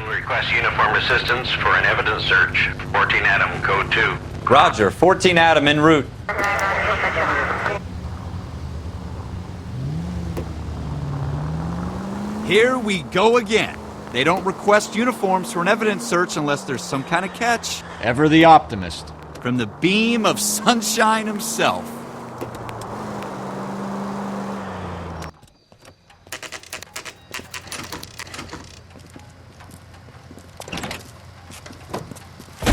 Request uniform assistance for an evidence search. 14 Adam, code 2. Roger, 14 Adam en route. Here we go again. They don't request uniforms for an evidence search unless there's some kind of catch. Ever the optimist. From the beam of sunshine himself.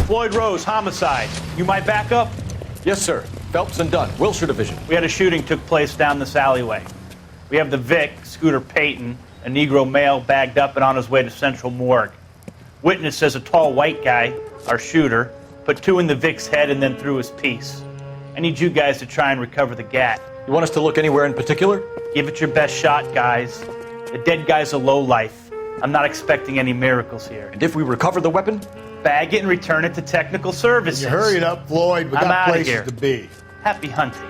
Floyd Rose, homicide. You my backup? Yes, sir. Phelps and Dunn, Wilshire Division. We had a shooting took place down this alleyway. We have the Vic, Scooter Payton, a Negro male bagged up and on his way to Central Morgue. Witness says a tall white guy, our shooter, put 2 in the Vic's head and then threw his piece. I need you guys to try and recover the gat. You want us to look anywhere in particular? Give it your best shot, guys. The dead guy's a lowlife. I'm not expecting any miracles here. And if we recover the weapon? Bag it and return it to technical services. You hurry it up, Floyd. We I'm got outta places here. to be. Happy hunting.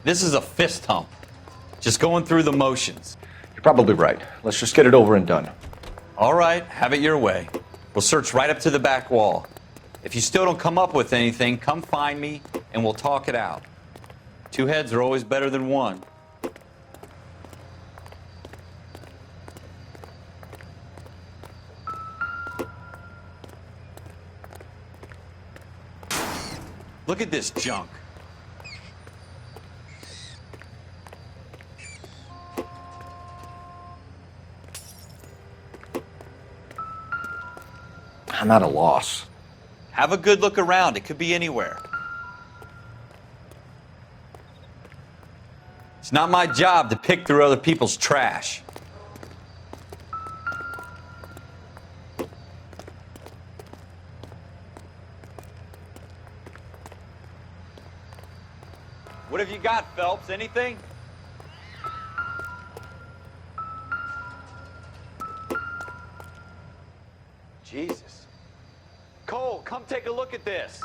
This is a fist hump. Just going through the motions. You're probably right. Let's just get it over and done. All right, have it your way. We'll search right up to the back wall. If you still don't come up with anything, come find me and we'll talk it out. 2 heads are always better than 1. Look at this junk. I'm at a loss. Have a good look around. It could be anywhere. It's not my job to pick through other people's trash. What have you got, Phelps? Anything? Jesus. Cole, come take a look at this.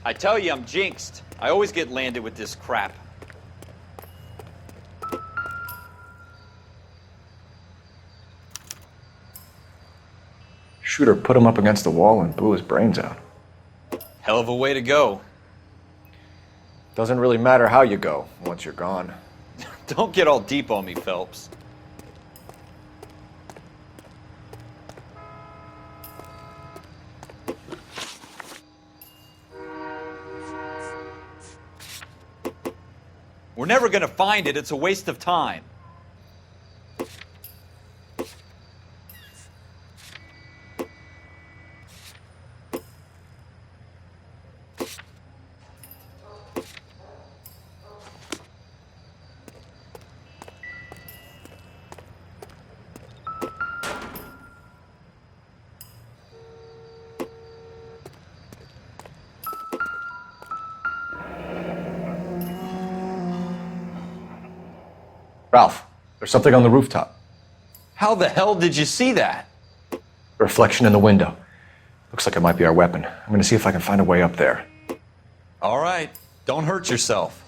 I tell you, I'm jinxed. I always get landed with this crap. Shooter put him up against the wall and blew his brains out. Hell of a way to go. Doesn't really matter how you go once you're gone. Don't get all deep on me, Phelps. We're never gonna find it. It's a waste of time. Ralph, there's something on the rooftop. How the hell did you see that? A reflection in the window. Looks like it might be our weapon. I'm gonna see if I can find a way up there. All right, don't hurt yourself.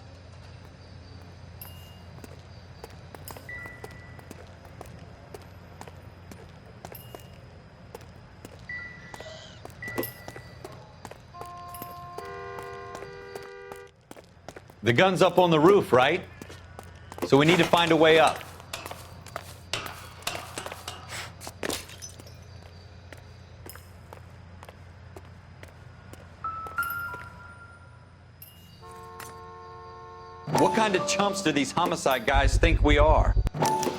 The gun's up on the roof, right? So we need to find a way up. What kind of chumps do these homicide guys think we are?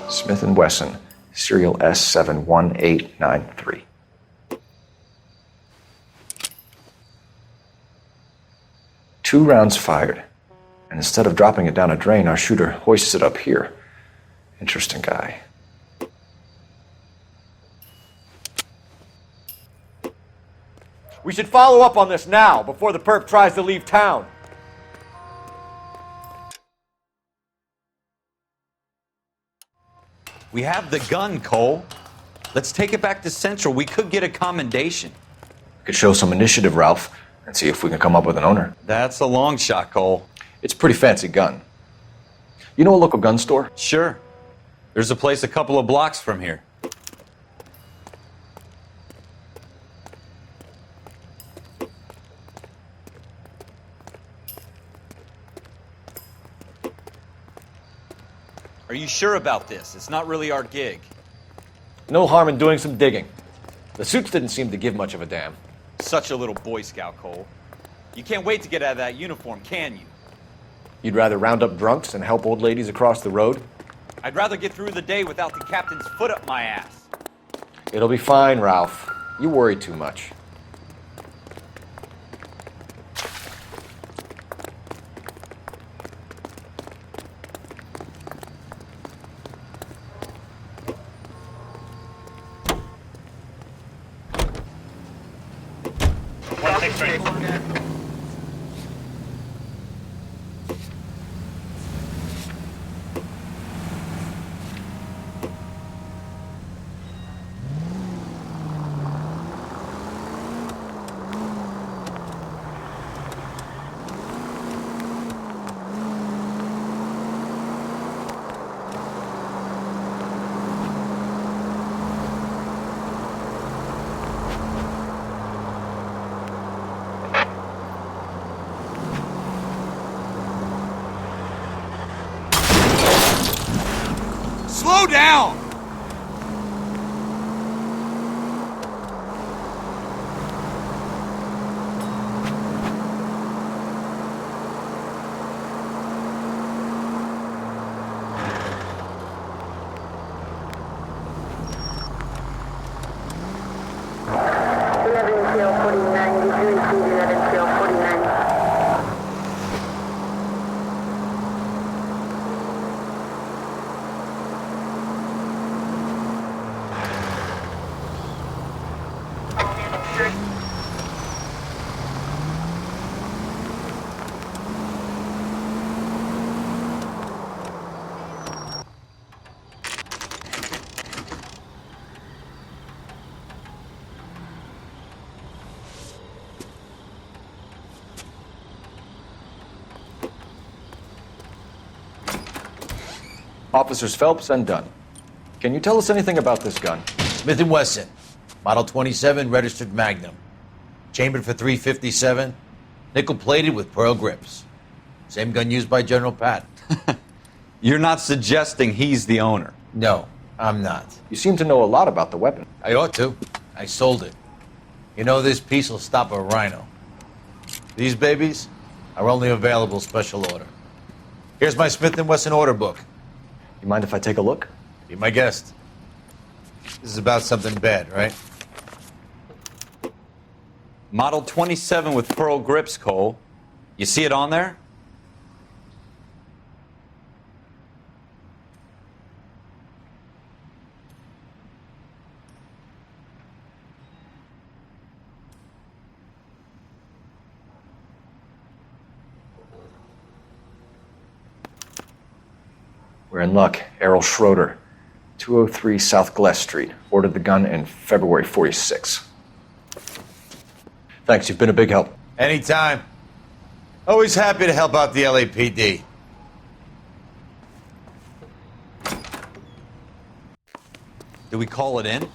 Smith & Wesson, serial S71893. Two rounds fired. And instead of dropping it down a drain, our shooter hoists it up here. Interesting guy. We should follow up on this now, before the perp tries to leave town. We have the gun, Cole. Let's take it back to Central. We could get a commendation. We could show some initiative, Ralph, and see if we can come up with an owner. That's a long shot, Cole. It's a pretty fancy gun. You know a local gun store? Sure. There's a place a couple of blocks from here. Are you sure about this? It's not really our gig. No harm in doing some digging. The suits didn't seem to give much of a damn. Such a little Boy Scout, Cole. You can't wait to get out of that uniform, can you? You'd rather round up drunks and help old ladies across the road? I'd rather get through the day without the captain's foot up my ass. It'll be fine, Ralph. You worry too much. Slow down! Officers Phelps and Dunn. Can you tell us anything about this gun? Smith & Wesson, Model 27, registered Magnum. Chambered for .357, nickel-plated with pearl grips. Same gun used by General Patton. You're not suggesting he's the owner? No, I'm not. You seem to know a lot about the weapon. I ought to. I sold it. You know, this piece will stop a rhino. These babies are only available special order. Here's my Smith & Wesson order book. You mind if I take a look? Be my guest. This is about something bad, right? Model 27 with pearl grips, Cole. You see it on there? We're in luck. Errol Schroeder, 203 South Glass Street. Ordered the gun in February '46. Thanks, you've been a big help. Anytime. Always happy to help out the LAPD. Do we call it in?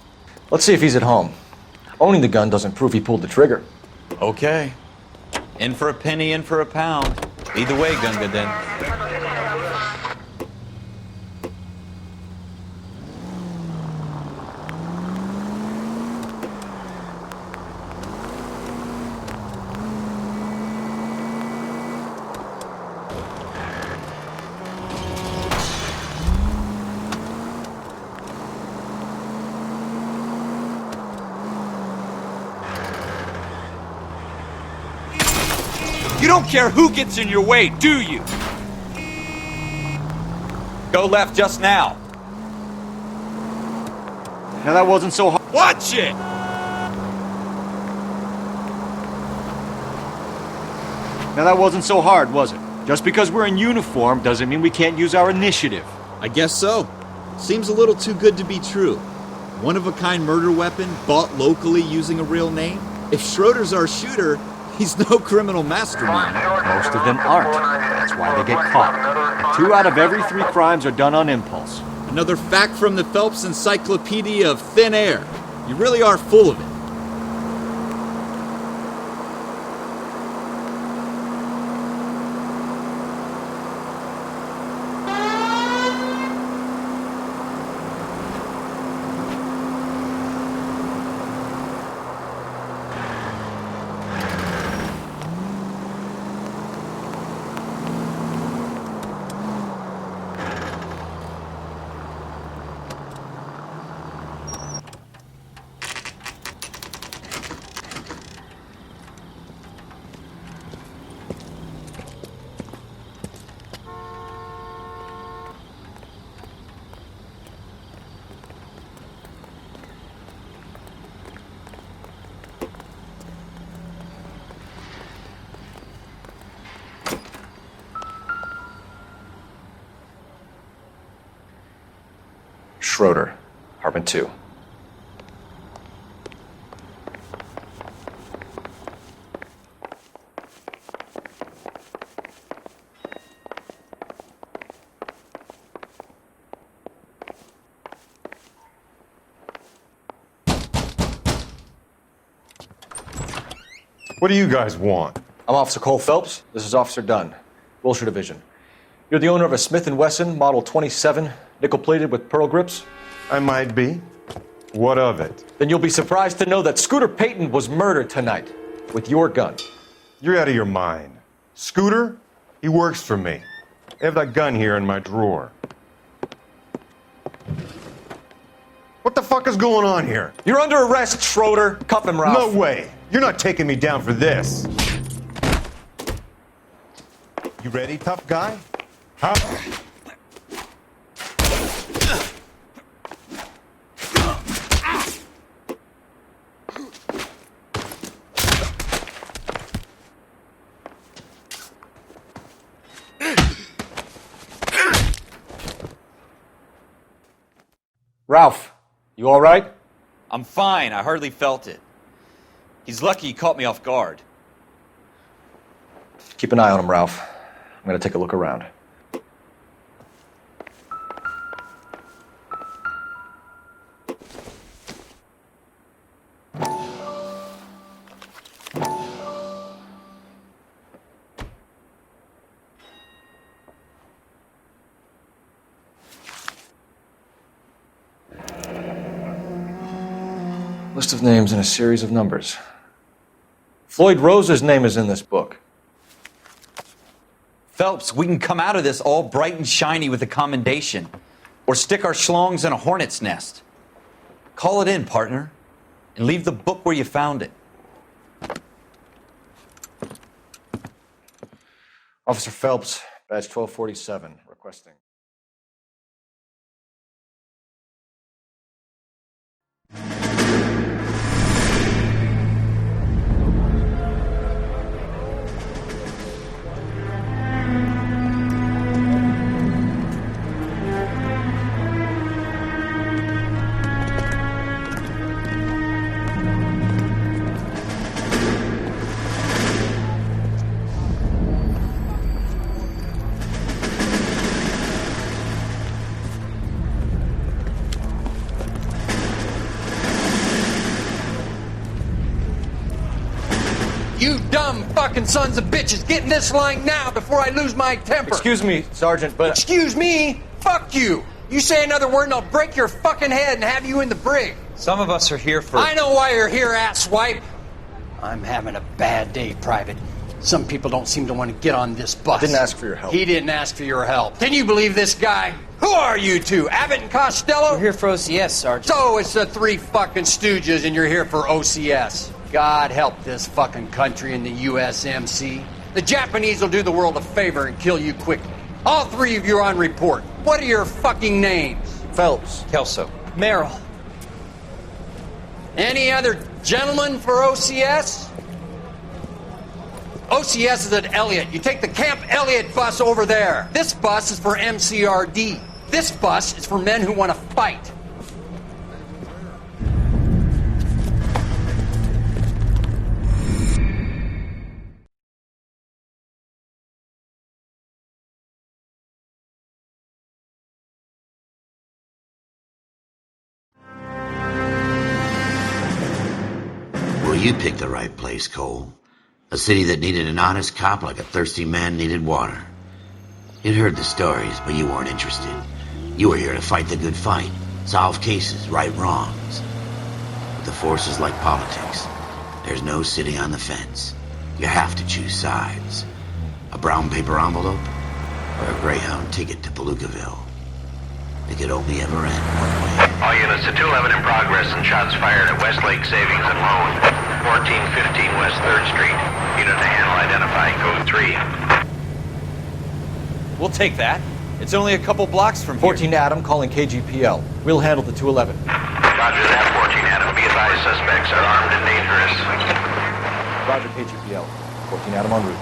Let's see if he's at home. Owning the gun doesn't prove he pulled the trigger. Okay. In for a penny, in for a pound. Either way, Gunga then. You don't care who gets in your way, do you? Go left just now. Now that wasn't so hard. Watch it! Now that wasn't so hard, was it? Just because we're in uniform doesn't mean we can't use our initiative. I guess so. Seems a little too good to be true. one-of-a-kind murder weapon bought locally using a real name? If Schroeder's our shooter, he's no criminal mastermind. Most of them aren't. That's why they get caught. 2 out of every 3 crimes are done on impulse. Another fact from the Phelps Encyclopedia of Thin Air. You really are full of it. Schroeder, apartment 2. What do you guys want? I'm Officer Cole Phelps. This is Officer Dunn, Wilshire Division. You're the owner of a Smith & Wesson Model 27, nickel-plated with pearl grips? I might be. What of it? Then you'll be surprised to know that Scooter Payton was murdered tonight with your gun. You're out of your mind. Scooter? He works for me. I have that gun here in my drawer. What the fuck is going on here? You're under arrest, Schroeder. Cuff him, Ralph. No way. You're not taking me down for this. You ready, tough guy? Huh? Ralph, you all right? I'm fine. I hardly felt it. He's lucky he caught me off guard. Keep an eye on him, Ralph. I'm going to take a look around. List of names and a series of numbers. Floyd Rose's name is in this book. Phelps, we can come out of this all bright and shiny with a commendation, or stick our schlongs in a hornet's nest. Call it in, partner, and leave the book where you found it. Officer Phelps, badge 1247, requesting. You dumb fucking sons of bitches, get in this line now before I lose my temper. Excuse me, Sergeant, but... Excuse me? Fuck you. You say another word and I'll break your fucking head and have you in the brig. Some of us are here for... I know why you're here, asswipe. I'm having a bad day, Private. Some people don't seem to want to get on this bus. I didn't ask for your help. He didn't ask for your help. Can you believe this guy? Who are you two? Abbott and Costello? We're here for OCS, Sergeant. So it's the 3 fucking stooges and you're here for OCS. God help this fucking country and the USMC. The Japanese will do the world a favor and kill you quickly. All 3 of you are on report. What are your fucking names? Phelps. Kelso. Merrill. Any other gentlemen for OCS? OCS is at Elliott. You take the Camp Elliott bus over there. This bus is for MCRD. This bus is for men who want to fight. you picked the right place, Cole. A city that needed an honest cop like a thirsty man needed water. You'd heard the stories, but you weren't interested. You were here to fight the good fight, solve cases, right wrongs. But the force is like politics. There's no sitting on the fence. You have to choose sides. A brown paper envelope or a Greyhound ticket to Palookaville. It could only ever end one way. All units to 211 in progress and shots fired at Westlake Savings and Loan, 1415 West 3rd Street. Unit to handle identify, code 3. We'll take that. It's only a couple blocks from here. 14 Adam calling KGPL. We'll handle the 211. Roger that, 14 Adam. Be advised, suspects are armed and dangerous. Roger, KGPL. 14 Adam en route.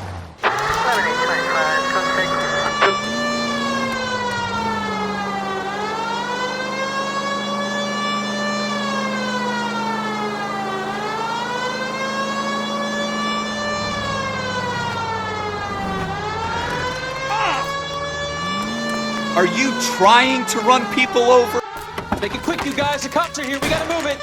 Are you trying to run people over? Make it quick, you guys. The cops are here. We gotta move it.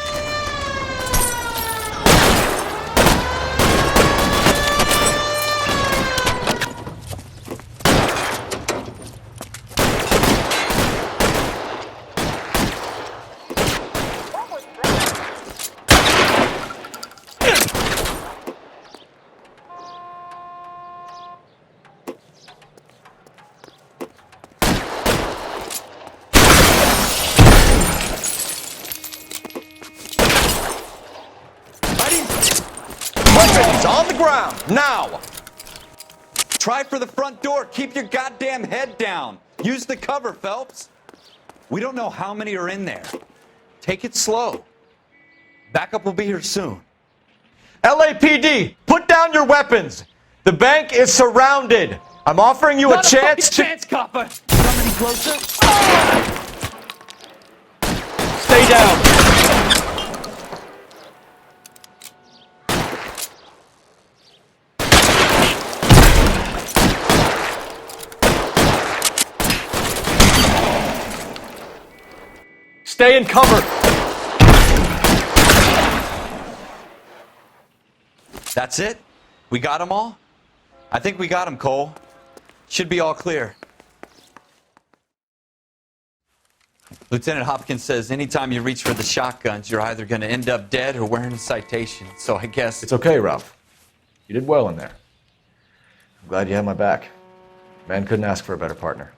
Weapons on the ground, now! Try for the front door. Keep your goddamn head down. Use the cover, Phelps. We don't know how many are in there. Take it slow. Backup will be here soon. LAPD, put down your weapons. The bank is surrounded. I'm offering you a chance to... chance, copper. Come any closer? Stay down. Stay in cover. That's it? We got them all? I think we got them, Cole. Should be all clear. Lieutenant Hopkins says anytime you reach for the shotguns, you're either going to end up dead or wearing a citation. So I guess... It's okay, Ralph. You did well in there. I'm glad you had my back. Man couldn't ask for a better partner.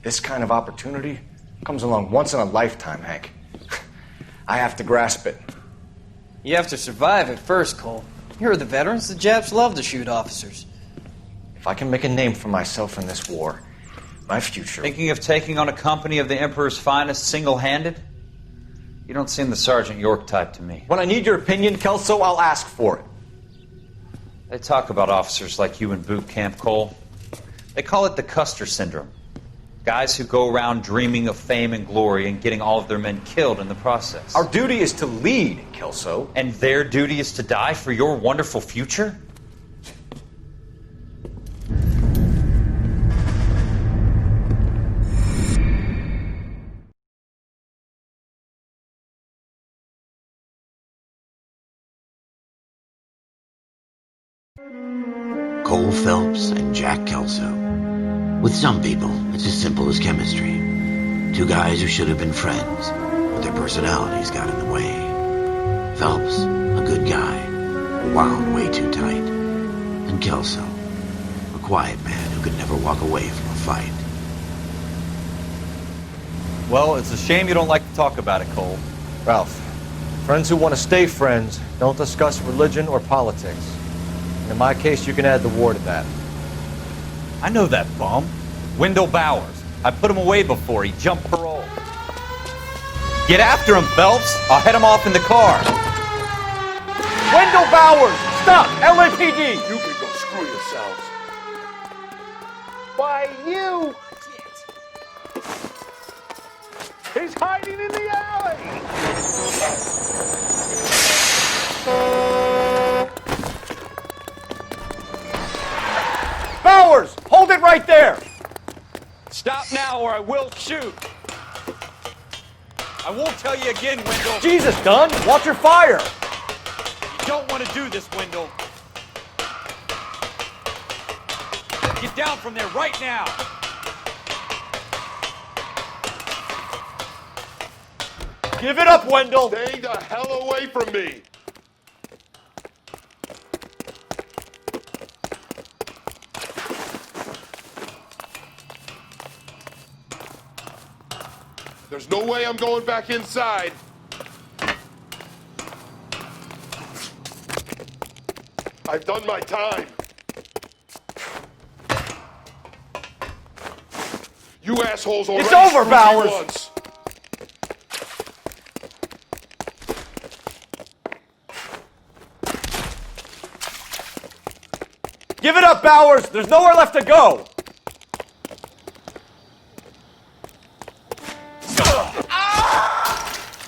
This kind of opportunity comes along once in a lifetime, Hank. I have to grasp it. You have to survive it first, Cole. Here are the veterans. The Japs love to shoot officers. If I can make a name for myself in this war, my future... Thinking of taking on a company of the Emperor's finest single-handed? You don't seem the Sergeant York type to me. When I need your opinion, Kelso, I'll ask for it. They talk about officers like you in boot camp, Cole. They call it the Custer Syndrome. Guys who go around dreaming of fame and glory and getting all of their men killed in the process. Our duty is to lead, Kelso. And their duty is to die for your wonderful future? Cole Phelps and Jack Kelso. With some people, it's as simple as chemistry. Two guys who should have been friends, but their personalities got in the way. Phelps, a good guy, wound way too tight. And Kelso, a quiet man who could never walk away from a fight. Well, it's a shame you don't like to talk about it, Cole. Ralph, friends who want to stay friends don't discuss religion or politics. And in my case, you can add the war to that. I know that bum. Wendell Bowers. I put him away before. He jumped parole. Get after him, Phelps. I'll head him off in the car. Wendell Bowers! Stop! LAPD! You can go screw yourselves. Why, you! He's hiding in the alley! or I will shoot. I won't tell you again, Wendell. Jesus, Dunn, watch your fire. You don't want to do this, Wendell. Get down from there right now. Give it up, Wendell. Stay the hell away from me. There's no way I'm going back inside. I've done my time. You assholes already It's over, screwed me Bowers. once. Give it up, Bowers. There's nowhere left to go.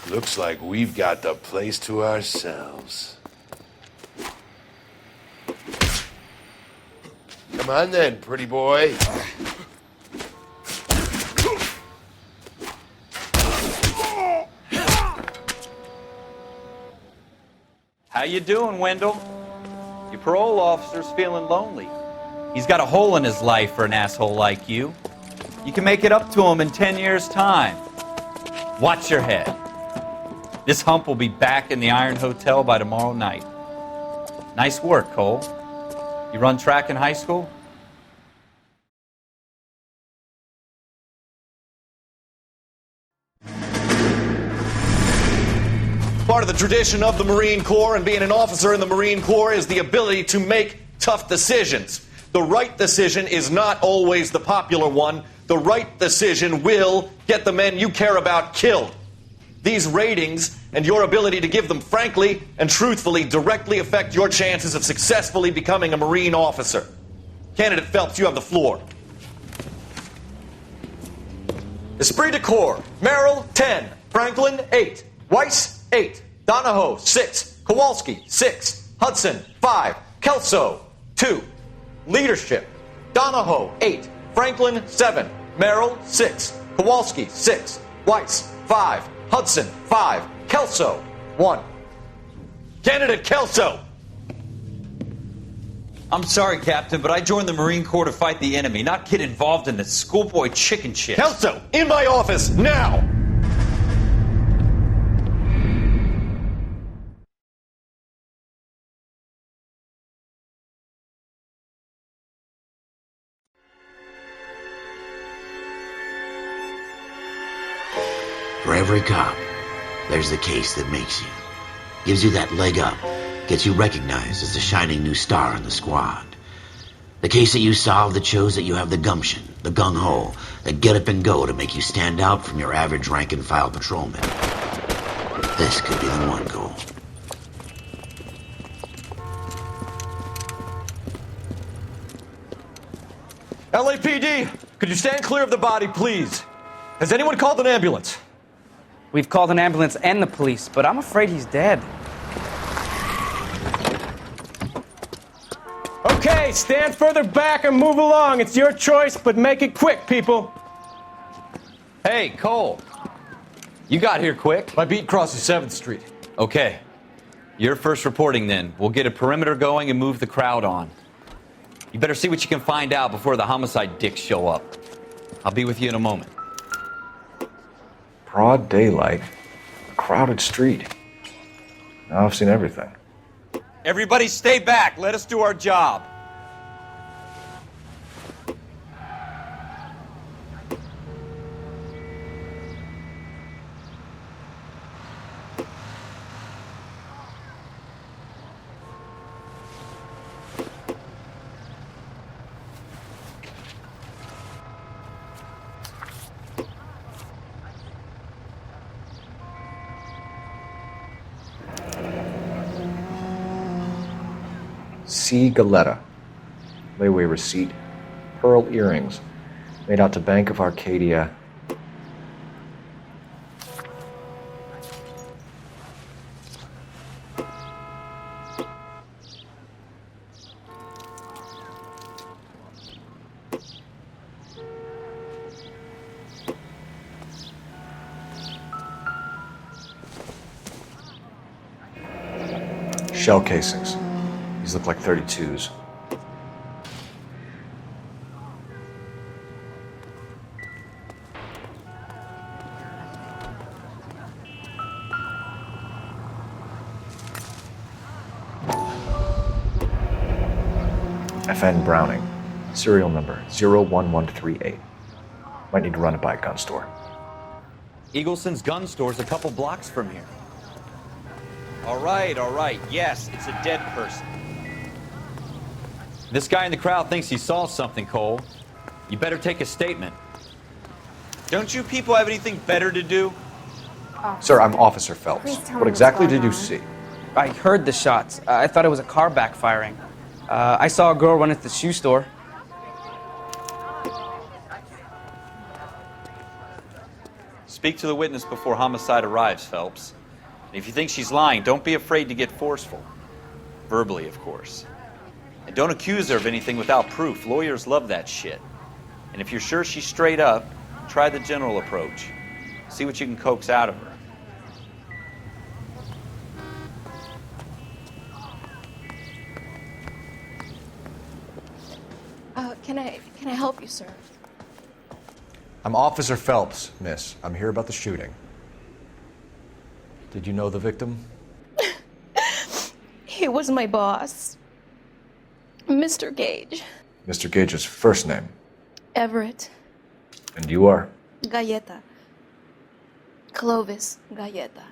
Looks like we've got the place to ourselves. Come on then, pretty boy. How you doing, Wendell? Your parole officer's feeling lonely. He's got a hole in his life for an asshole like you. You can make it up to him in 10 years' time. Watch your head. This hump will be back in the Iron Hotel by tomorrow night. Nice work, Cole. You run track in high school? Part of the tradition of the Marine Corps and being an officer in the Marine Corps is the ability to make tough decisions. The right decision is not always the popular one. The right decision will get the men you care about killed. These ratings and your ability to give them frankly and truthfully directly affect your chances of successfully becoming a Marine officer. Candidate Phelps, you have the floor. Esprit de Corps, Merrill, 10. Franklin, 8. Weiss, 8. Donahoe, 6. Kowalski, 6. Hudson, 5. Kelso, 2. Leadership, Donahoe, 8. Franklin, 7. Merrill, 6. Kowalski, 6. Weiss, 5. Hudson, 5. Kelso, 1. Candidate Kelso. I'm sorry, Captain, but I joined the Marine Corps to fight the enemy, not get involved in this schoolboy chicken shit. Kelso, in my office, now! For every cop, there's the case that makes you. Gives you that leg up. Gets you recognized as the shining new star in the squad. The case that you solve that shows that you have the gumption, the gung-ho, the get up and go to make you stand out from your average rank-and-file patrolman. This could be the one, Cole. LAPD, could you stand clear of the body, please? Has anyone called an ambulance? We've called an ambulance and the police, but I'm afraid he's dead. Okay, stand further back and move along. It's your choice, but make it quick, people. Hey, Cole. You got here quick. My beat crosses 7th Street. Okay. You're first reporting then. We'll get a perimeter going and move the crowd on. You better see what you can find out before the homicide dicks show up. I'll be with you in a moment. Broad daylight, a crowded street. Now I've seen everything. Everybody stay back. Let us do our job. C. Galetta. Layaway receipt. Pearl earrings. Made out to Bank of Arcadia. Shell casings. These look like 32s. FN Browning. Serial number 01138. Might need to run it by a gun store. Eagleson's gun store's a couple blocks from here. All right. Yes, it's a dead person. This guy in the crowd thinks he saw something, Cole. You better take a statement. Don't you people have anything better to do? Sir, I'm Officer Phelps. Please tell What me exactly what's did going you on. see? I heard the shots. I thought it was a car backfiring. I saw a girl run into the shoe store. Speak to the witness before homicide arrives, Phelps. And if you think she's lying, don't be afraid to get forceful. Verbally, of course. And don't accuse her of anything without proof. Lawyers love that shit. And if you're sure she's straight up, try the general approach. See what you can coax out of her. Can I help you, sir? I'm Officer Phelps, miss. I'm here about the shooting. Did you know the victim? He was my boss, Mr. Gage. Mr. Gage's first name. Everett. And you are? Galleta. Clovis Galleta.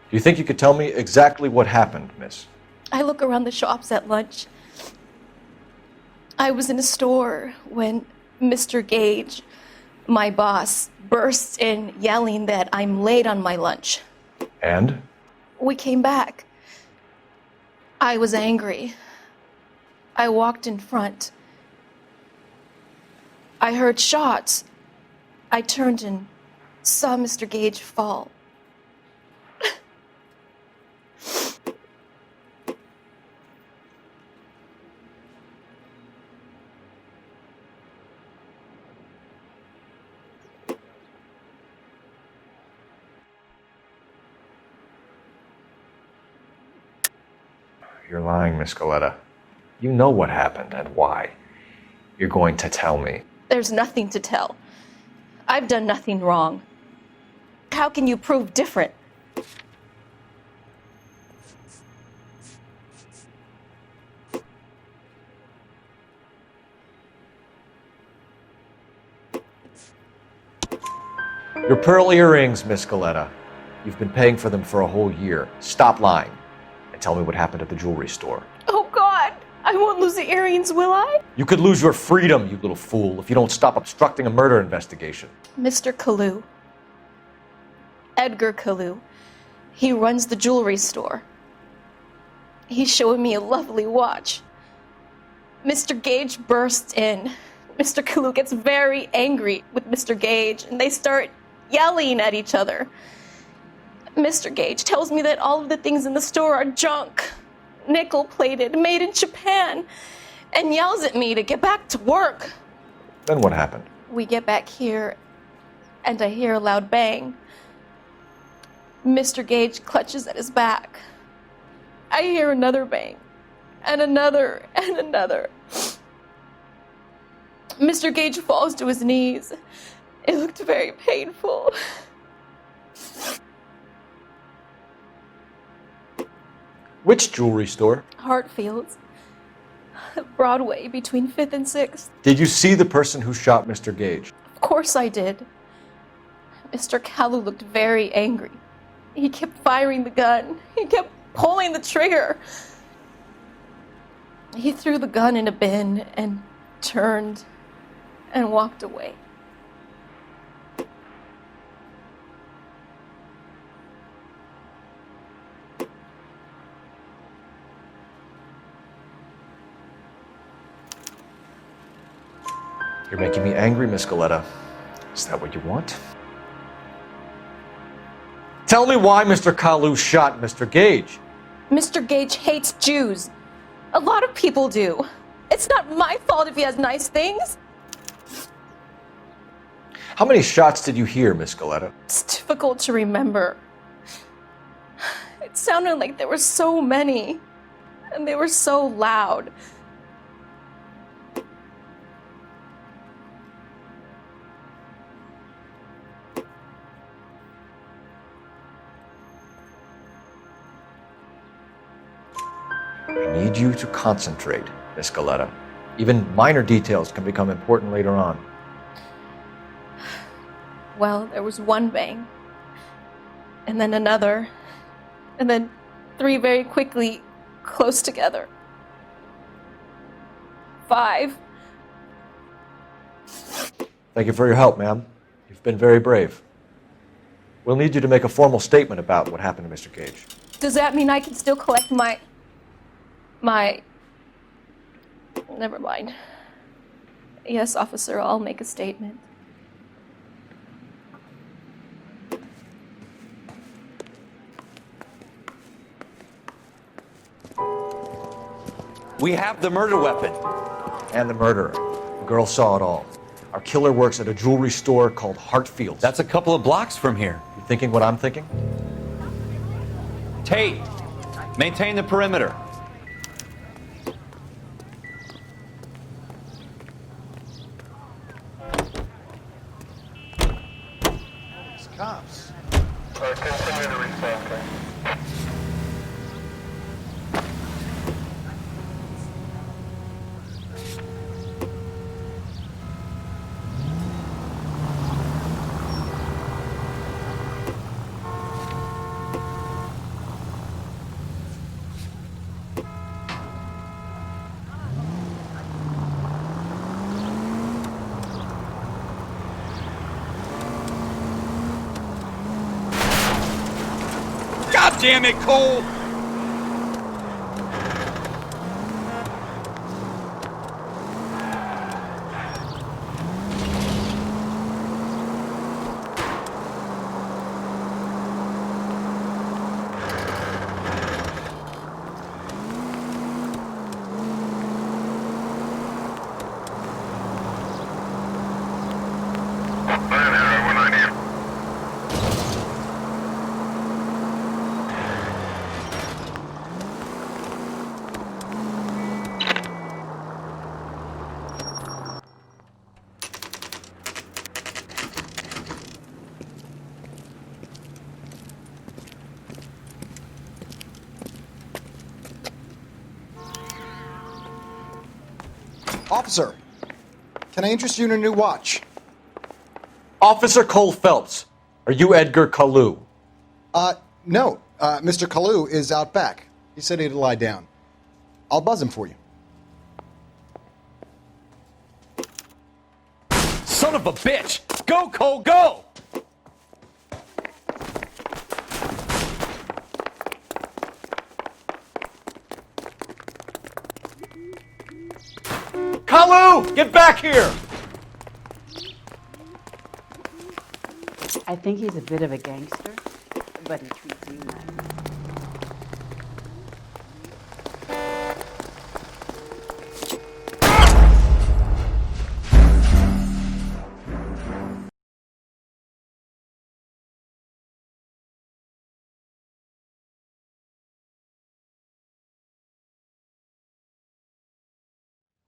Do you think you could tell me exactly what happened, miss? I look around the shops at lunch. I was in a store when Mr. Gage, my boss, bursts in yelling that I'm late on my lunch. And? We came back. I was angry. I walked in front. I heard shots. I turned and saw Mr. Gage fall. You're lying, Miss Galleta. You know what happened and why. You're going to tell me. There's nothing to tell. I've done nothing wrong. How can you prove different? Your pearl earrings, Miss Galleta. You've been paying for them for a whole year. Stop lying and tell me what happened at the jewelry store. Oh, God! I won't lose the earrings, will I? You could lose your freedom, you little fool, if you don't stop obstructing a murder investigation. Mr. Kalu. Edgar Kalu. He runs the jewelry store. He's showing me a lovely watch. Mr. Gage bursts in. Mr. Kalu gets very angry with Mr. Gage, and they start yelling at each other. Mr. Gage tells me that all of the things in the store are junk, nickel-plated, made in Japan, and yells at me to get back to work. Then what happened? We get back here, and I hear a loud bang. Mr. Gage clutches at his back. I hear another bang, and another, and another. Mr. Gage falls to his knees. It looked very painful. Which jewelry store? Hartfield's. Broadway, between 5th and 6th. Did you see the person who shot Mr. Gage? Of course I did. Mr. Kalu looked very angry. He kept firing the gun. He kept pulling the trigger. He threw the gun in a bin and turned and walked away. You're making me angry, Miss Galleta. Is that what you want? Tell me why Mr. Kalu shot Mr. Gage. Mr. Gage hates Jews. A lot of people do. It's not my fault if he has nice things. How many shots did you hear, Miss Galetta? It's difficult to remember. It sounded like there were so many, and they were so loud. I need you to concentrate, Miss Galetta. Even minor details can become important later on. Well, there was one bang, and then another, and then three very quickly, close together. 5. Thank you for your help, ma'am. You've been very brave. We'll need you to make a formal statement about what happened to Mr. Gage. Does that mean I can still collect my... Never mind. Yes, officer, I'll make a statement. We have the murder weapon. And the murderer. The girl saw it all. Our killer works at a jewelry store called Hartfield's. That's a couple of blocks from here. You thinking what I'm thinking? Tate, maintain the perimeter. It's cops. Continue to respond. God damn it, Cole! Officer, can I interest you in a new watch? Officer Cole Phelps, are you Edgar Kalu? No. Mr. Kalu is out back. He said he'd lie down. I'll buzz him for you. Son of a bitch! Go, Cole, go! Kalu, get back here! I think he's a bit of a gangster, but he treats you nice.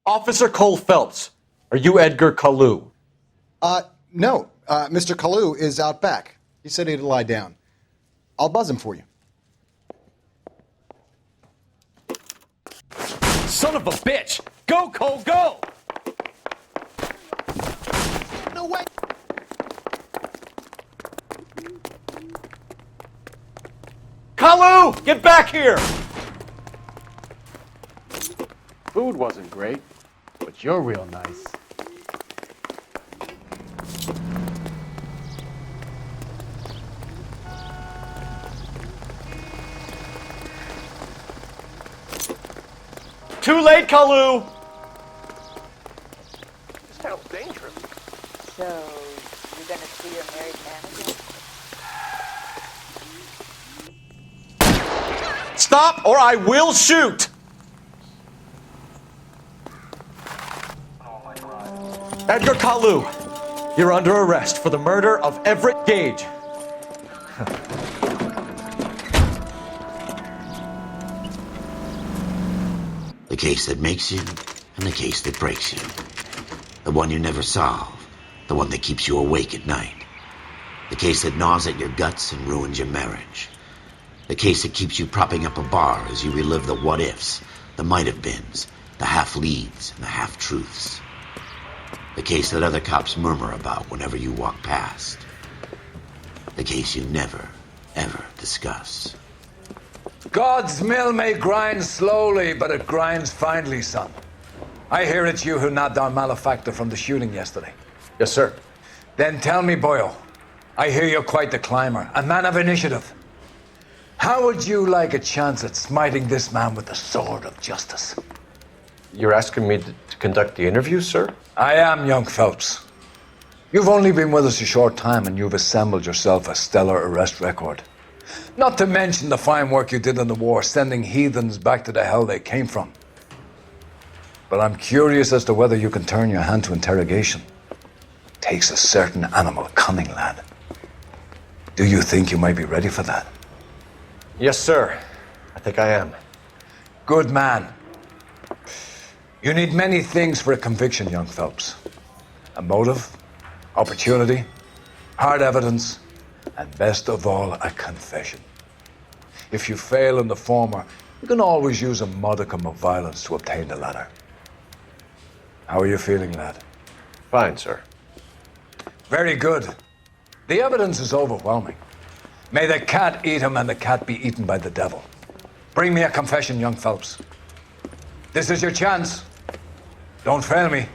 Officer Cole Phelps, are you Edgar Kalu? No. Mr. Kalu is out back. He said he'd lie down. I'll buzz him for you. Son of a bitch! Go, Cole, go! No way! Kalu, get back here! Food wasn't great, but you're real nice. Too late, Kalu! This sounds dangerous. So, you're gonna see your married man again? Stop or I will shoot! Edgar Kalu, you're under arrest for the murder of Everett Gage. The case that makes you and the case that breaks you. The one you never solve. The one that keeps you awake at night. The case that gnaws at your guts and ruins your marriage. The case that keeps you propping up a bar as you relive the what-ifs, the might-have-beens, the half-leads, and the half-truths. The case that other cops murmur about whenever you walk past. The case you never, ever discuss. God's mill may grind slowly, but it grinds finely, son. I hear it's you who nabbed our malefactor from the shooting yesterday. Yes, sir. Then tell me, boyo, I hear you're quite the climber, a man of initiative. How would you like a chance at smiting this man with the sword of justice? You're asking me to conduct the interview, sir? I am, young Phelps. You've only been with us a short time and you've assembled yourself a stellar arrest record. Not to mention the fine work you did in the war, sending heathens back to the hell they came from. But I'm curious as to whether you can turn your hand to interrogation. Takes a certain animal cunning, lad. Do you think you might be ready for that? Yes, sir. I think I am. Good man. You need many things for a conviction, young Phelps. A motive, opportunity, hard evidence, and best of all, a confession. If you fail in the former, you can always use a modicum of violence to obtain the latter. How are you feeling, lad? Fine, sir. Very good. The evidence is overwhelming. May the cat eat him and the cat be eaten by the devil. Bring me a confession, young Phelps. This is your chance. Don't fail me.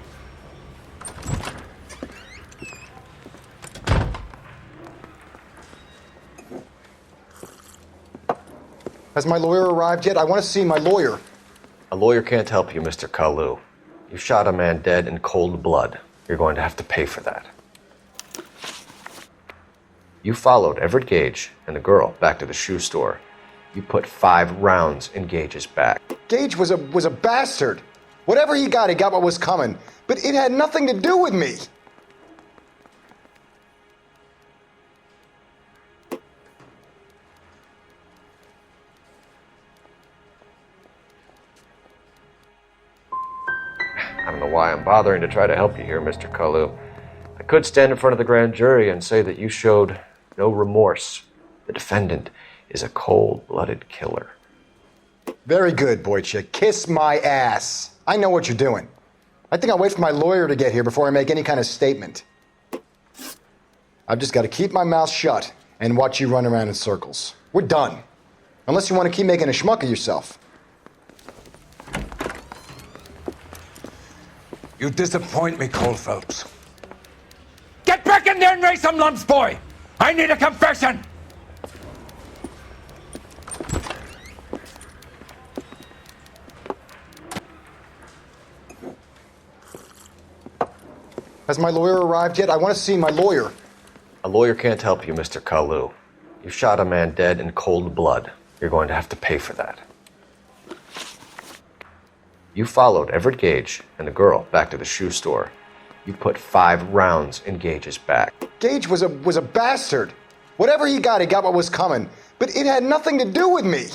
Has my lawyer arrived yet? I want to see my lawyer. A lawyer can't help you, Mr. Kalu. You shot a man dead in cold blood. You're going to have to pay for that. You followed Everett Gage and the girl back to the shoe store. You put 5 rounds in Gage's back. Gage was a bastard. Whatever he got what was coming. But it had nothing to do with me. I don't know why I'm bothering to try to help you here, Mr. Kalu. I could stand in front of the grand jury and say that you showed no remorse. The defendant is a cold-blooded killer. Very good, Boychik. Kiss my ass. I know what you're doing. I think I'll wait for my lawyer to get here before I make any kind of statement. I've just got to keep my mouth shut and watch you run around in circles. We're done. Unless you want to keep making a schmuck of yourself. You disappoint me, Cole Phelps. Get back in there and raise some lumps, boy! I need a confession! Has my lawyer arrived yet? I want to see my lawyer. A lawyer can't help you, Mr. Kalu. You shot a man dead in cold blood. You're going to have to pay for that. You followed Everett Gage and the girl back to the shoe store. You put 5 rounds in Gage's back. Gage was a bastard. Whatever he got what was coming. But it had nothing to do with me.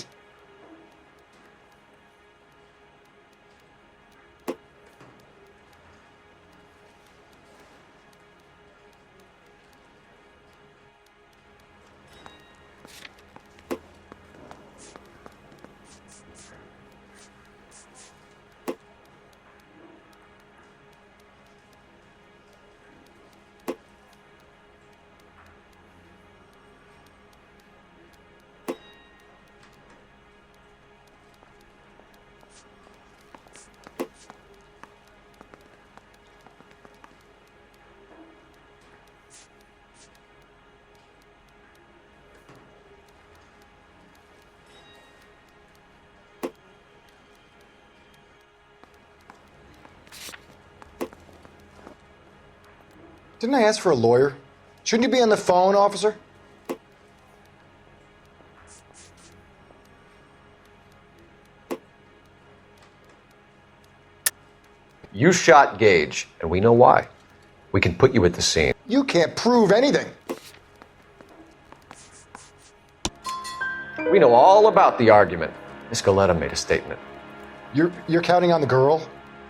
Didn't I ask for a lawyer? Shouldn't you be on the phone, officer? You shot Gage, and we know why. We can put you at the scene. You can't prove anything. We know all about the argument. Miss Galetta made a statement. You're counting on the girl?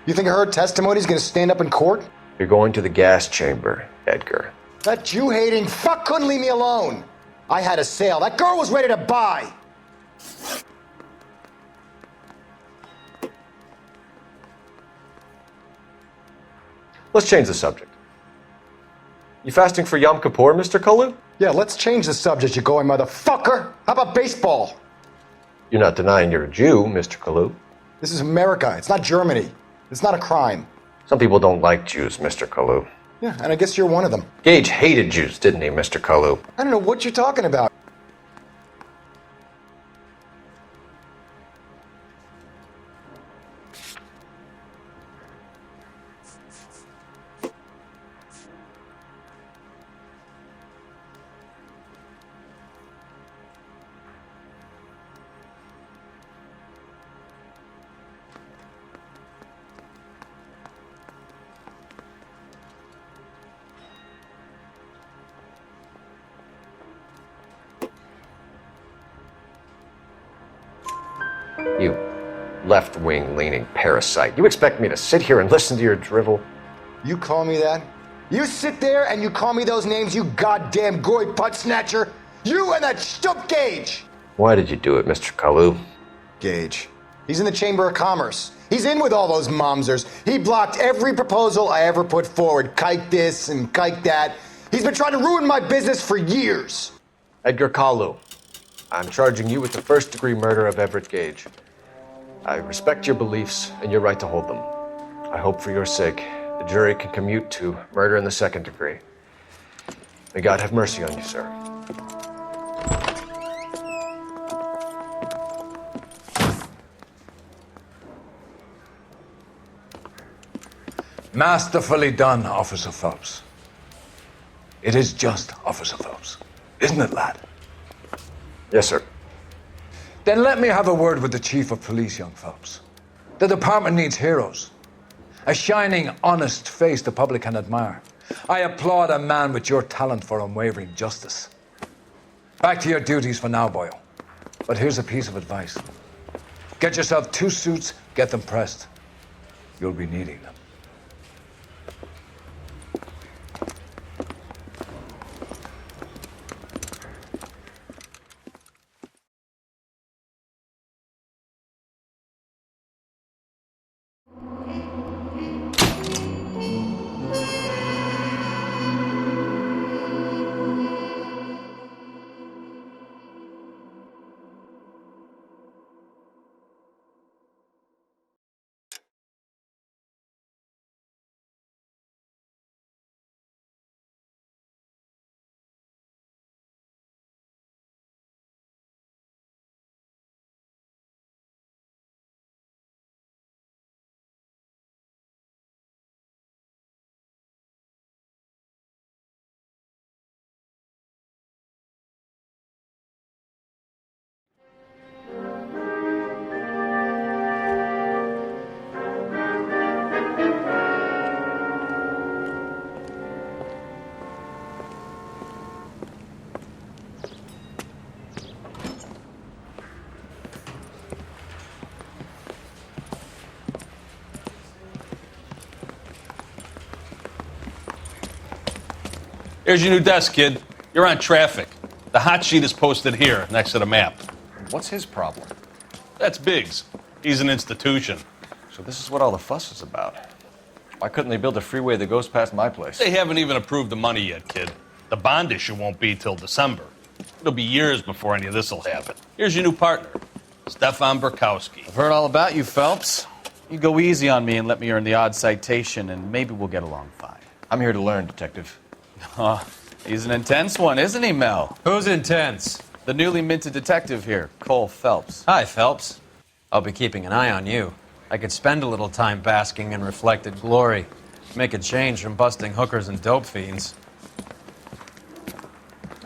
You think her testimony's gonna stand up in court? You're going to the gas chamber, Edgar. That Jew-hating fuck couldn't leave me alone. I had a sale. That girl was ready to buy. Let's change the subject. You fasting for Yom Kippur, Mr. Kalu? Yeah, let's change the subject, you going motherfucker. How about baseball? You're not denying you're a Jew, Mr. Kalu. This is America. It's not Germany. It's not a crime. Some people don't like Jews, Mr. Kalu. Yeah, and I guess you're one of them. Gage hated Jews, didn't he, Mr. Kalu? I don't know what you're talking about. You left-wing leaning parasite. You expect me to sit here and listen to your drivel? You call me that? You sit there and you call me those names, you goddamn goy putt snatcher? You and that stup Gage! Why did you do it, Mr. Kalu? Gage. He's in the Chamber of Commerce. He's in with all those momsers. He blocked every proposal I ever put forward. Kike this and kike that. He's been trying to ruin my business for years. Edgar Kalu, I'm charging you with the first-degree murder of Everett Gage. I respect your beliefs and your right to hold them. I hope for your sake the jury can commute to murder in the second degree. May God have mercy on you, sir. Masterfully done, Officer Phelps. It is just Officer Phelps, isn't it, lad? Yes, sir. Then let me have a word with the Chief of Police, young Phelps. The department needs heroes. A shining, honest face the public can admire. I applaud a man with your talent for unwavering justice. Back to your duties for now, boyo. But here's a piece of advice. Get yourself 2 suits, get them pressed. You'll be needing them. Here's your new desk, kid. You're on traffic. The hot sheet is posted here, next to the map. What's his problem? That's Biggs. He's an institution. So this is what all the fuss is about. Why couldn't they build a freeway that goes past my place? They haven't even approved the money yet, kid. The bond issue won't be till December. It'll be years before any of this will happen. Here's your new partner, Stefan Burkowski. I've heard all about you, Phelps. You go easy on me and let me earn the odd citation, and maybe we'll get along fine. I'm here to learn, Detective. Oh, he's an intense one, isn't he, Mel? Who's intense? The newly minted detective here, Cole Phelps. Hi, Phelps. I'll be keeping an eye on you. I could spend a little time basking in reflected glory. Make a change from busting hookers and dope fiends.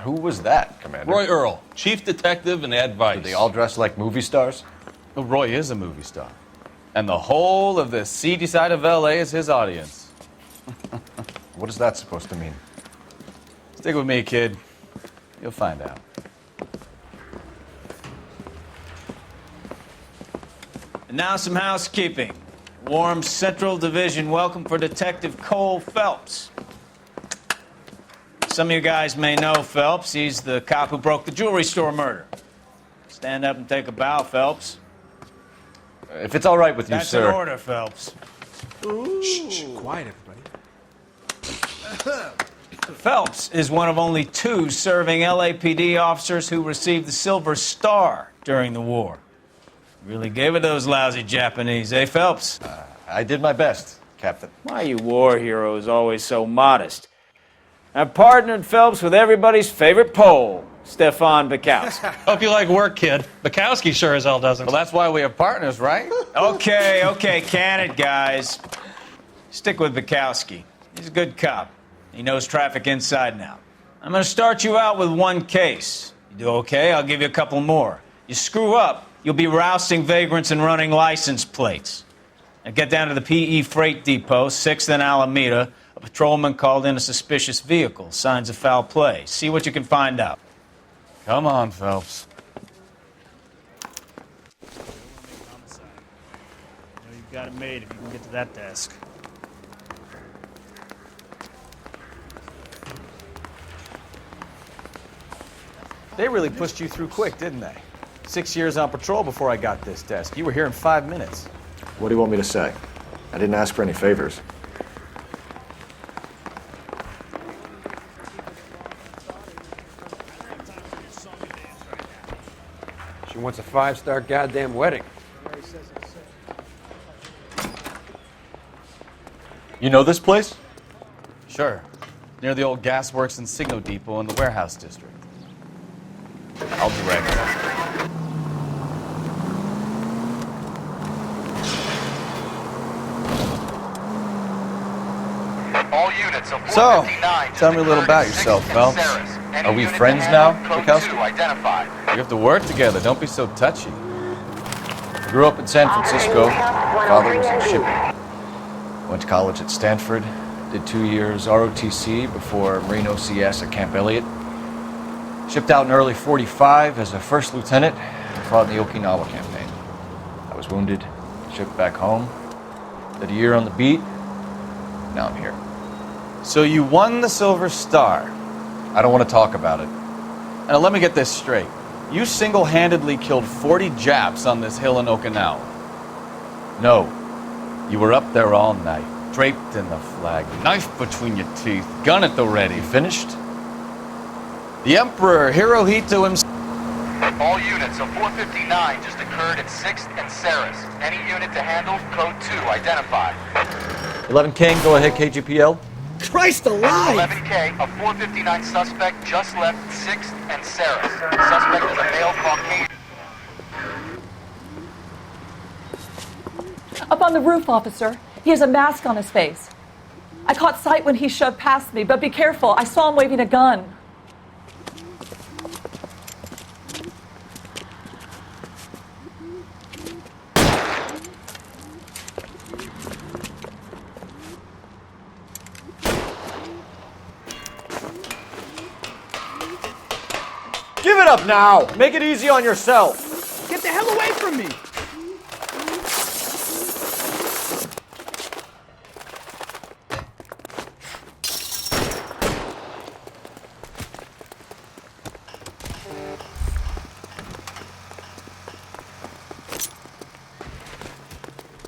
Who was that, Commander? Roy Earl, chief detective and advice. Do they all dress like movie stars? Well, Roy is a movie star. And the whole of the seedy side of L.A. is his audience. What is that supposed to mean? Stick with me, kid. You'll find out. And now some housekeeping. Warm Central Division welcome for Detective Cole Phelps. Some of you guys may know Phelps. He's the cop who broke the jewelry store murder. Stand up and take a bow, Phelps. If it's all right with you, That's sir. an order, Phelps. Shh, quiet, everybody. Phelps is one of only 2 serving LAPD officers who received the Silver Star during the war. Really gave it those lousy Japanese, eh, Phelps? I did my best, Captain. Why you war heroes always so modest? I've partnered Phelps with everybody's favorite Pole, Stefan Bukowski. Hope you like work, kid. Bukowski sure as hell doesn't. Well, that's why we have partners, right? Okay, can it, guys. Stick with Bukowski. He's a good cop. He knows traffic inside and out. I'm going to start you out with 1 case. You do okay, I'll give you a couple more. You screw up, you'll be rousting vagrants and running license plates. Now get down to the PE Freight Depot, 6th and Alameda. A patrolman called in a suspicious vehicle. Signs of foul play. See what you can find out. Come on, Phelps. You've got it made if you can get to that desk. They really pushed you through quick, didn't they? 6 years on patrol before I got this desk. You were here in 5 minutes. What do you want me to say? I didn't ask for any favors. She wants a 5-star goddamn wedding. You know this place? Sure. Near the old gasworks and Signo Depot in the warehouse district. I'll direct. All units of So, 459 tell me a little about yourself, Phelps. Any Are we unit friends to now, handle, code Bukowski? 2 identified. We have to work together. Don't be so touchy. I grew up in San Francisco. Father was in shipping. Went to college at Stanford. Did 2 years ROTC before Marine OCS at Camp Elliott. Shipped out in early '45 as a first lieutenant and fought in the Okinawa campaign. I was wounded, shipped back home. Did a year on the beat. Now I'm here. So you won the Silver Star. I don't want to talk about it. Now let me get this straight. You single-handedly killed 40 Japs on this hill in Okinawa. No. You were up there all night, draped in the flag, knife between your teeth, gun at the ready. Finished? The Emperor Hirohito himself. All units of 459 just occurred at 6th and Saris. Any unit to handle, code 2 identified. 11 King, go ahead, KGPL. Christ alive! 11K, a 459 suspect just left 6th and Saris. Suspect is a male Caucasian. Up on the roof, officer. He has a mask on his face. I caught sight when he shoved past me, but be careful. I saw him waving a gun. Give it up now! Make it easy on yourself! Get the hell away from me!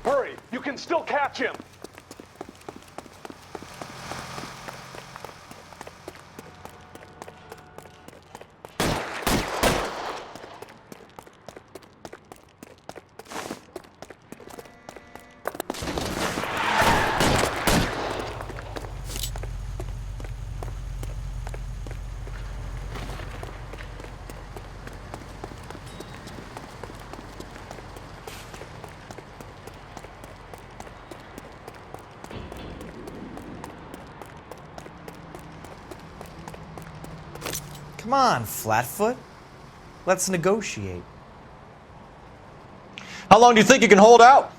Hurry! You can still catch him! Come on, Flatfoot. Let's negotiate. How long do you think you can hold out?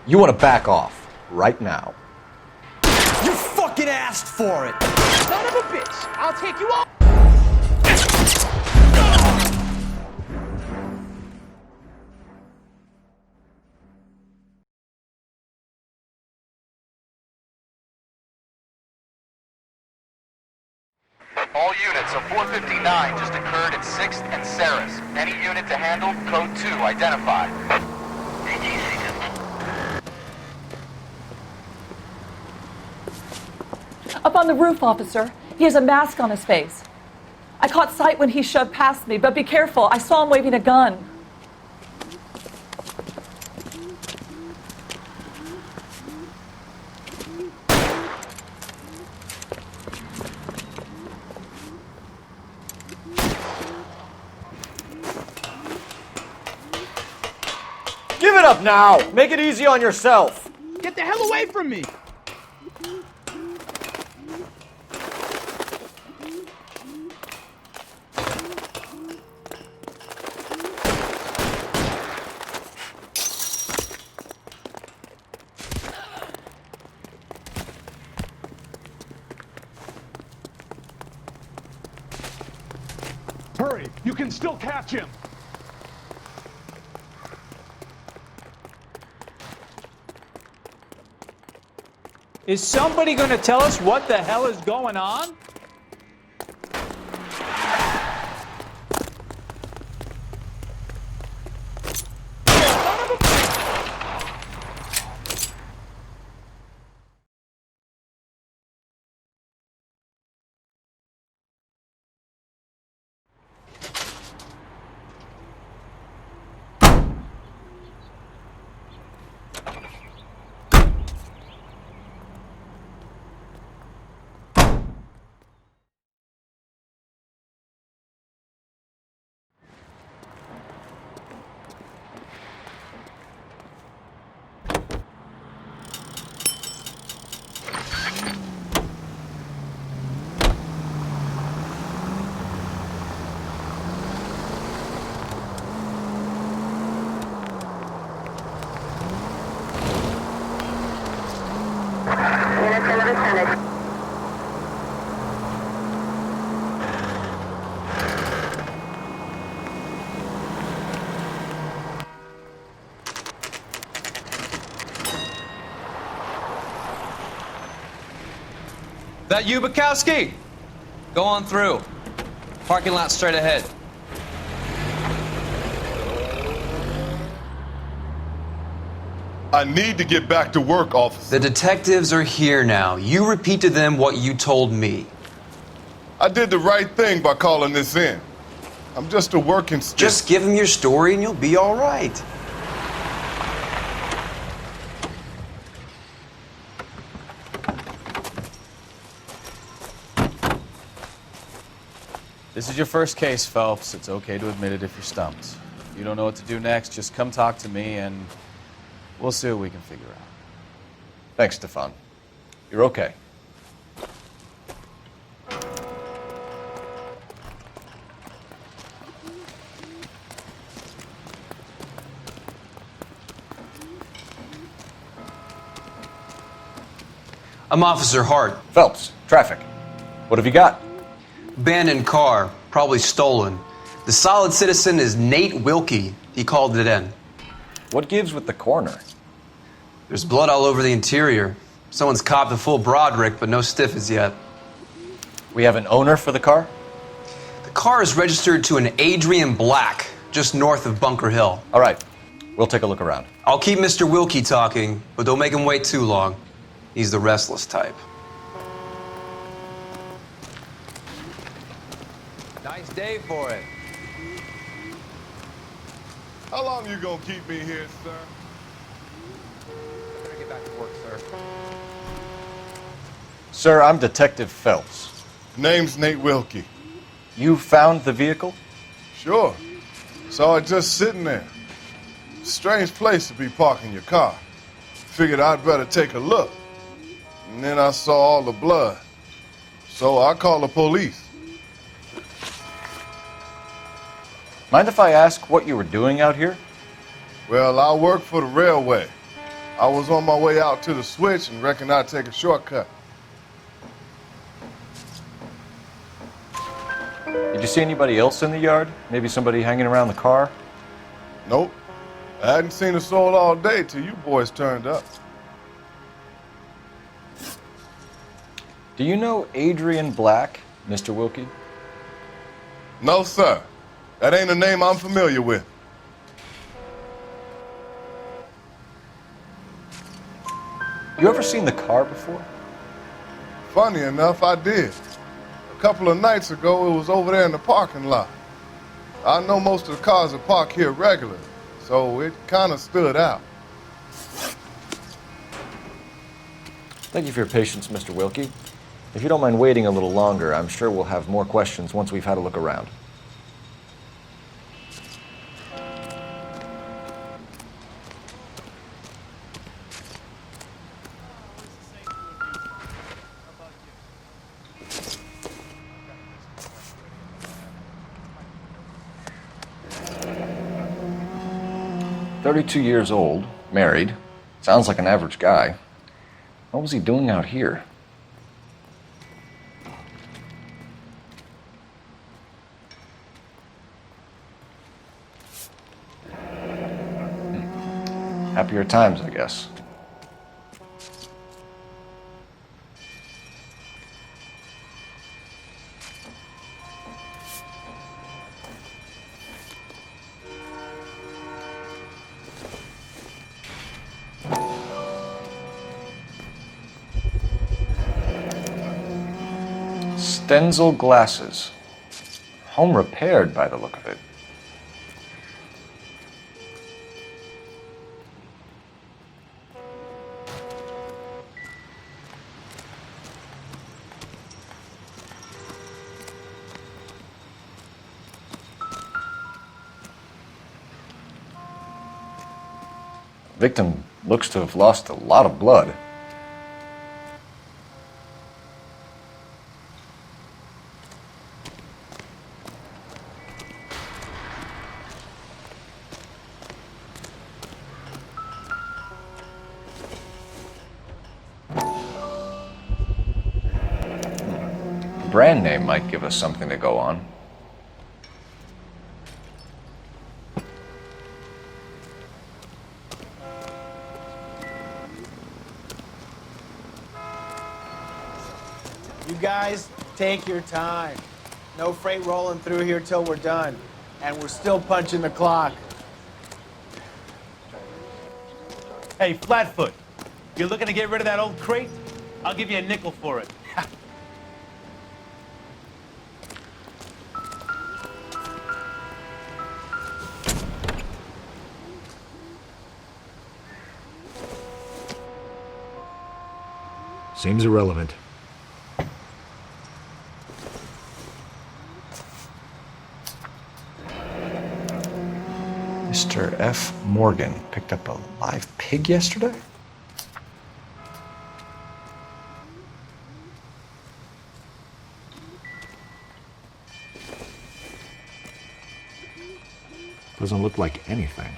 You want to back off right now. You fucking asked for it! Son of a bitch! I'll take you off! All units, a 459 just occurred at 6th and Saris. Any unit to handle, code 2, identified. Up on the roof, officer. He has a mask on his face. I caught sight when he shoved past me, but be careful. I saw him waving a gun. Give it up now! Make it easy on yourself! Get the hell away from me! Hurry! You can still catch him! Is somebody going to tell us what the hell is going on? That you, Bukowski? Go on through. Parking lot straight ahead. I need to get back to work, officer. The detectives are here now. You repeat to them what you told me. I did the right thing by calling this in. I'm just a working stick. Just give them your story and you'll be all right. This is your first case, Phelps. It's okay to admit it if you're stumped. If you don't know what to do next, just come talk to me and we'll see what we can figure out. Thanks, Stefan. You're okay. I'm Officer Hart. Phelps, traffic. What have you got? Abandoned car, probably stolen. The solid citizen is Nate Wilkie. He called it in. What gives with the coroner? There's blood all over the interior. Someone's copped a full Broderick, but no stiff as yet. We have an owner for the car? The car is registered to an Adrian Black, just north of Bunker Hill. All right, we'll take a look around. I'll keep Mr. Wilkie talking, but don't make him wait too long. He's the restless type. Nice day for it. How long you gonna keep me here, sir? Better get back to work, sir. Sir, I'm Detective Phelps. Name's Nate Wilkie. You found the vehicle? Sure. Saw it just sitting there. Strange place to be parking your car. Figured I'd better take a look. And then I saw all the blood. So I called the police. Mind if I ask what you were doing out here? Well, I work for the railway. I was on my way out to the switch and reckoned I'd take a shortcut. Did you see anybody else in the yard? Maybe somebody hanging around the car? Nope. I hadn't seen a soul all day till you boys turned up. Do you know Adrian Black, Mr. Wilkie? No, sir. That ain't a name I'm familiar with. You ever seen the car before? Funny enough, I did. A couple of nights ago, it was over there in the parking lot. I know most of the cars are parked here regularly, so it kind of stood out. Thank you for your patience, Mr. Wilkie. If you don't mind waiting a little longer, I'm sure we'll have more questions once we've had a look around. "32 years old, married. Sounds like an average guy. What was he doing out here?" Happier times, I guess. Stenzel glasses. Home repaired by the look of it. Victim looks to have lost a lot of blood. Brand name might give us something to go on. You guys, take your time. No freight rolling through here till we're done. And we're still punching the clock. Hey, Flatfoot, you're looking to get rid of that old crate? I'll give you a nickel for it. Seems irrelevant. Mr. F. Morgan picked up a live pig yesterday? Doesn't look like anything.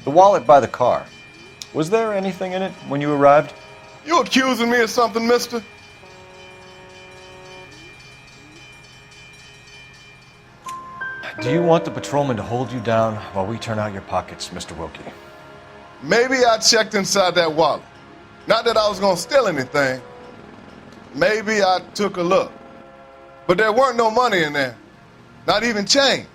The wallet by the car. Was there anything in it when you arrived? You accusing me of something, mister? Do you want the patrolman to hold you down while we turn out your pockets, Mr. Wilkie? Maybe I checked inside that wallet. Not that I was gonna steal anything. Maybe I took a look. But there weren't no money in there. Not even change.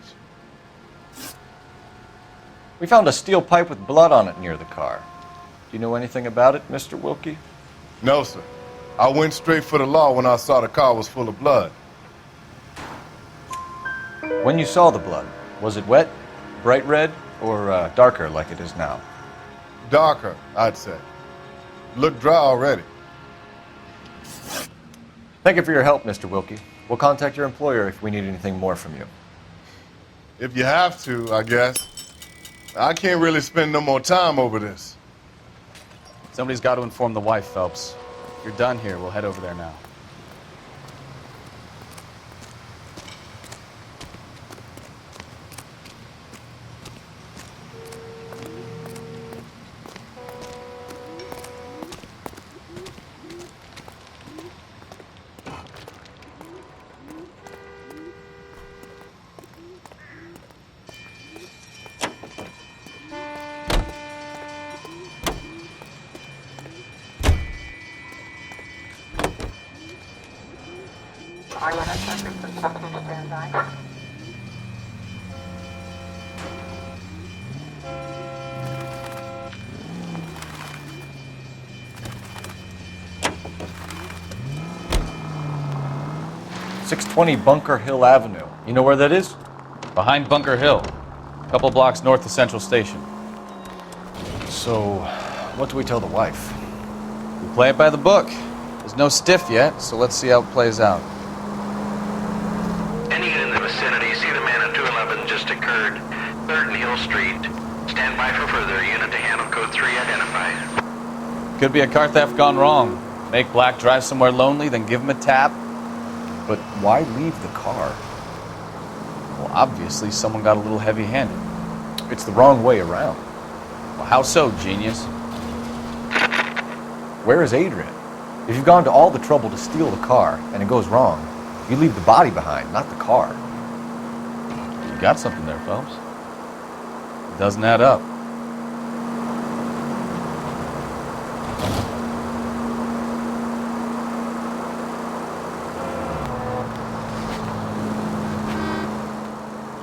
We found a steel pipe with blood on it near the car. Do you know anything about it, Mr. Wilkie? No, sir. I went straight for the law when I saw the car was full of blood. When you saw the blood, was it wet, bright red, or darker like it is now? Darker, I'd say. Looked dry already. Thank you for your help, Mr. Wilkie. We'll contact your employer if we need anything more from you. If you have to, I guess. I can't really spend no more time over this. Somebody's got to inform the wife, Phelps. If you're done here, we'll head over there now. $620 Bunker Hill Avenue. You know where that is? Behind Bunker Hill, a couple blocks north of Central Station. So, what do we tell the wife? We play it by the book. There's no stiff yet, so let's see how it plays out. Any unit in the vicinity, see the man at 211 just occurred. 3rd and Hill Street. Stand by for further. Unit to handle code 3 identified. Could be a car theft gone wrong. Make Black drive somewhere lonely, then give him a tap. But why leave the car? Well, obviously someone got a little heavy-handed. It's the wrong way around. Well, how so, genius? Where is Adrian? If you've gone to all the trouble to steal the car and it goes wrong, you leave the body behind, not the car. You got something there, Phelps. It doesn't add up.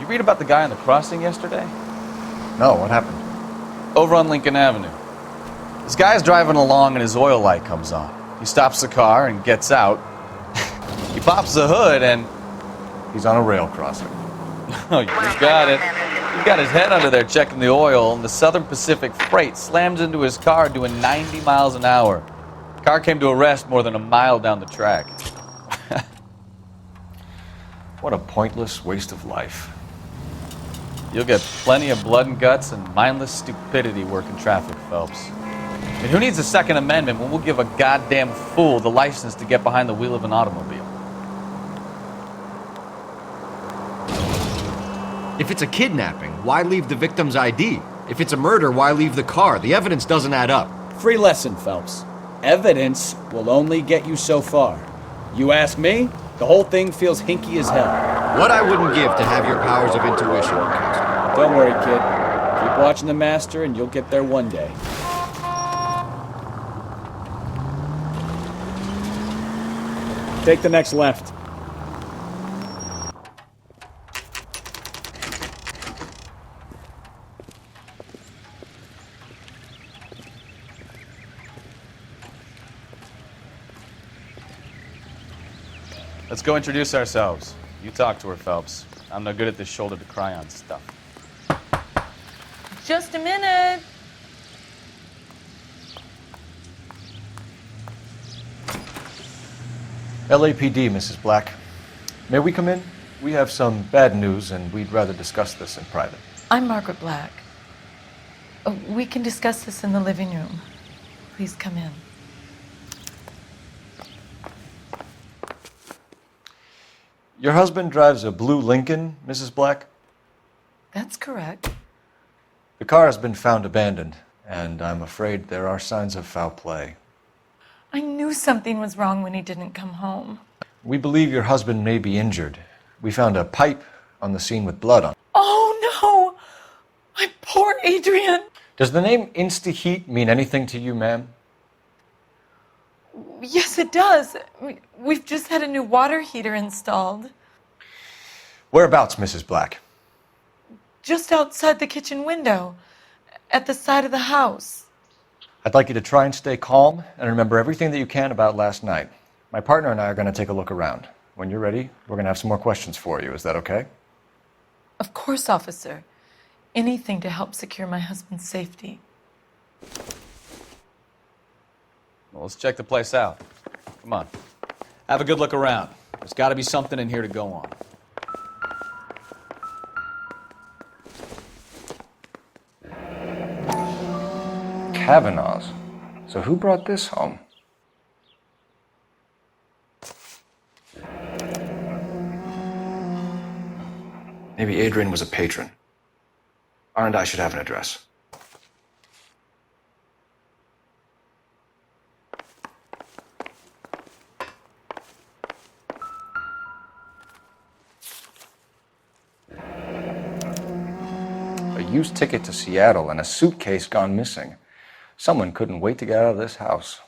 You read about the guy on the crossing yesterday? No, what happened? Over on Lincoln Avenue. This guy's driving along and his oil light comes on. He stops the car and gets out. He pops the hood and... He's on a rail crossing. Oh, you got it. He's got his head under there checking the oil, and the Southern Pacific Freight slams into his car doing 90 miles an hour. The car came to a rest more than a mile down the track. What a pointless waste of life. You'll get plenty of blood and guts and mindless stupidity working traffic, Phelps. And who needs a Second Amendment when we'll give a goddamn fool the license to get behind the wheel of an automobile? If it's a kidnapping, why leave the victim's ID? If it's a murder, why leave the car? The evidence doesn't add up. Free lesson, Phelps. Evidence will only get you so far. You ask me, the whole thing feels hinky as hell. What I wouldn't give to have your powers of intuition. Don't worry, kid. Keep watching the master and you'll get there one day. Take the next left. Let's go introduce ourselves. You talk to her, Phelps. I'm no good at this shoulder to cry on stuff. Just a minute. LAPD, Mrs. Black. May we come in? We have some bad news, and we'd rather discuss this in private. I'm Margaret Black. We can discuss this in the living room. Please come in. Your husband drives a blue Lincoln, Mrs. Black? That's correct. The car has been found abandoned, and I'm afraid there are signs of foul play. I knew something was wrong when he didn't come home. We believe your husband may be injured. We found a pipe on the scene with blood on it. Oh, no! My poor Adrian! Does the name Insta-Heat mean anything to you, ma'am? Yes, it does. We've just had a new water heater installed. Whereabouts, Mrs. Black? Just outside the kitchen window, at the side of the house. I'd like you to try and stay calm and remember everything that you can about last night. My partner and I are going to take a look around. When you're ready, we're going to have some more questions for you. Is that okay? Of course, officer. Anything to help secure my husband's safety. Well, let's check the place out. Come on. Have a good look around. There's got to be something in here to go on. Kavanaugh's. So who brought this home? Maybe Adrian was a patron. R&I should have an address. A used ticket to Seattle and a suitcase gone missing. Someone couldn't wait to get out of this house.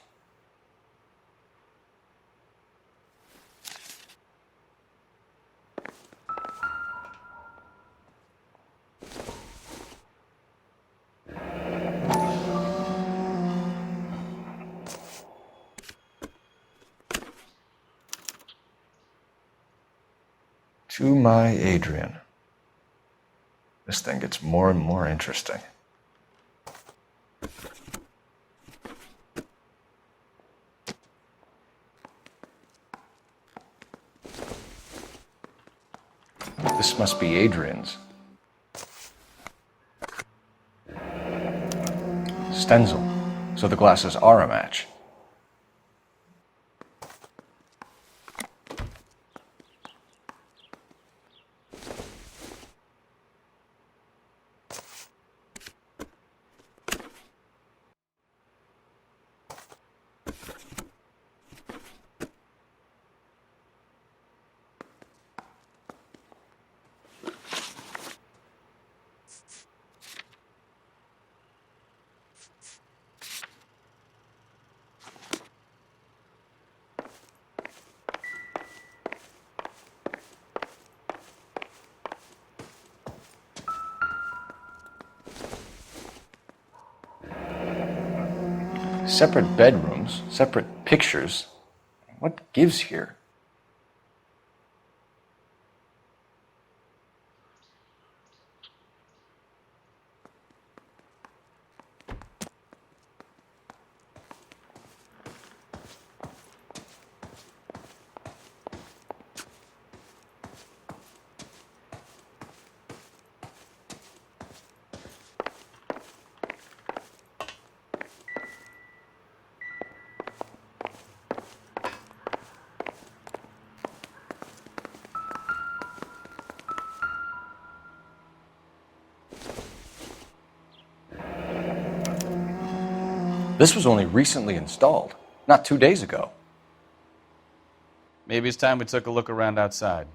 To my Adrian. This thing gets more and more interesting. This must be Adrian's. Stenzel. So the glasses are a match. Separate bedrooms, separate pictures. What gives here? This was only recently installed, not 2 days ago. Maybe it's time we took a look around outside.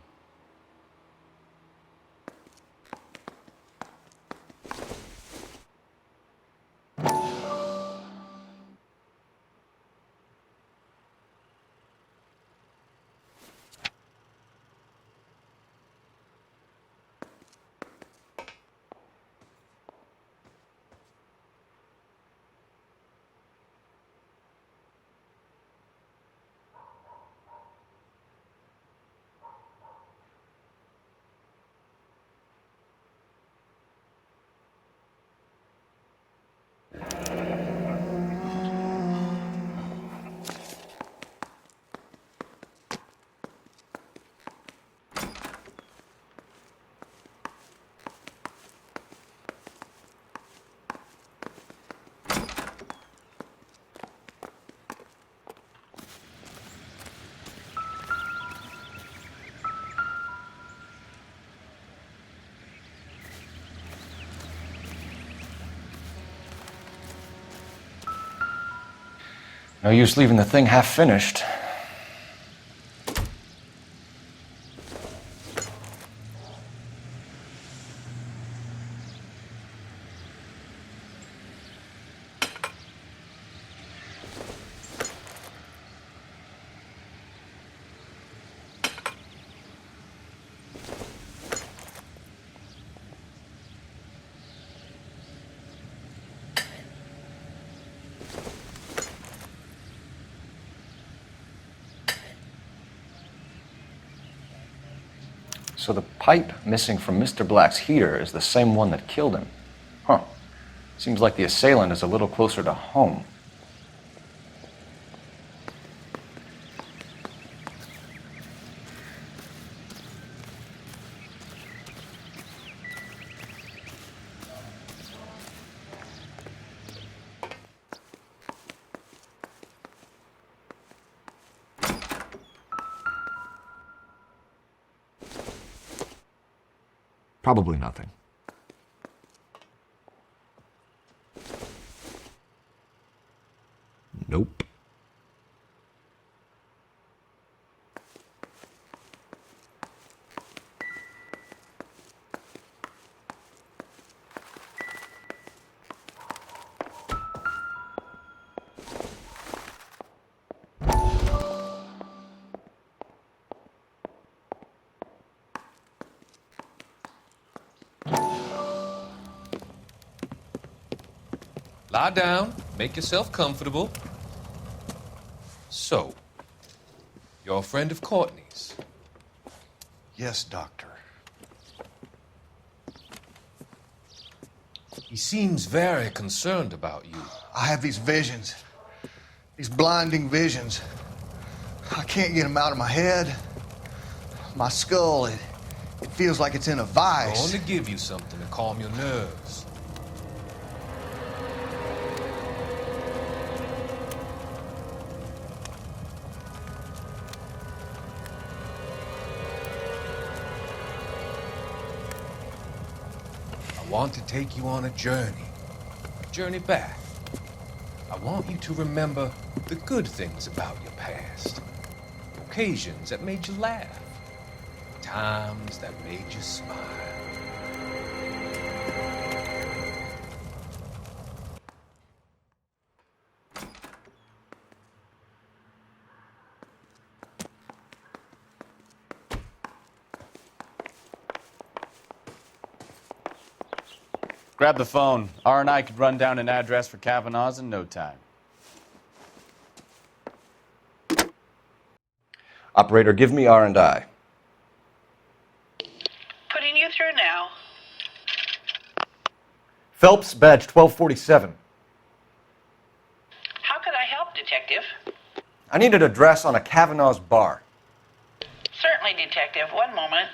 No use leaving the thing half finished. So the pipe missing from Mr. Black's heater is the same one that killed him. Huh. Seems like the assailant is a little closer to home. Probably nothing. Nope. Lie down, make yourself comfortable. So, you're a friend of Courtney's? Yes, Doctor. He seems very concerned about you. I have these visions. These blinding visions. I can't get them out of my head. My skull, it feels like it's in a I vice. want to give you something to calm your nerves. I want to take you on a journey back. I want you to remember the good things about your past, occasions that made you laugh, times that made you smile. Grab the phone. R&I could run down an address for Kavanaugh's in no time. Operator, give me R&I. Putting you through now. Phelps, badge 1247. How could I help, Detective? I need an address on a Kavanaugh's bar. Certainly, Detective. One moment.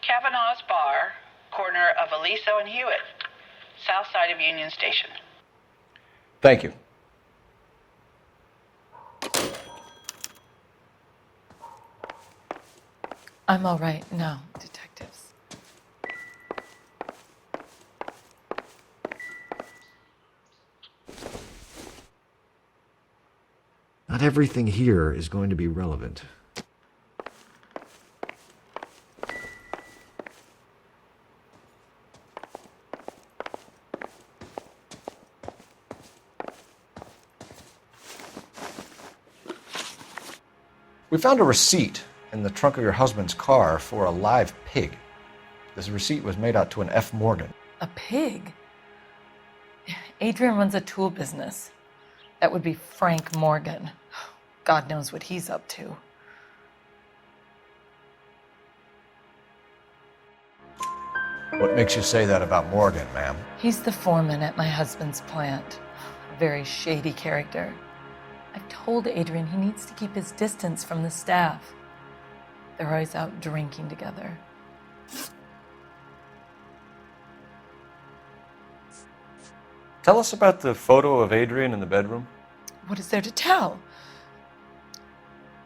Kavanaugh's Bar, corner of Aliso and Hewitt, south side of Union Station. Thank you. I'm all right now, detectives. Not everything here is going to be relevant. We found a receipt in the trunk of your husband's car for a live pig. This receipt was made out to an F. Morgan. A pig? Adrian runs a tool business. That would be Frank Morgan. God knows what he's up to. What makes you say that about Morgan, ma'am? He's the foreman at my husband's plant. A very shady character. I've told Adrian he needs to keep his distance from the staff. They're always out drinking together. Tell us about the photo of Adrian in the bedroom. What is there to tell?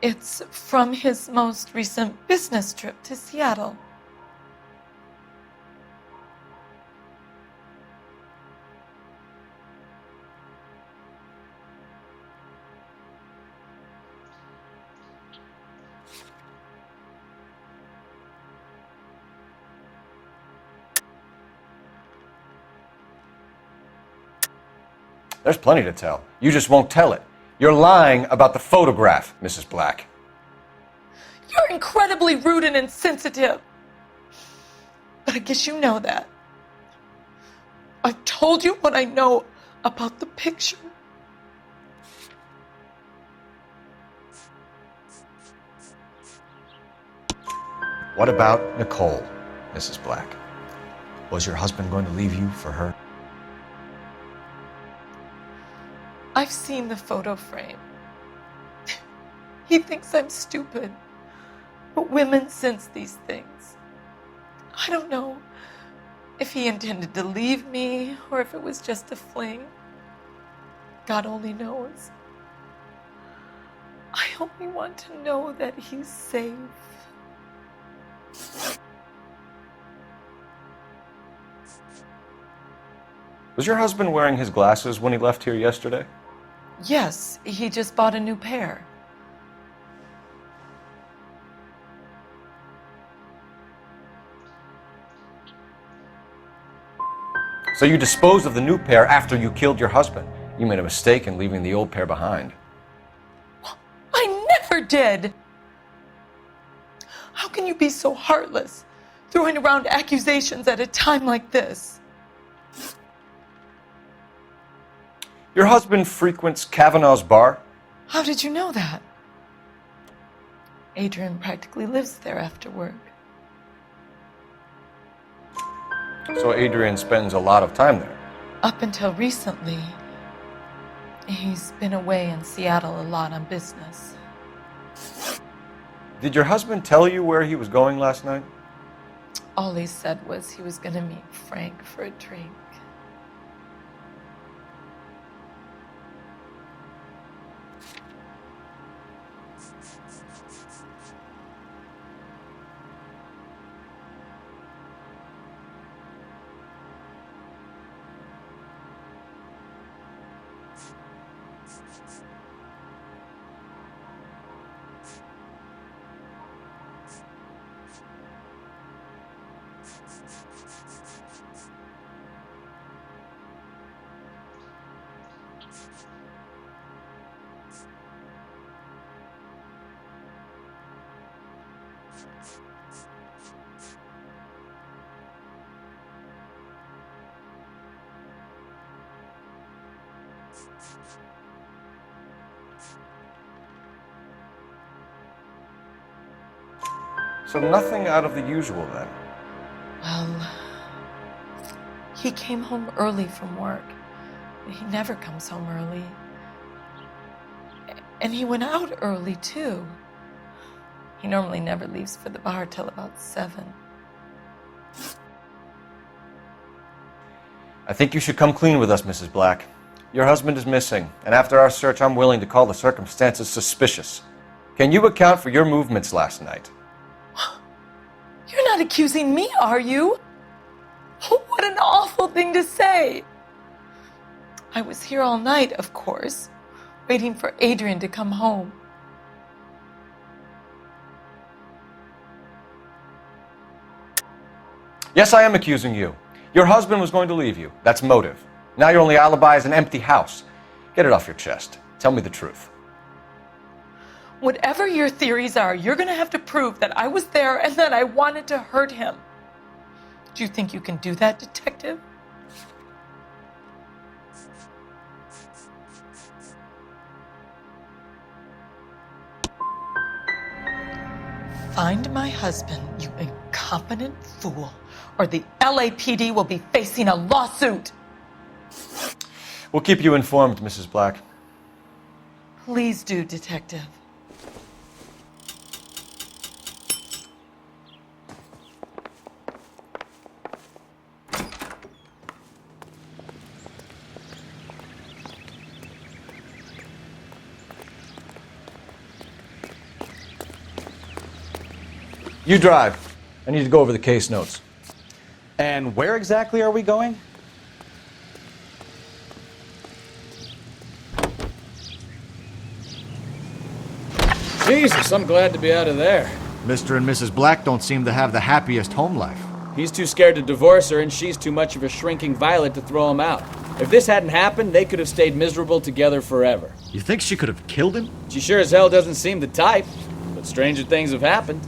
It's from his most recent business trip to Seattle. There's plenty to tell. You just won't tell it. You're lying about the photograph, Mrs. Black. You're incredibly rude and insensitive. But I guess you know that. I've told you what I know about the picture. What about Nicole, Mrs. Black? Was your husband going to leave you for her? I've seen the photo frame. He thinks I'm stupid. But women sense these things. I don't know if he intended to leave me or if it was just a fling. God only knows. I only want to know that he's safe. Was your husband wearing his glasses when he left here yesterday? Yes, he just bought a new pair. So you disposed of the new pair after you killed your husband. You made a mistake in leaving the old pair behind. I never did! How can you be so heartless, throwing around accusations at a time like this? Your husband frequents Kavanaugh's bar? How did you know that? Adrian practically lives there after work. So Adrian spends a lot of time there. Up until recently, he's been away in Seattle a lot on business. Did your husband tell you where he was going last night? All he said was he was going to meet Frank for a drink. So nothing out of the usual then. Well, he came home early from work. He never comes home early. And he went out early, too. He normally never leaves for the bar till about 7. I think you should come clean with us, Mrs. Black. Your husband is missing, and after our search, I'm willing to call the circumstances suspicious. Can you account for your movements last night? You're not accusing me, are you? What an awful thing to say. I was here all night, of course, waiting for Adrian to come home. Yes, I am accusing you. Your husband was going to leave you. That's motive. Now your only alibi is an empty house. Get it off your chest. Tell me the truth. Whatever your theories are, you're going to have to prove that I was there and that I wanted to hurt him. Do you think you can do that, Detective? Find my husband, you incompetent fool, or the LAPD will be facing a lawsuit. We'll keep you informed, Mrs. Black. Please do, Detective. You drive. I need to go over the case notes. And where exactly are we going? Jesus, I'm glad to be out of there. Mr. and Mrs. Black don't seem to have the happiest home life. He's too scared to divorce her, and she's too much of a shrinking violet to throw him out. If this hadn't happened, they could have stayed miserable together forever. You think she could have killed him? She sure as hell doesn't seem the type, but stranger things have happened.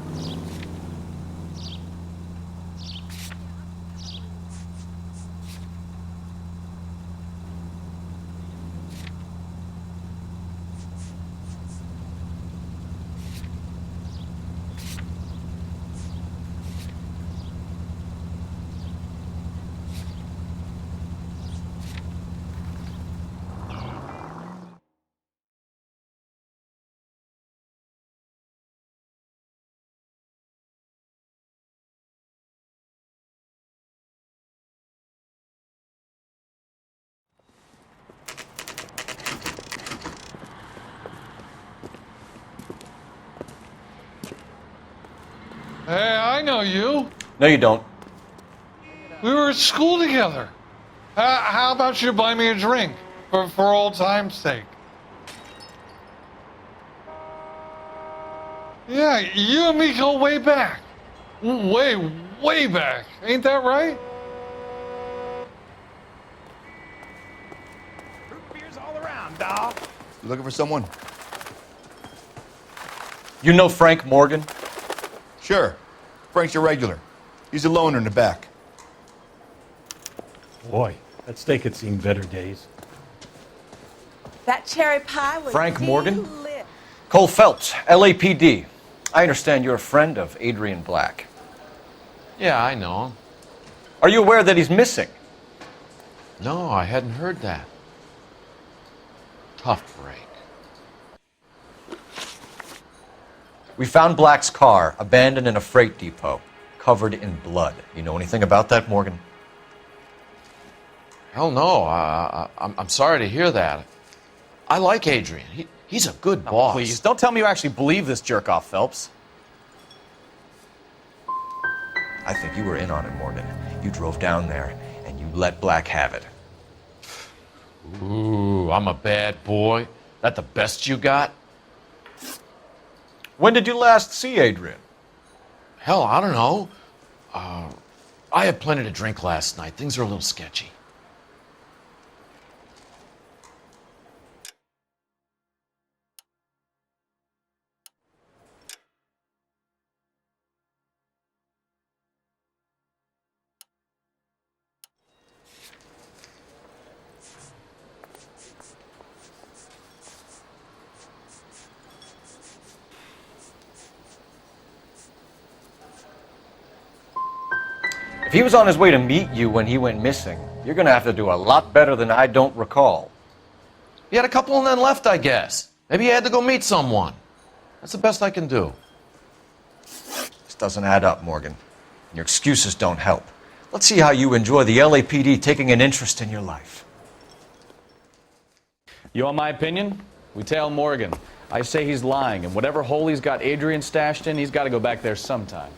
Hey, I know you. No, you don't. We were at school together. How about you buy me a drink for old time's sake? Yeah, you and me go way back. Way back. Ain't that right? Root beers all around, dawg. You looking for someone? You know Frank Morgan? Sure. Frank's your regular. He's a loner in the back. Boy, that steak had seen better days. That cherry pie was Frank Morgan? delicious. Cole Phelps, LAPD. I understand you're a friend of Adrian Black. Yeah, I know him. Are you aware that he's missing? No, I hadn't heard that. Tough break. We found Black's car abandoned in a freight depot, covered in blood. You know anything about that, Morgan? Hell no. I'm sorry to hear that. I like Adrian. He's a good boss. Please, don't tell me you actually believe this jerk-off, Phelps. I think you were in on it, Morgan. You drove down there, and you let Black have it. Ooh, I'm a bad boy. That the best you got? When did you last see Adrian? Hell, I don't know. I had plenty to drink last night. Things are a little sketchy. If he was on his way to meet you when he went missing, you're going to have to do a lot better than I don't recall. He had a couple and then left, I guess. Maybe he had to go meet someone. That's the best I can do. This doesn't add up, Morgan. Your excuses don't help. Let's see how you enjoy the LAPD taking an interest in your life. You want my opinion? We tail Morgan. I say he's lying, and whatever hole he's got Adrian stashed in, he's got to go back there sometime.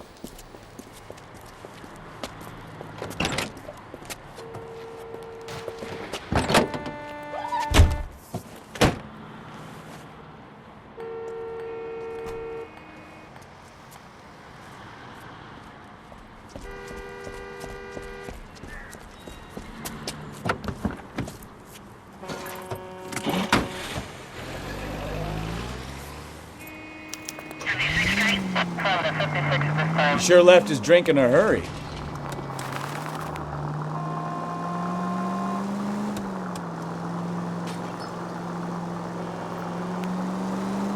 He sure left his drink in a hurry.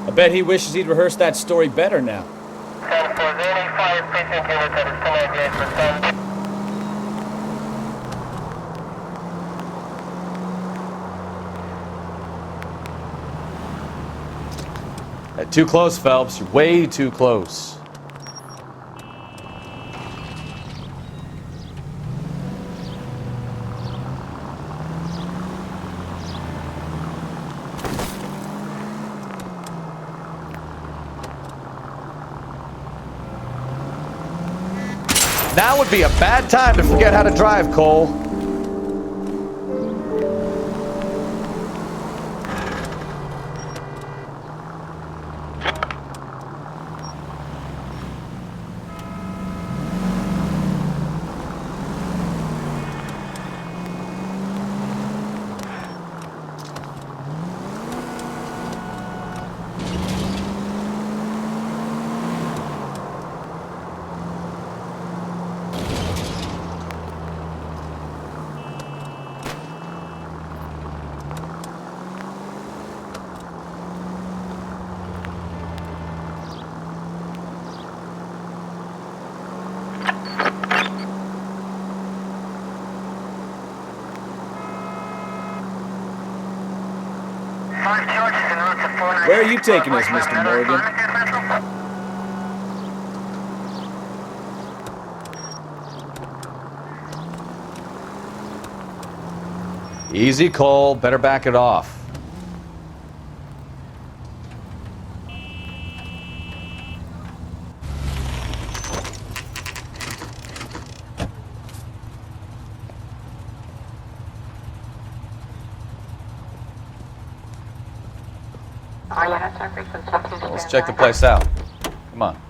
I bet he wishes he'd rehearsed that story better now. Too close, Phelps. You're way too close. Now would be a bad time to forget how to drive, Cole. Where are you taking us, Mr. Morgan? Easy, Cole. Better back it off. Let's check the place out. Come on.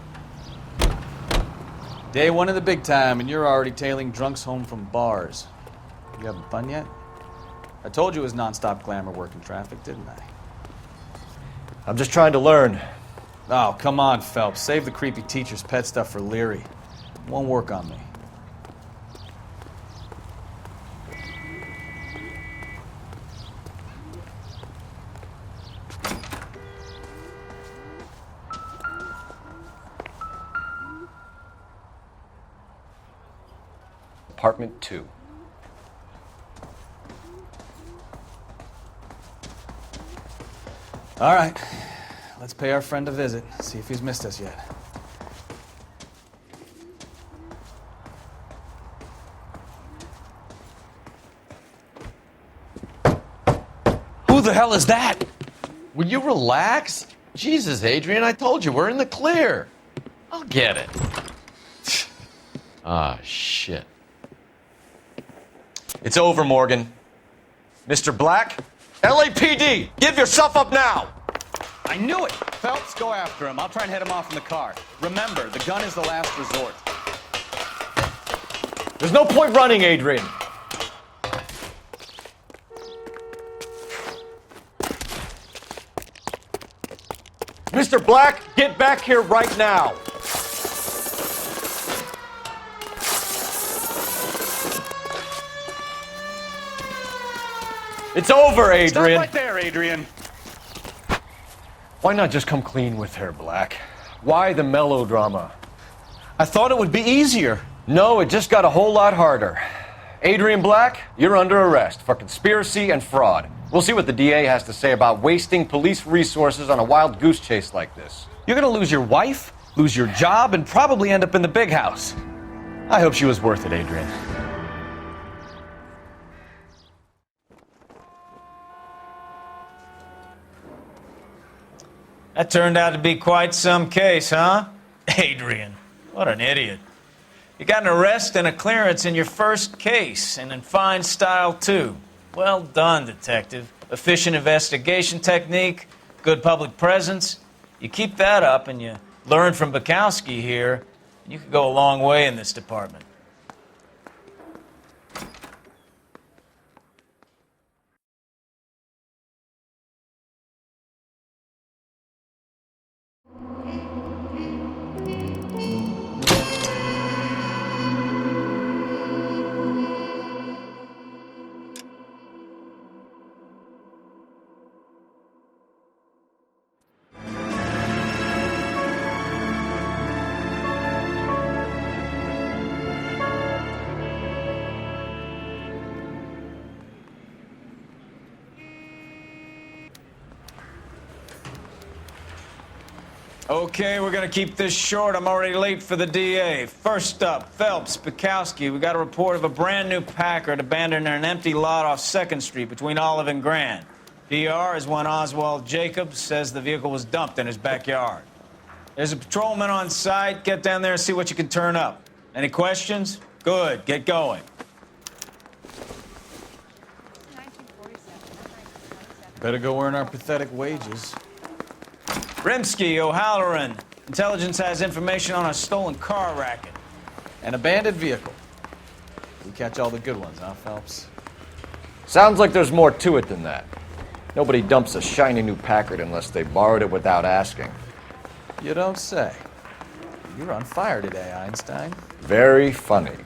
Day one of the big time, and you're already tailing drunks home from bars. You having fun yet? I told you it was non-stop glamour work in traffic, didn't I? I'm just trying to learn. Oh, come on, Phelps. Save the creepy teacher's pet stuff for Leary. It won't work on me. apartment 2. All right. Let's pay our friend a visit, see if he's missed us yet. Who the hell is that? Will you relax? Jesus, Adrian, I told you, we're in the clear. I'll get it. Ah, shit. It's over, Morgan. Mr. Black, LAPD, give yourself up now! I knew it! Phelps, go after him. I'll try and head him off in the car. Remember, the gun is the last resort. There's no point running, Adrian. Mr. Black, get back here right now. It's over, Adrian. Stop right there, Adrian. Why not just come clean with her, Black? Why the melodrama? I thought it would be easier. No, it just got a whole lot harder. Adrian Black, you're under arrest for conspiracy and fraud. We'll see what the DA has to say about wasting police resources on a wild goose chase like this. You're gonna lose your wife, lose your job, and probably end up in the big house. I hope she was worth it, Adrian. That turned out to be quite some case, huh? Adrian, what an idiot. You got an arrest and a clearance in your first case, and in fine style, too. Well done, detective. Efficient investigation technique, good public presence. You keep that up and you learn from Bukowski here, you could go a long way in this department. Okay, we're gonna keep this short. I'm already late for the DA. First up, Phelps, Bukowski. We got a report of a brand new Packard abandoned in an empty lot off 2nd Street between Olive and Grand. PR is one Oswald Jacobs says the vehicle was dumped in his backyard. There's a patrolman on site. Get down there and see what you can turn up. Any questions? Good, get going. Better go earn our pathetic wages. Rimsky, O'Halloran. Intelligence has information on a stolen car racket. An abandoned vehicle. We catch all the good ones, huh, Phelps? Sounds like there's more to it than that. Nobody dumps a shiny new Packard unless they borrowed it without asking. You don't say. You're on fire today, Einstein. Very funny.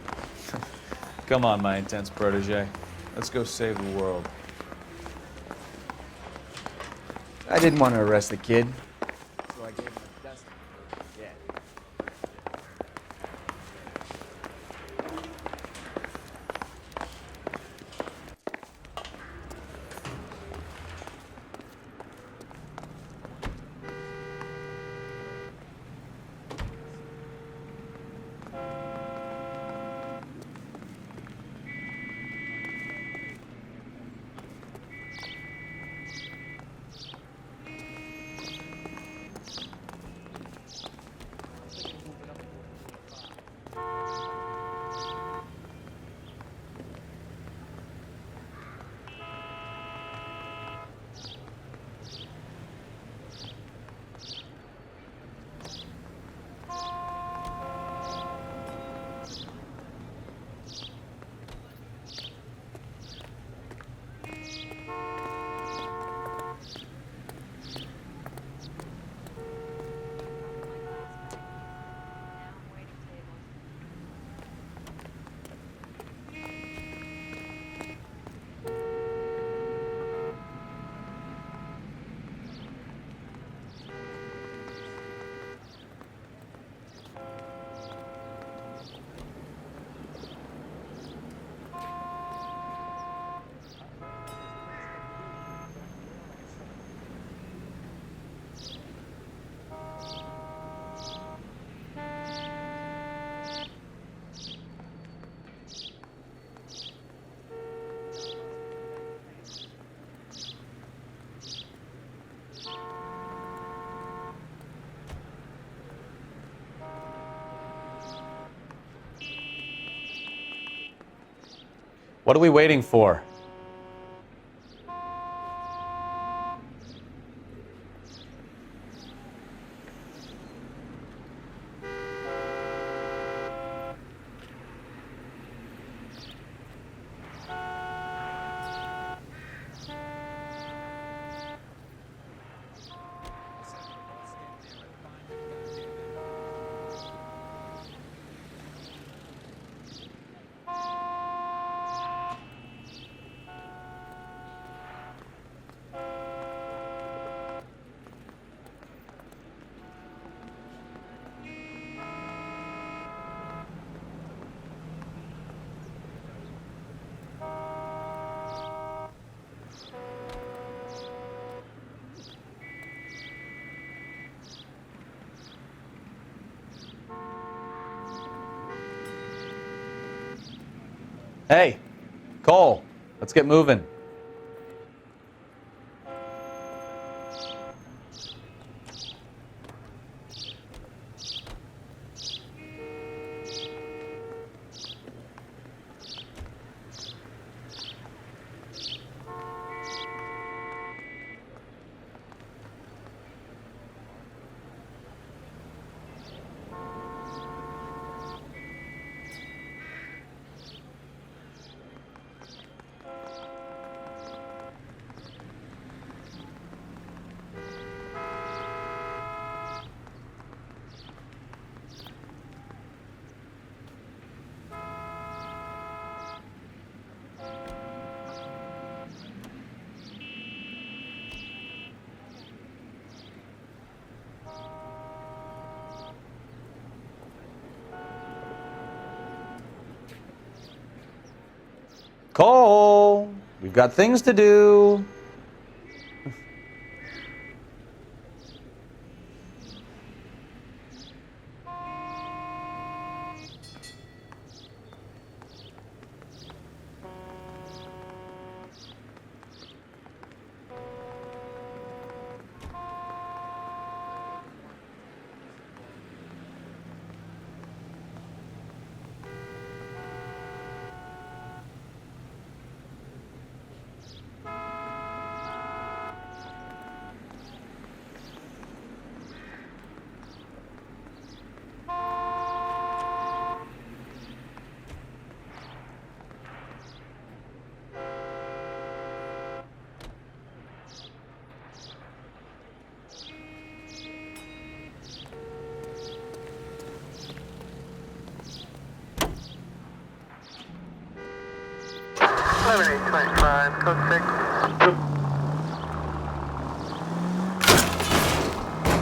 Come on, my intense protege. Let's go save the world. I didn't want to arrest the kid. So I gave him a dust. Yeah. What are we waiting for? Hey, Cole, let's get moving. Cole, we've got things to do.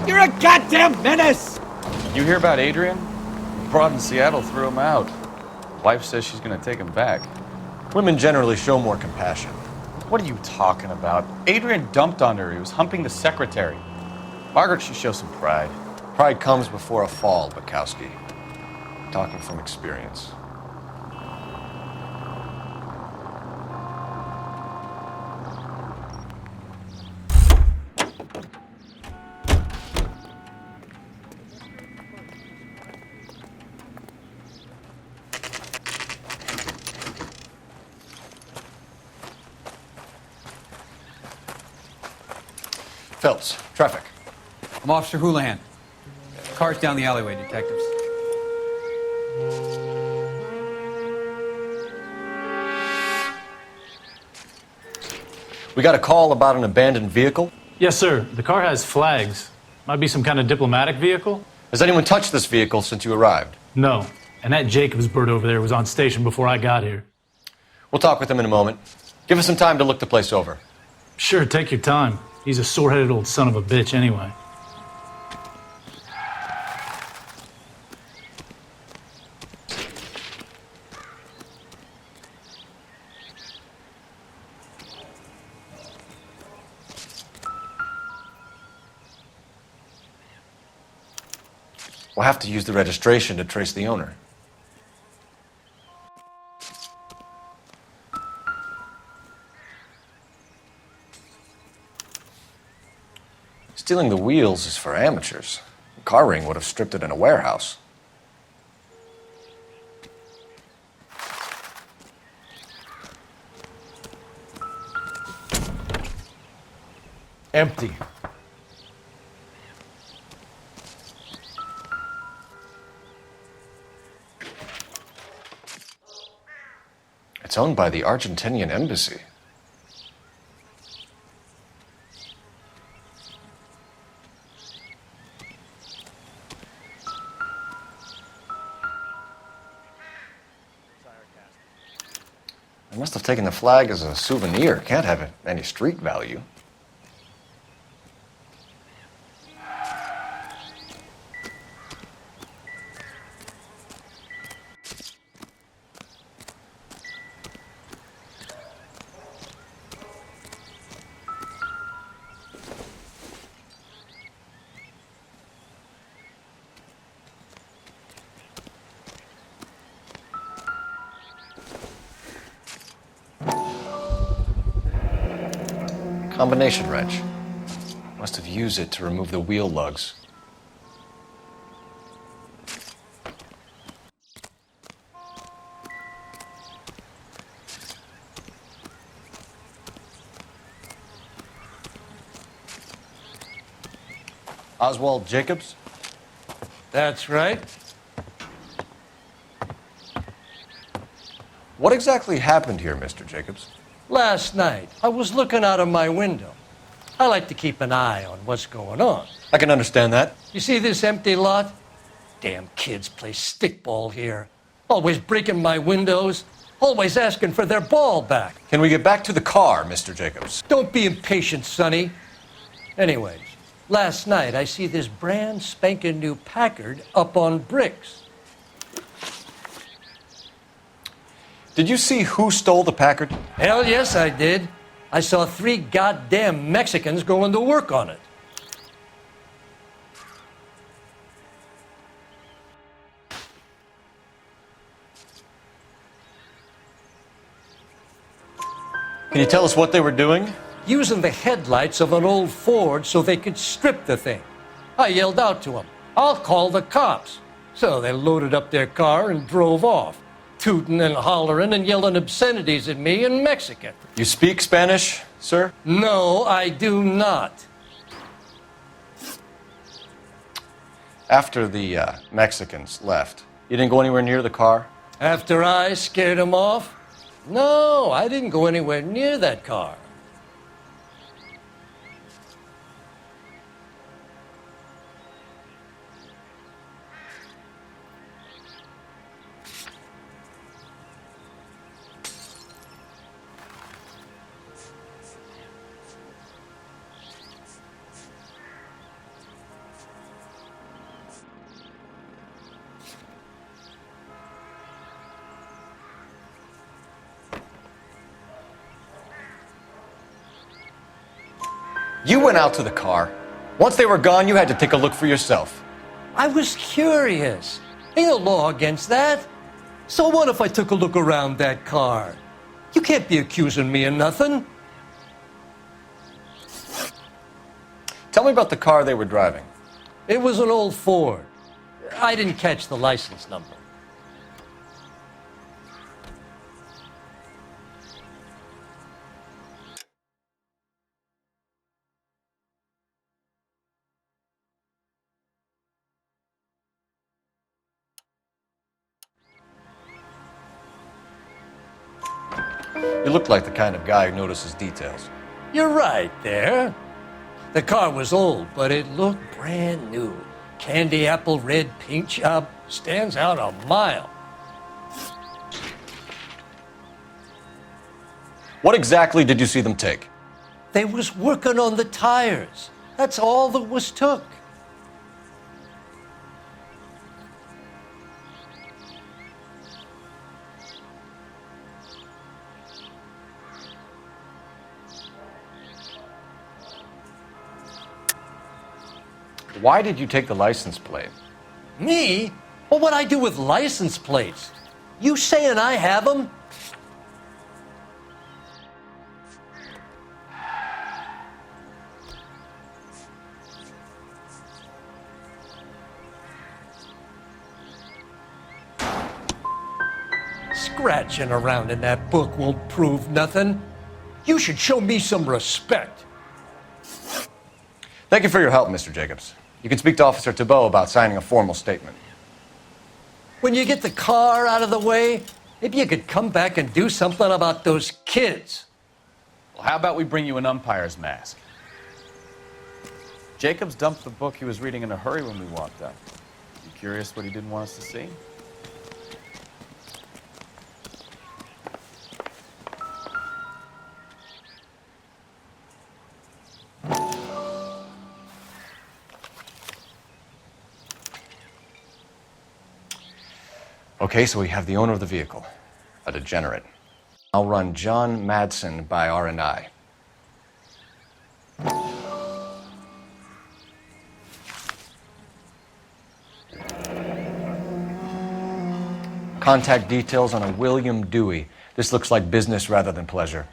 You're a goddamn menace! You hear about Adrian? Broad in Seattle threw him out. Wife says she's gonna take him back. Women generally show more compassion. What are you talking about? Adrian dumped on her. He was humping the secretary. Margaret should show some pride. Pride comes before a fall, Bukowski. Talking from experience. Phelps, traffic. I'm Officer Houlihan. Car's down the alleyway, detectives. We got a call about an abandoned vehicle. Yes, sir. The car has flags. Might be some kind of diplomatic vehicle. Has anyone touched this vehicle since you arrived? No. And that Jacobs bird over there was on station before I got here. We'll talk with him in a moment. Give us some time to look the place over. Sure, take your time. He's a sore-headed old son of a bitch anyway. We'll have to use the registration to trace the owner. Stealing the wheels is for amateurs. The car ring would have stripped it in a warehouse. Empty. It's owned by the Argentinian embassy. I must have taken the flag as a souvenir. Can't have any street value. Combination wrench. Must have used it to remove the wheel lugs. Oswald Jacobs? That's right. What exactly happened here, Mr. Jacobs? Last night, I was looking out of my window. I like to keep an eye on what's going on. I can understand that. You see this empty lot? Damn kids play stickball here. Always breaking my windows. Always asking for their ball back. Can we get back to the car, Mr. Jacobs? Don't be impatient, Sonny. Anyways, last night I see this brand spanking new Packard up on bricks. Did you see who stole the Packard? Hell yes, I did. I saw 3 goddamn Mexicans going to work on it. Can you tell us what they were doing? Using the headlights of an old Ford so they could strip the thing. I yelled out to them, "I'll call the cops." So they loaded up their car and drove off, tooting and hollering and yelling obscenities at me in Mexican. You speak Spanish, sir? No, I do not. After the Mexicans left, you didn't go anywhere near the car? After I scared them off? No, I didn't go anywhere near that car. You went out to the car. Once they were gone, you had to take a look for yourself. I was curious. Ain't no law against that. So what if I took a look around that car? You can't be accusing me of nothing. Tell me about the car they were driving. It was an old Ford. I didn't catch the license number. You look like the kind of guy who notices details. You're right there. The car was old, but it looked brand new. Candy apple red paint job stands out a mile. What exactly did you see them take? They was working on the tires. That's all that was took. Why did you take the license plate? Me? Well, what'd I do with license plates? You saying I have them? Scratching around in that book won't prove nothing. You should show me some respect. Thank you for your help, Mr. Jacobs. You can speak to Officer Thibault about signing a formal statement. When you get the car out of the way, maybe you could come back and do something about those kids. Well, how about we bring you an umpire's mask? Jacobs dumped the book he was reading in a hurry when we walked up. You curious what he didn't want us to see? Okay, so we have the owner of the vehicle, a degenerate. I'll run John Madsen by R&I. Contact details on a William Dewey. This looks like business rather than pleasure.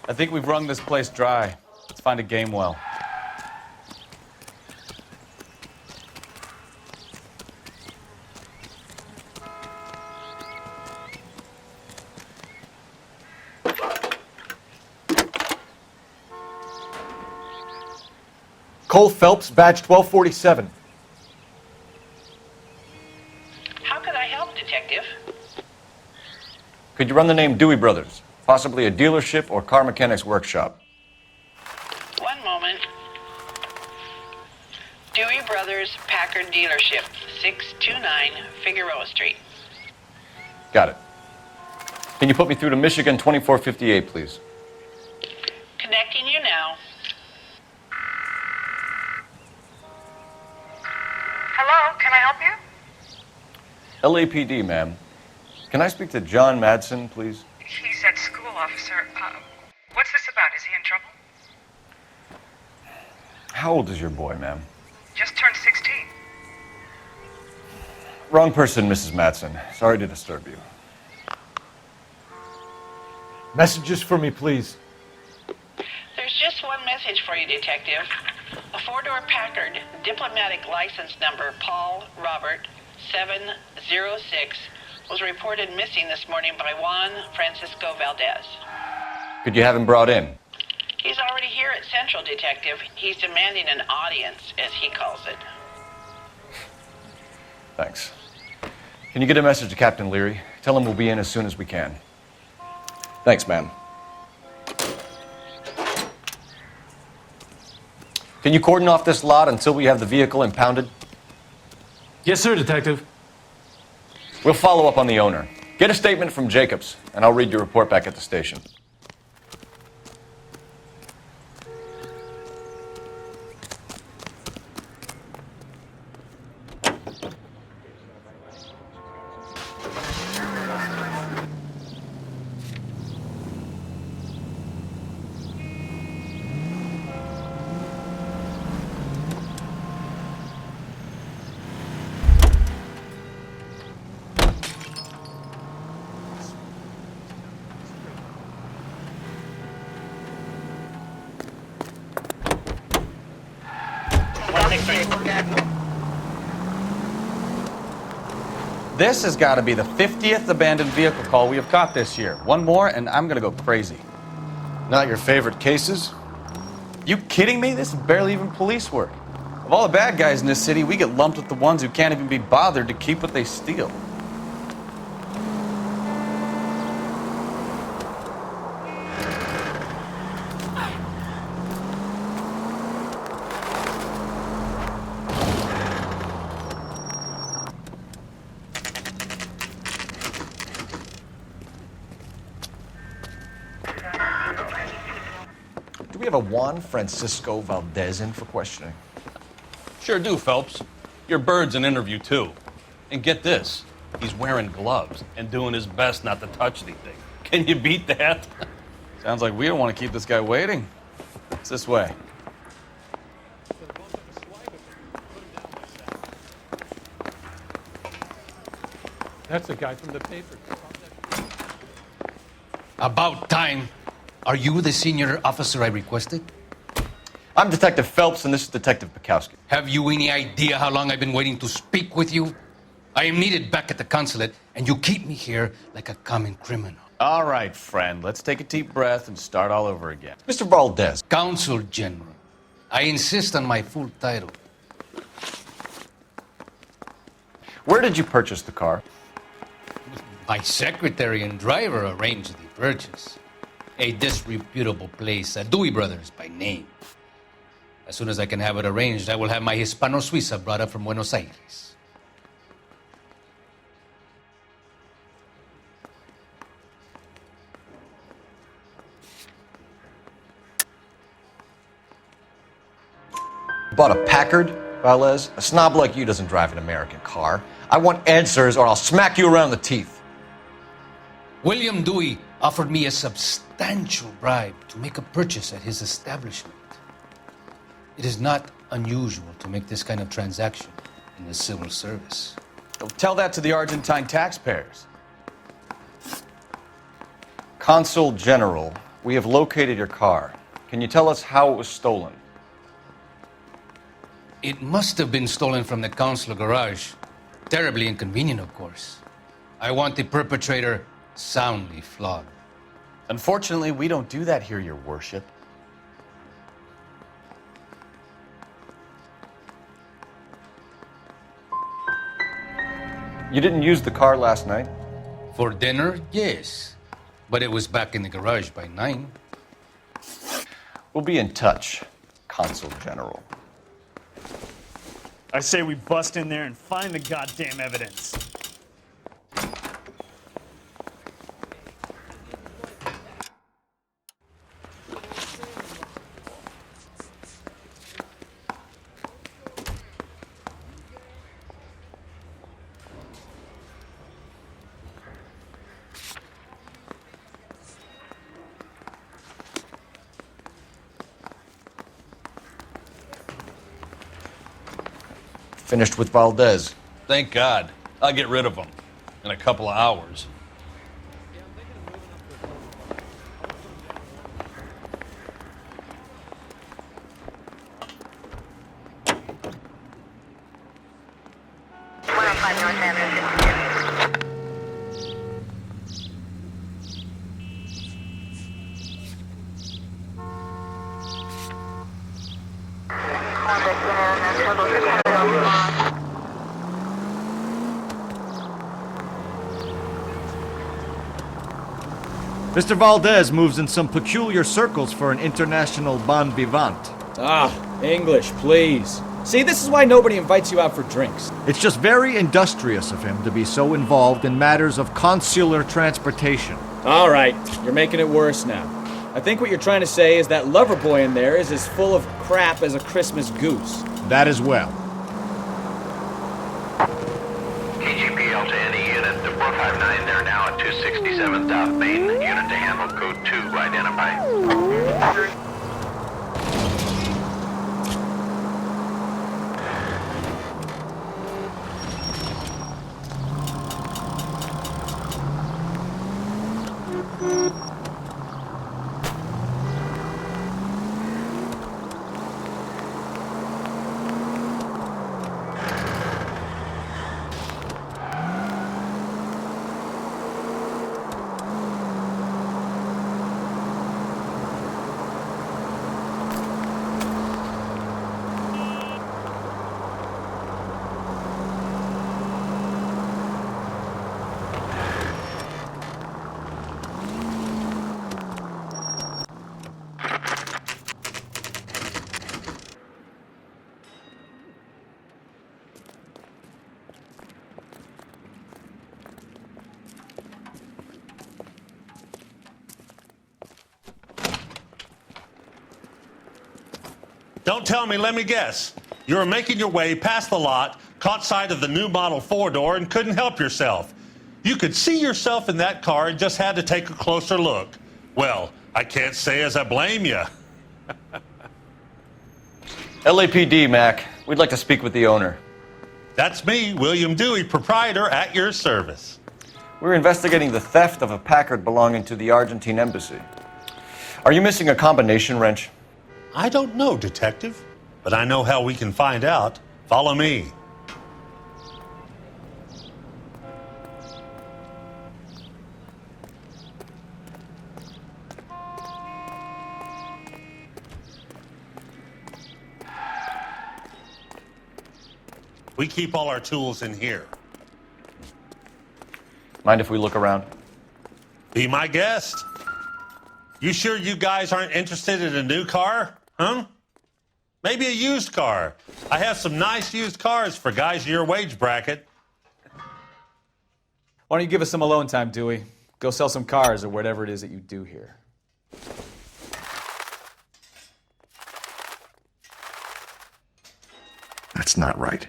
I think we've wrung this place dry. Let's find a game well. Cole Phelps, badge 1247. How can I help, Detective? Could you run the name Dewey Brothers? Possibly a dealership or car mechanics workshop. One moment. Dewey Brothers Packard Dealership, 629 Figueroa Street. Got it. Can you put me through to Michigan 2458, please? Connecting you now. Hello, can I help you? LAPD, ma'am. Can I speak to John Madsen, please? He's at school, officer. What's this about? Is he in trouble? How old is your boy, ma'am? Just turned 16. Wrong person, Mrs. Madsen. Sorry to disturb you. Messages for me, please. There's just one message for you, Detective. A four-door Packard, diplomatic license number Paul Robert 706, was reported missing this morning by Juan Francisco Valdez. Could you have him brought in? He's already here at Central, Detective. He's demanding an audience, as he calls it. Thanks. Can you get a message to Captain Leary? Tell him we'll be in as soon as we can. Thanks, ma'am. Can you cordon off this lot until we have the vehicle impounded? Yes, sir, Detective. We'll follow up on the owner. Get a statement from Jacobs, and I'll read your report back at the station. This has got to be the 50th abandoned vehicle call we have caught this year. One more, and I'm going to go crazy. Not your favorite cases? You kidding me? This is barely even police work. Of all the bad guys in this city, we get lumped with the ones who can't even be bothered to keep what they steal. Do we have a Juan Francisco Valdez in for questioning? Sure do, Phelps. Your bird's an interview, too. And get this, he's wearing gloves and doing his best not to touch anything. Can you beat that? Sounds like we don't want to keep this guy waiting. It's this way. That's the guy from the paper. About time. Are you the senior officer I requested? I'm Detective Phelps, and this is Detective Bukowski. Have you any idea how long I've been waiting to speak with you? I am needed back at the consulate, and you keep me here like a common criminal. All right, friend, let's take a deep breath and start all over again. Mr. Valdez. Consul General. I insist on my full title. Where did you purchase the car? My secretary and driver arranged the purchase. A disreputable place, Dewey Brothers by name. As soon as I can have it arranged, I will have my Hispano Suiza brought up from Buenos Aires. Bought a Packard, Valdez? A snob like you doesn't drive an American car. I want answers or I'll smack you around the teeth. William Dewey offered me a substantial bribe to make a purchase at his establishment. It is not unusual to make this kind of transaction in the civil service. Tell that to the Argentine taxpayers. Consul General, we have located your car. Can you tell us how it was stolen? It must have been stolen from the consular garage. Terribly inconvenient, of course. I want the perpetrator soundly flogged. Unfortunately, we don't do that here, Your Worship. You didn't use the car last night? For dinner, yes. But it was back in the garage by 9. We'll be in touch, Consul General. I say we bust in there and find the goddamn evidence. Finished with Valdez. Thank God. I'll get rid of him in a couple of hours. Mr. Valdez moves in some peculiar circles for an international bon vivant. Ah, English, please. See, this is why nobody invites you out for drinks. It's just very industrious of him to be so involved in matters of consular transportation. All right, you're making it worse now. I think what you're trying to say is that lover boy in there is as full of crap as a Christmas goose. That as well. KGPL to any unit. The 459, they're now at 267 South Main. Unit to handle code 2, identify. Don't tell me, let me guess. You were making your way past the lot, caught sight of the new model 4-door, and couldn't help yourself. You could see yourself in that car and just had to take a closer look. Well, I can't say as I blame you. LAPD, Mac. We'd like to speak with the owner. That's me, William Dewey, proprietor, at your service. We're investigating the theft of a Packard belonging to the Argentine embassy. Are you missing a combination wrench? I don't know, Detective, but I know how we can find out. Follow me. We keep all our tools in here. Mind if we look around? Be my guest. You sure you guys aren't interested in a new car? Huh? Maybe a used car. I have some nice used cars for guys in your wage bracket. Why don't you give us some alone time, Dewey? Go sell some cars or whatever it is that you do here. That's not right.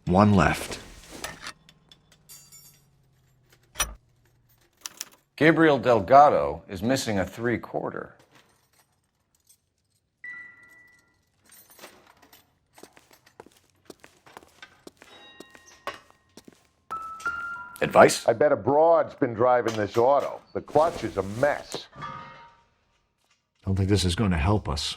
One left. Gabriel Delgado is missing a 3/4. Advice? I bet a broad's been driving this auto. The clutch is a mess. I don't think this is going to help us.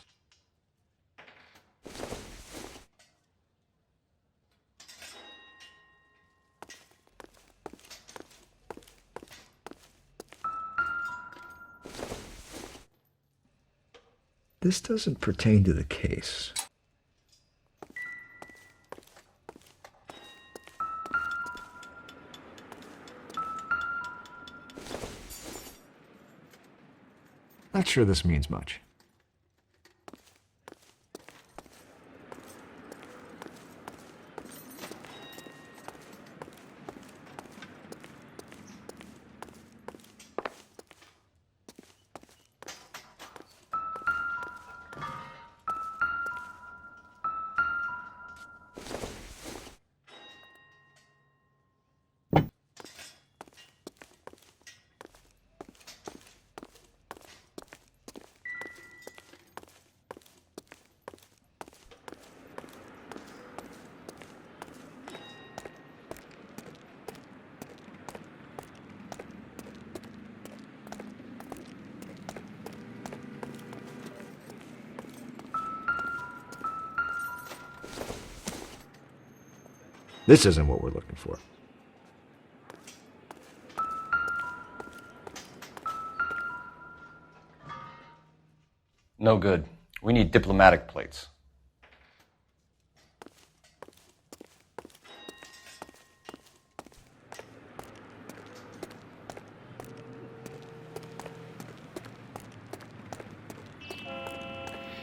This doesn't pertain to the case. Not sure this means much. This isn't what we're looking for. No good. We need diplomatic plates.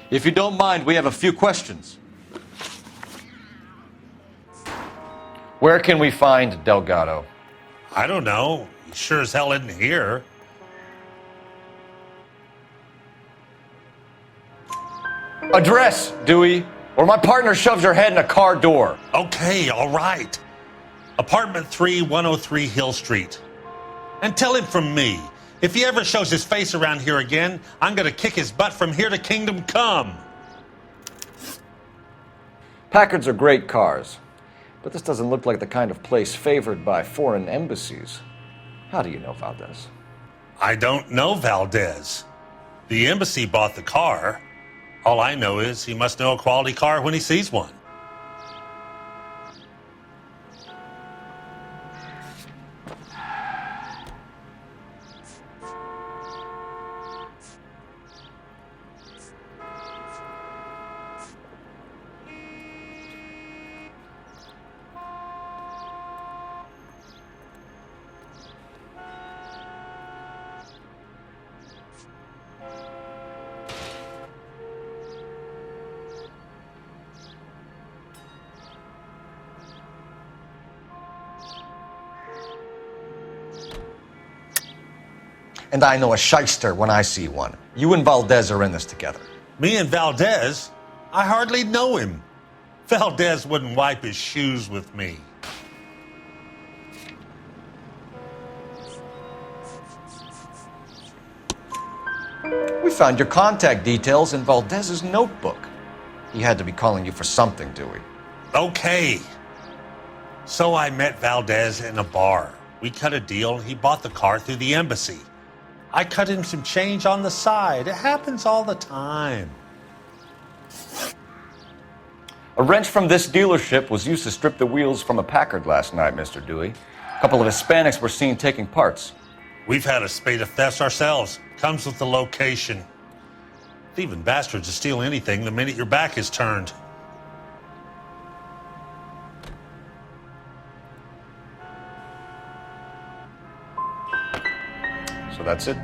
If you don't mind, we have a few questions. Where can we find Delgado? I don't know. He sure as hell isn't here. Address, Dewey, or my partner shoves her head in a car door. Okay, all right. Apartment 3, 103 Hill Street. And tell him from me, if he ever shows his face around here again, I'm gonna kick his butt from here to Kingdom Come. Packards are great cars, but this doesn't look like the kind of place favored by foreign embassies. How do you know Valdez? I don't know Valdez. The embassy bought the car. All I know is he must know a quality car when he sees one. And I know a shyster when I see one. You and Valdez are in this together. Me and Valdez? I hardly know him. Valdez wouldn't wipe his shoes with me. We found your contact details in Valdez's notebook. He had to be calling you for something, Dewey. Okay. So I met Valdez in a bar. We cut a deal, and he bought the car through the embassy. I cut him some change on the side. It happens all the time. A wrench from this dealership was used to strip the wheels from a Packard last night, Mr. Dewey. A couple of Hispanics were seen taking parts. We've had a spate of thefts ourselves. Comes with the location. Thieving bastards to steal anything the minute your back is turned. So that's it?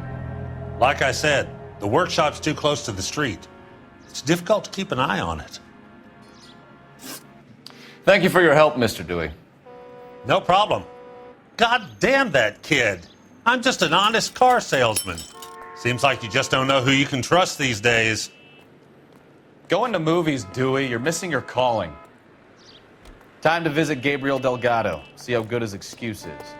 Like I said, the workshop's too close to the street. It's difficult to keep an eye on it. Thank you for your help, Mr. Dewey. No problem. God damn that kid. I'm just an honest car salesman. Seems like you just don't know who you can trust these days. Going to movies, Dewey. You're missing your calling. Time to visit Gabriel Delgado. See how good his excuse is.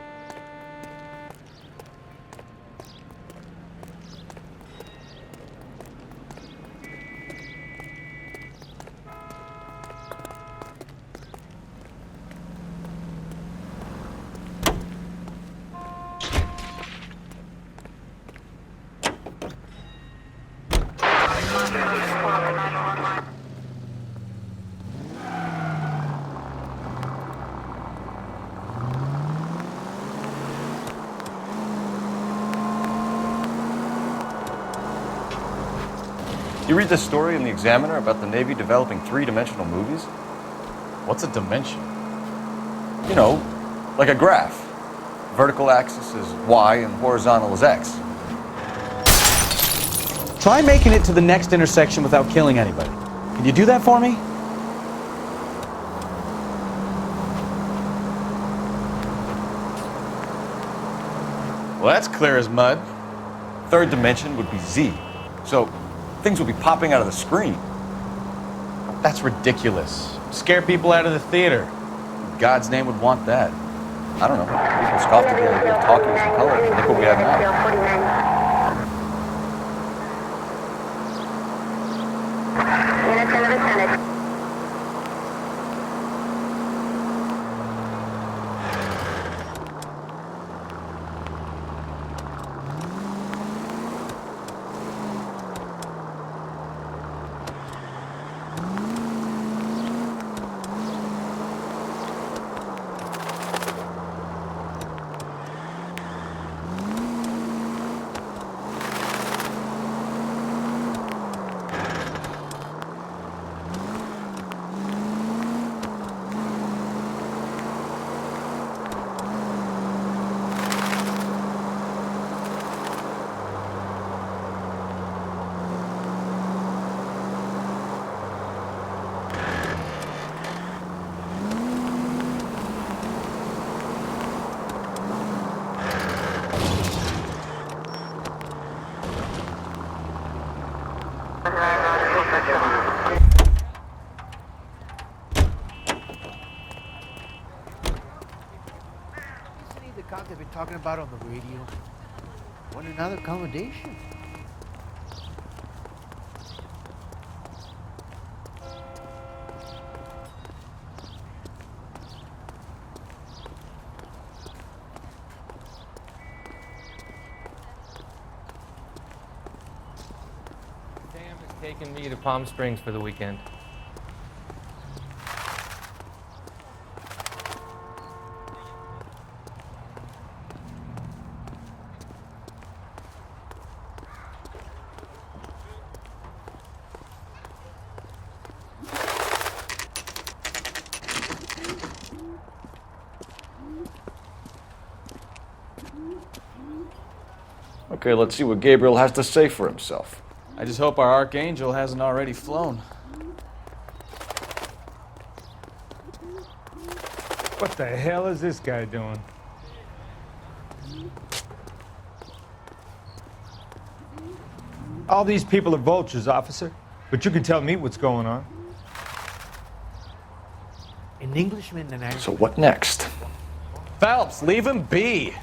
You read this story in the Examiner about the Navy developing three-dimensional movies? What's a dimension? You know, like a graph. Vertical axis is Y and horizontal is X. Try making it to the next intersection without killing anybody. Can you do that for me? Well, that's clear as mud. Third dimension would be Z. So things would be popping out of the screen. That's ridiculous. Scare people out of the theater. In God's name would want that. I don't know. People scoffed at the idea of talkies in color. Look what we have now. The cop they've been talking about on the radio. Want another accommodation? Sam is taking me to Palm Springs for the weekend. Okay, let's see what Gabriel has to say for himself. I just hope our Archangel hasn't already flown. What the hell is this guy doing? All these people are vultures, officer. But you can tell me what's going on. An Englishman and I. So what next? Phelps, leave him be.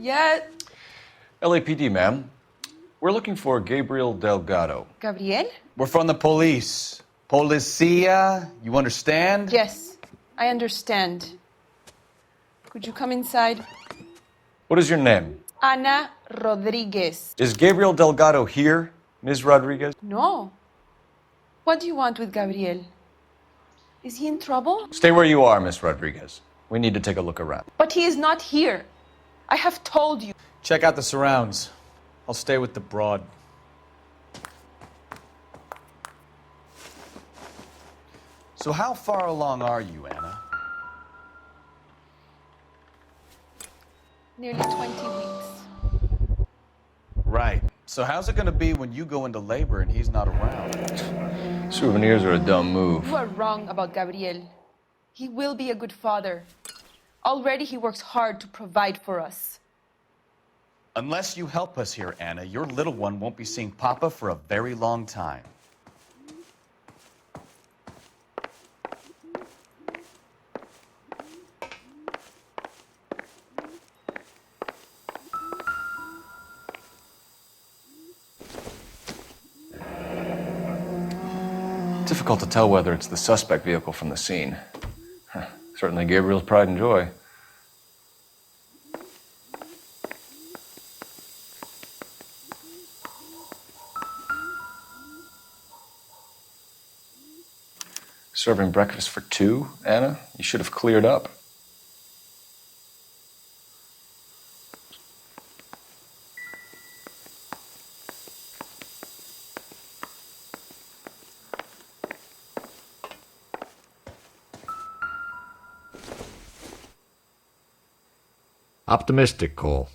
Yeah. LAPD, ma'am. We're looking for Gabriel Delgado. Gabriel? We're from the police. Policia, you understand? Yes, I understand. Could you come inside? What is your name? Ana Rodriguez. Is Gabriel Delgado here, Ms. Rodriguez? No. What do you want with Gabriel? Is he in trouble? Stay where you are, Miss Rodriguez. We need to take a look around. But he is not here. I have told you. Check out the surrounds. I'll stay with the broad. So how far along are you, Anna? Nearly 20 weeks. Right. So how's it gonna be when you go into labor and he's not around? Souvenirs are a dumb move. You are wrong about Gabriel. He will be a good father. Already he works hard to provide for us. Unless you help us here, Anna, your little one won't be seeing Papa for a very long time. Difficult to tell whether it's the suspect vehicle from the scene. Certainly Gabriel's pride and joy. Serving breakfast for two, Anna? You should have cleared up. Optimistic, Cole.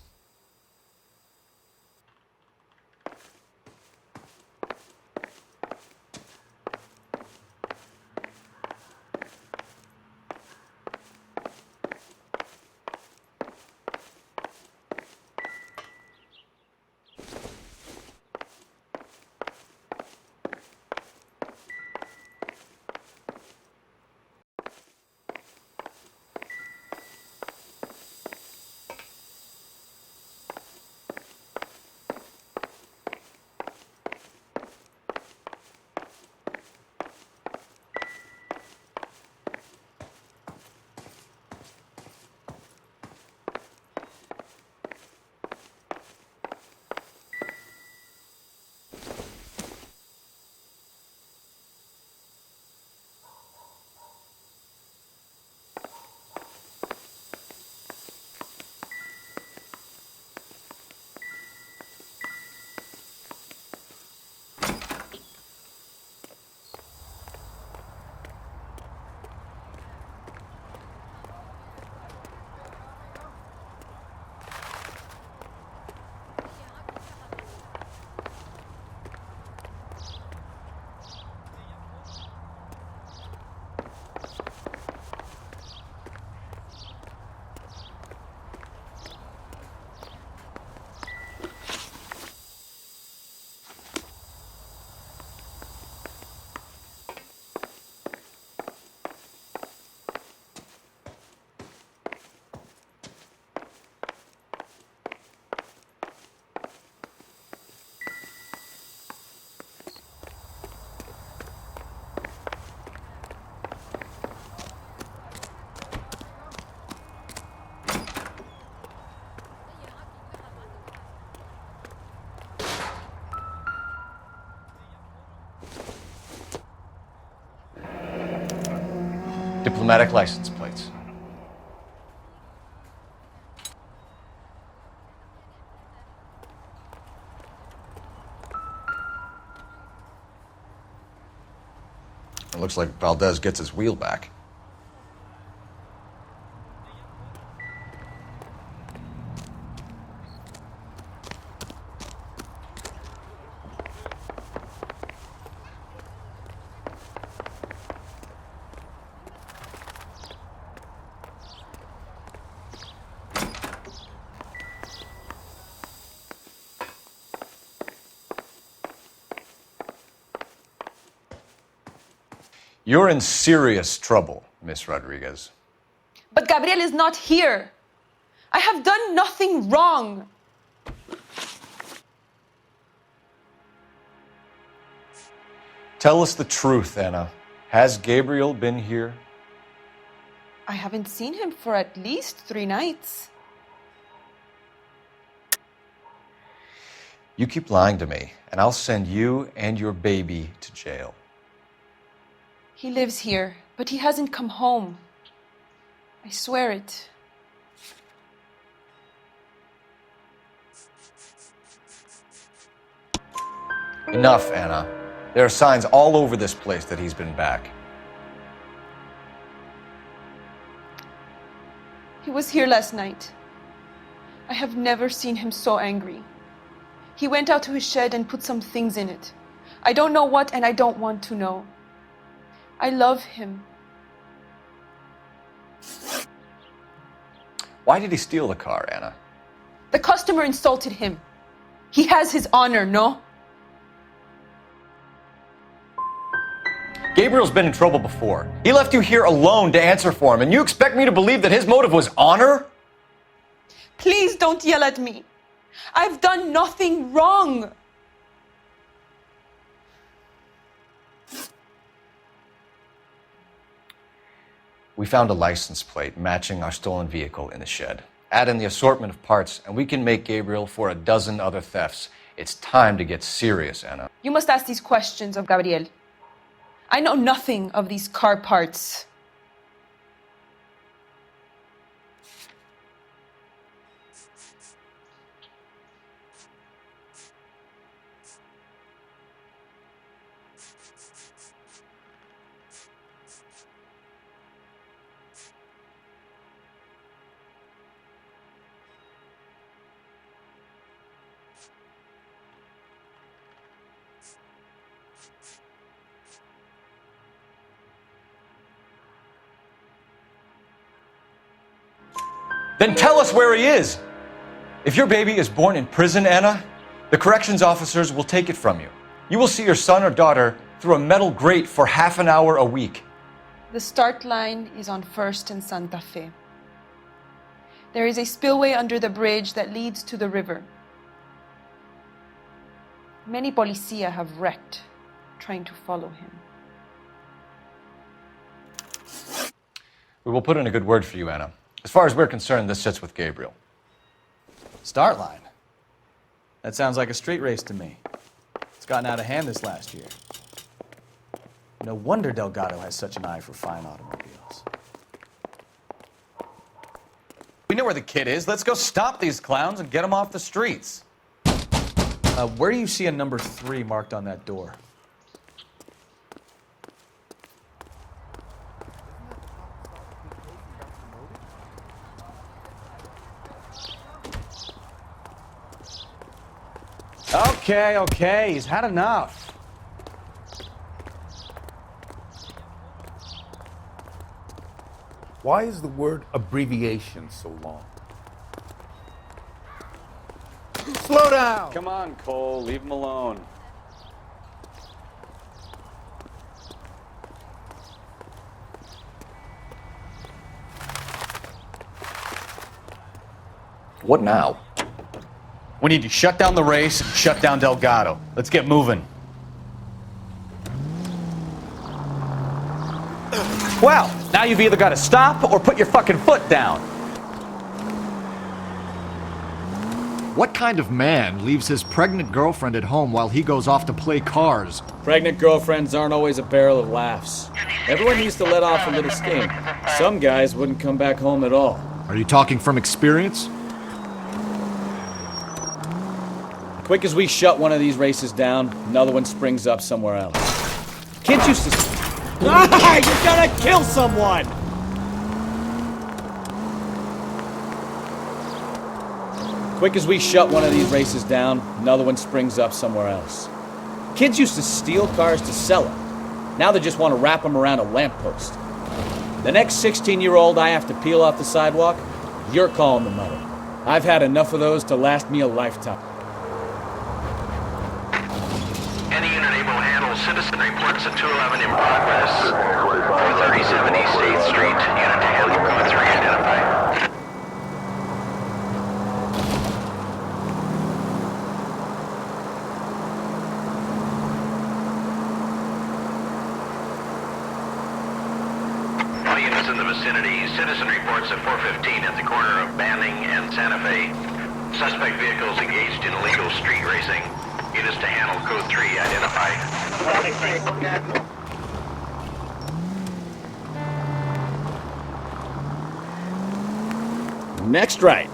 Diplomatic license plates. It looks like Valdez gets his wheel back. You're in serious trouble, Miss Rodriguez. But Gabriel is not here. I have done nothing wrong. Tell us the truth, Anna. Has Gabriel been here? I haven't seen him for at least 3 nights. You keep lying to me, and I'll send you and your baby to jail. He lives here, but he hasn't come home. I swear it. Enough, Anna. There are signs all over this place that he's been back. He was here last night. I have never seen him so angry. He went out to his shed and put some things in it. I don't know what, and I don't want to know. I love him. Why did he steal the car, Anna? The customer insulted him. He has his honor, no? Gabriel's been in trouble before. He left you here alone to answer for him, and you expect me to believe that his motive was honor? Please don't yell at me. I've done nothing wrong. We found a license plate matching our stolen vehicle in the shed. Add in the assortment of parts, and we can make Gabriel for a dozen other thefts. It's time to get serious, Anna. You must ask these questions of Gabriel. I know nothing of these car parts. Then tell us where he is. If your baby is born in prison, Anna, the corrections officers will take it from you. You will see your son or daughter through a metal grate for half an hour a week. The start line is on 1st and Santa Fe. There is a spillway under the bridge that leads to the river. Many policia have wrecked trying to follow him. We will put in a good word for you, Anna. As far as we're concerned, this sits with Gabriel. Start line? That sounds like a street race to me. It's gotten out of hand this last year. No wonder Delgado has such an eye for fine automobiles. We know where the kid is. Let's go stop these clowns and get them off the streets. Where do you see a number 3 marked on that door? Okay, he's had enough. Why is the word abbreviation so long? Slow down! Come on, Cole, leave him alone. What now? We need to shut down the race and shut down Delgado. Let's get moving. Well, now you've either got to stop or put your fucking foot down. What kind of man leaves his pregnant girlfriend at home while he goes off to play cars? Pregnant girlfriends aren't always a barrel of laughs. Everyone needs to let off a little steam. Some guys wouldn't come back home at all. Are you talking from experience? Quick as we shut one of these races down, another one springs up somewhere else. Kids used to... Ah, you're gonna kill someone! Quick as we shut one of these races down, another one springs up somewhere else. Kids used to steal cars to sell them. Now they just want to wrap them around a lamppost. The next 16-year-old I have to peel off the sidewalk, you're calling the mother. I've had enough of those to last me a lifetime. Any unit able to handle citizen reports at 211 in progress. 437 East 8th Street. Unit to handle code 3 identified. citizen reports at 415 at the corner of Banning and Santa Fe. Suspect vehicles engaged in illegal street racing. Units to handle code 3 identify. Next right.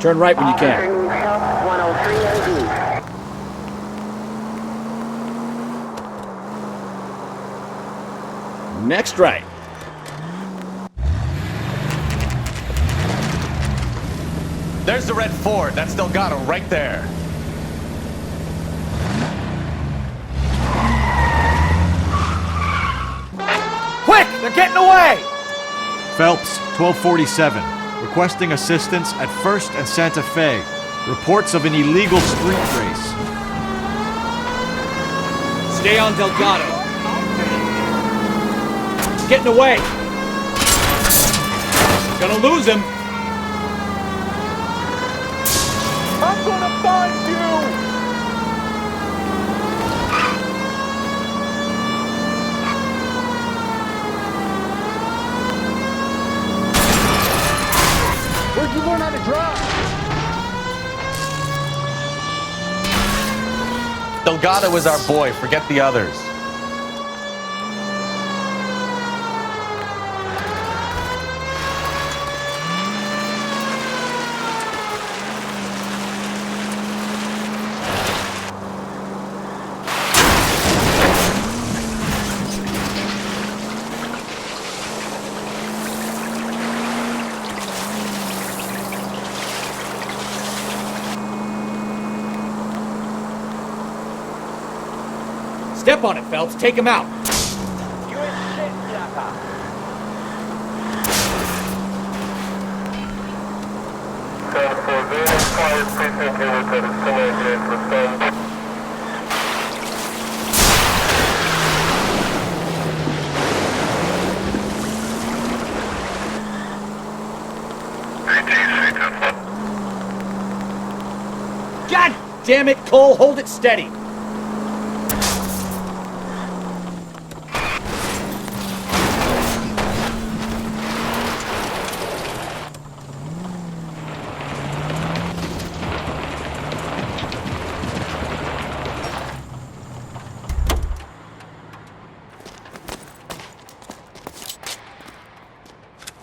Turn right when you can. 103 AD. Next right. There's the red Ford. That's Delgado right there. Quick! They're getting away! Phelps, 1247. Requesting assistance at 1st and Santa Fe. Reports of an illegal street race. Stay on Delgado. He's getting away. Gonna lose him. I'm gonna find you! Where'd you learn how to drive? Delgado is our boy. Forget the others. Step on it, Phelps. Take him out. God damn it, Cole. Hold it steady.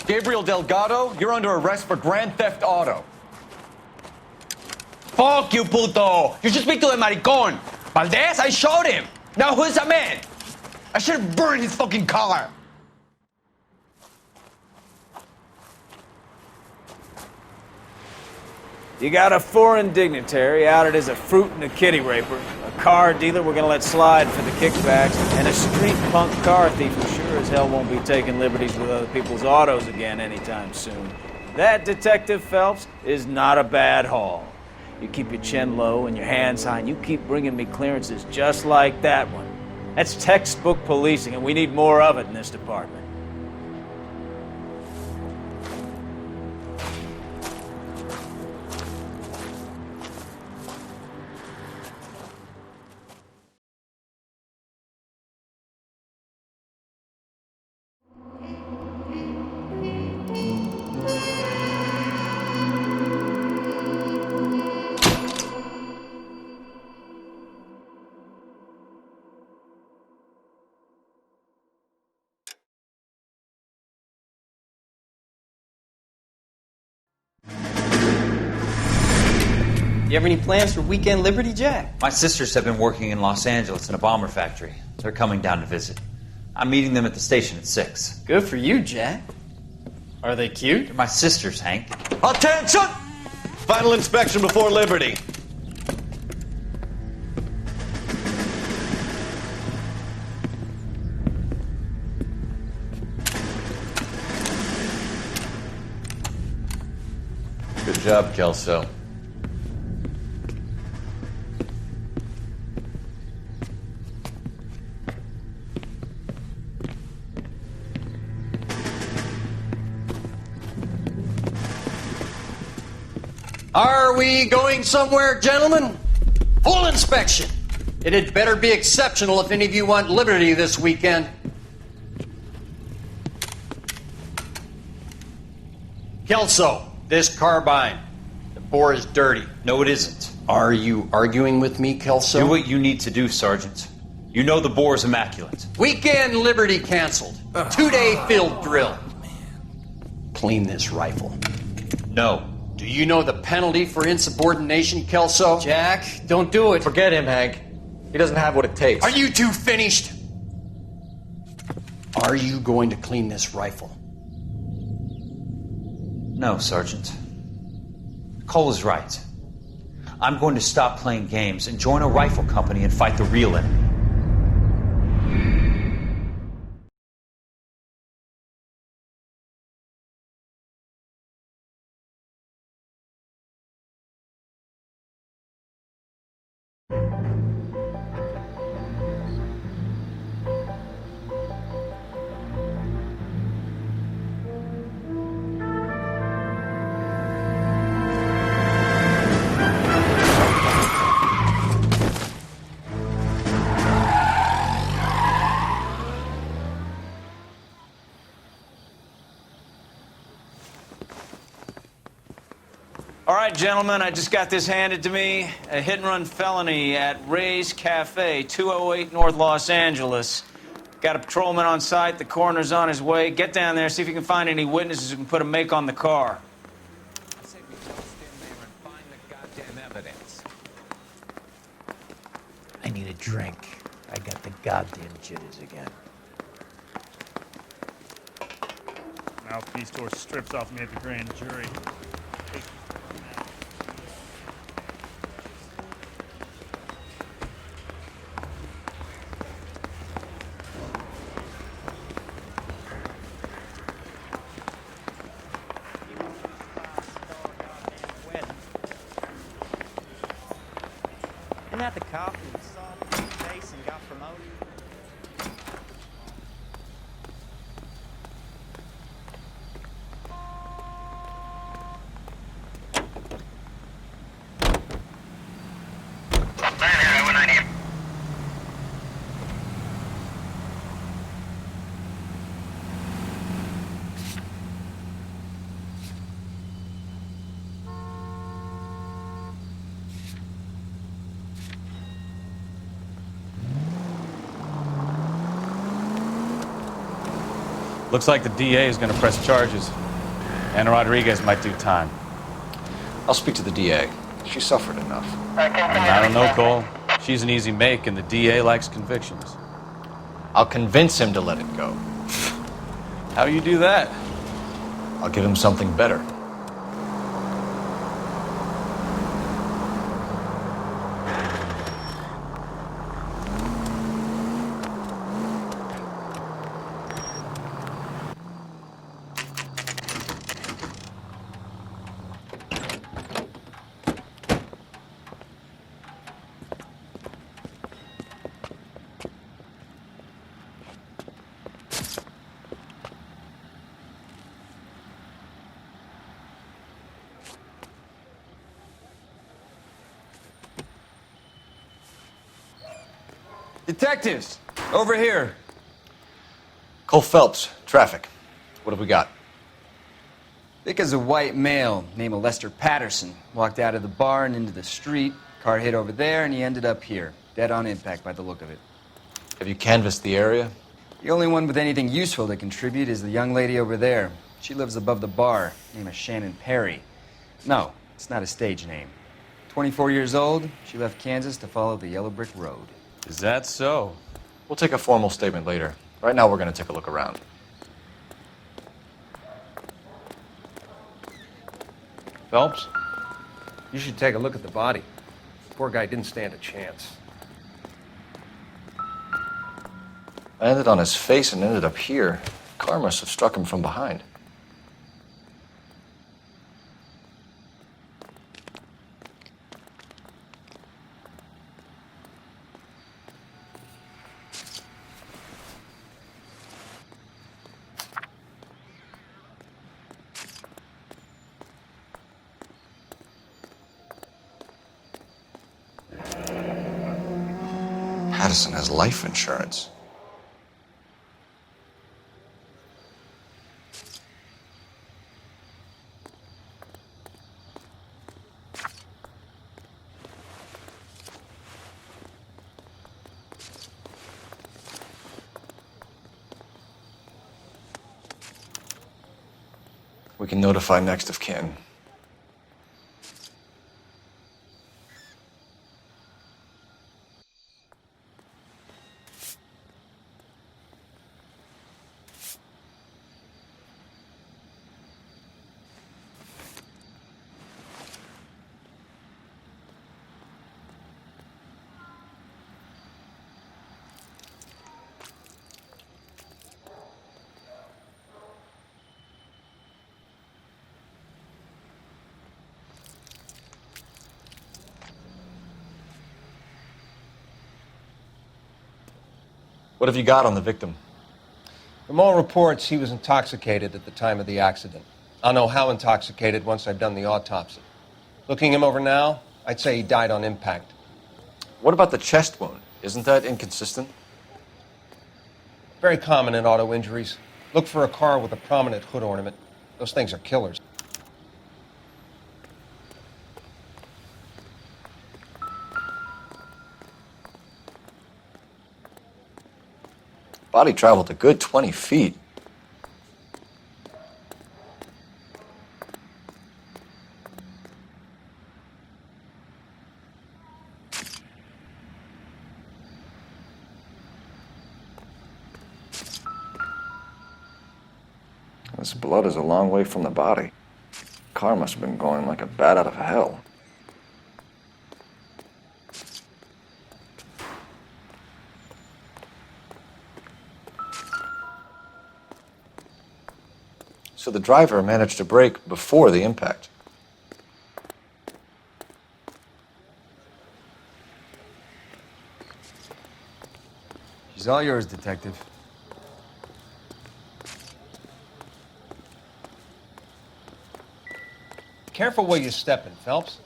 Gabriel Delgado, you're under arrest for Grand Theft Auto. Fuck you, puto! You should speak to the maricon! Valdez, I showed him! Now who's the man? I should have burned his fucking car! You got a foreign dignitary outed as a fruit and a kitty raper, a car dealer we're gonna let slide for the kickbacks, and a street punk car thief who sure as hell won't be taking liberties with other people's autos again anytime soon. That, Detective Phelps, is not a bad haul. You keep your chin low and your hands high, and you keep bringing me clearances just like that one. That's textbook policing, and we need more of it in this department. You have any plans for Weekend Liberty, Jack? My sisters have been working in Los Angeles in a bomber factory. They're coming down to visit. I'm meeting them at the station at 6. Good for you, Jack. Are they cute? They're my sisters, Hank. Attention! Final inspection before Liberty. Good job, Kelso. Are we going somewhere, gentlemen? Full inspection. It had better be exceptional if any of you want liberty this weekend. Kelso, this carbine. The bore is dirty. No, it isn't. Are you arguing with me, Kelso? Do what you need to do, Sergeant. You know the bore is immaculate. Weekend Liberty canceled. 2-day field drill. Clean this rifle. No. Do you know the penalty for insubordination, Kelso? Jack, don't do it. Forget him, Hank. He doesn't have what it takes. Are you two finished? Are you going to clean this rifle? No, Sergeant. Cole is right. I'm going to stop playing games and join a rifle company and fight the real enemy. All right, gentlemen, I just got this handed to me. A hit-and-run felony at Ray's Cafe, 208 North Los Angeles. Got a patrolman on site. The coroner's on his way. Get down there, see if you can find any witnesses who can put a make on the car. I say we bust in there and find the goddamn evidence. I need a drink. I got the goddamn jitters again. Mouthpiece tore strips off me at the grand jury. Isn't that the cop who saw the face and got promoted? Looks like the DA is going to press charges. And Rodriguez might do time. I'll speak to the DA. She suffered enough. I don't know, Cole. She's an easy make, and the DA likes convictions. I'll convince him to let it go. How do you do that? I'll give him something better. Detectives, over here. Cole Phelps, traffic. What have we got? Thick as a white male named Lester Patterson walked out of the bar and into the street. Car hit over there, and he ended up here, dead on impact by the look of it. Have you canvassed the area? The only one with anything useful to contribute is the young lady over there. She lives above the bar, name is Shannon Perry. No, it's not a stage name. 24 years old, she left Kansas to follow the yellow brick road. Is that so? We'll take a formal statement later. Right now, we're going to take a look around. Phelps, you should take a look at the body. Poor guy didn't stand a chance. I landed on his face and ended up here. Car must have struck him from behind. Patterson has life insurance. We can notify next of kin. What have you got on the victim? From all reports, he was intoxicated at the time of the accident. I'll know how intoxicated once I've done the autopsy. Looking him over now, I'd say he died on impact. What about the chest wound? Isn't that inconsistent? Very common in auto injuries. Look for a car with a prominent hood ornament. Those things are killers. Body traveled a good 20 feet. This blood is a long way from the body. Car must have been going like a bat out of hell. So the driver managed to brake before the impact. She's all yours, Detective. Careful where you're stepping, Phelps.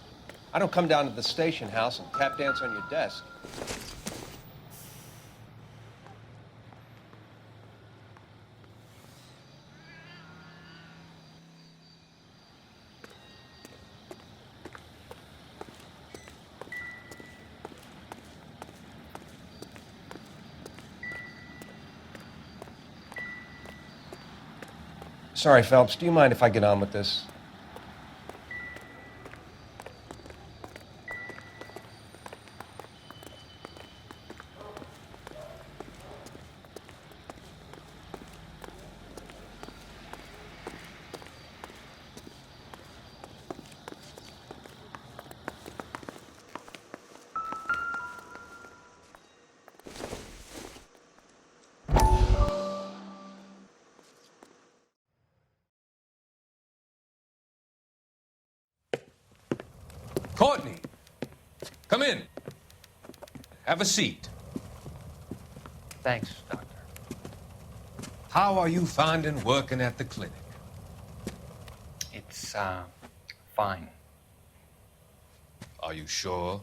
I don't come down to the station house and tap dance on your desk. Sorry, Phelps, do you mind if I get on with this? Courtney, come in. Have a seat. Thanks, Doctor. How are you finding working at the clinic? It's, fine. Are you sure?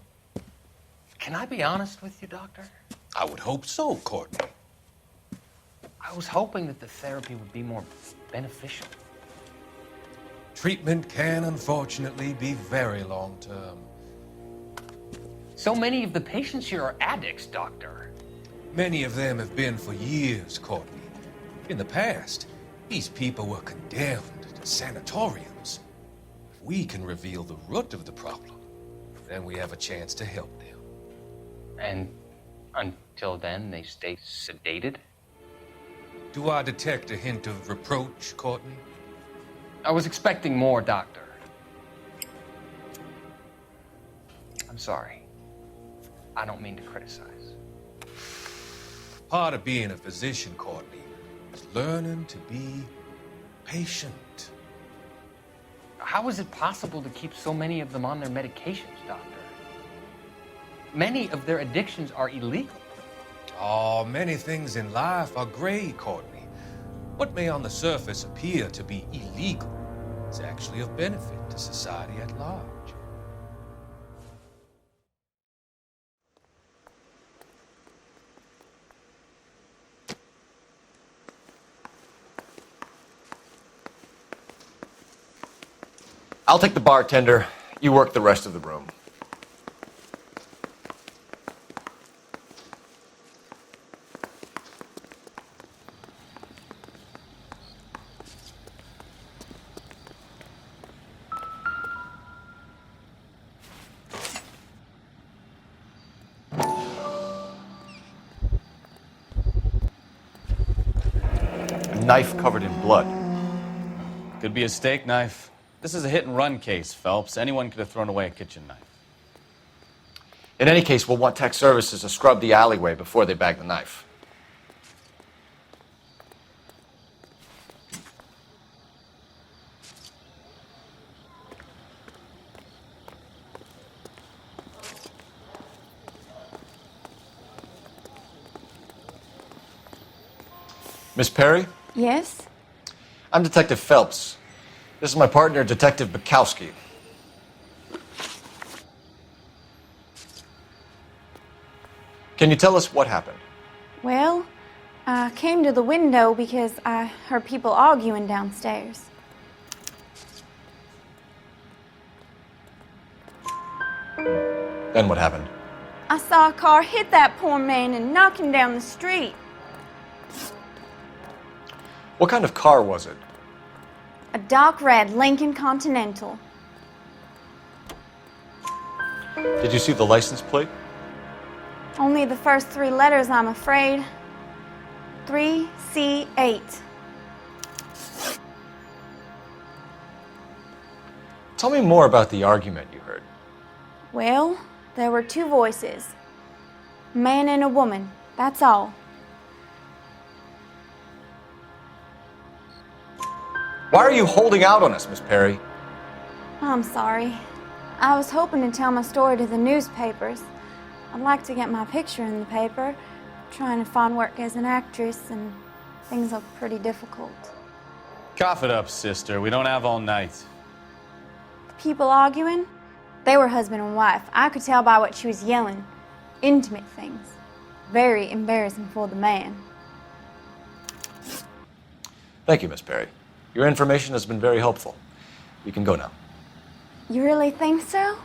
Can I be honest with you, Doctor? I would hope so, Courtney. I was hoping that the therapy would be more beneficial. Treatment can, unfortunately, be very long-term. So many of the patients here are addicts, Doctor. Many of them have been for years, Courtney. In the past, these people were condemned to sanatoriums. If we can reveal the root of the problem, then we have a chance to help them. And until then, they stay sedated? Do I detect a hint of reproach, Courtney? I was expecting more, Doctor. I'm sorry. I don't mean to criticize. Part of being a physician, Courtney, is learning to be patient. How is it possible to keep so many of them on their medications, Doctor? Many of their addictions are illegal. Oh, many things in life are gray, Courtney. What may on the surface appear to be illegal is actually of benefit to society at large. I'll take the bartender. You work the rest of the room. knife covered in blood. Could be a steak knife. This is a hit-and-run case, Phelps. Anyone could have thrown away a kitchen knife. In any case, we'll want tech services to scrub the alleyway before they bag the knife. Miss Perry? Yes? I'm Detective Phelps. This is my partner, Detective Bukowski. Can you tell us what happened? Well, I came to the window because I heard people arguing downstairs. Then what happened? I saw a car hit that poor man and knock him down the street. What kind of car was it? A dark red Lincoln Continental. Did you see the license plate? Only the first 3 letters, I'm afraid. 3C8. Tell me more about the argument you heard. Well, there were 2 voices. A man and a woman, that's all. Why are you holding out on us, Miss Perry? I'm sorry. I was hoping to tell my story to the newspapers. I'd like to get my picture in the paper. Trying to find work as an actress, and things look pretty difficult. Cough it up, sister. We don't have all night. The people arguing? They were husband and wife. I could tell by what she was yelling. Intimate things. Very embarrassing for the man. Thank you, Miss Perry. Your information has been very helpful. You can go now. You really think so?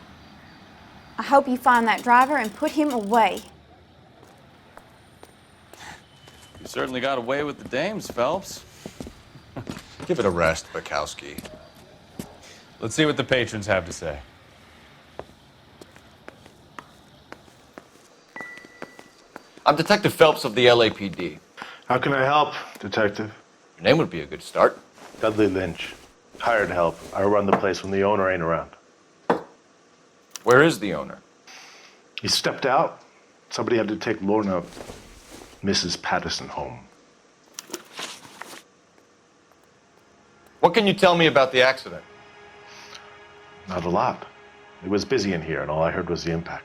I hope you find that driver and put him away. You certainly got away with the dames, Phelps. Give it a rest, Bukowski. Let's see what the patrons have to say. I'm Detective Phelps of the LAPD. How can I help, Detective? Your name would be a good start. Dudley Lynch. Hired help. I run the place when the owner ain't around. Where is the owner? He stepped out. Somebody had to take Lorna, Mrs. Patterson, home. What can you tell me about the accident? Not a lot. It was busy in here, and all I heard was the impact.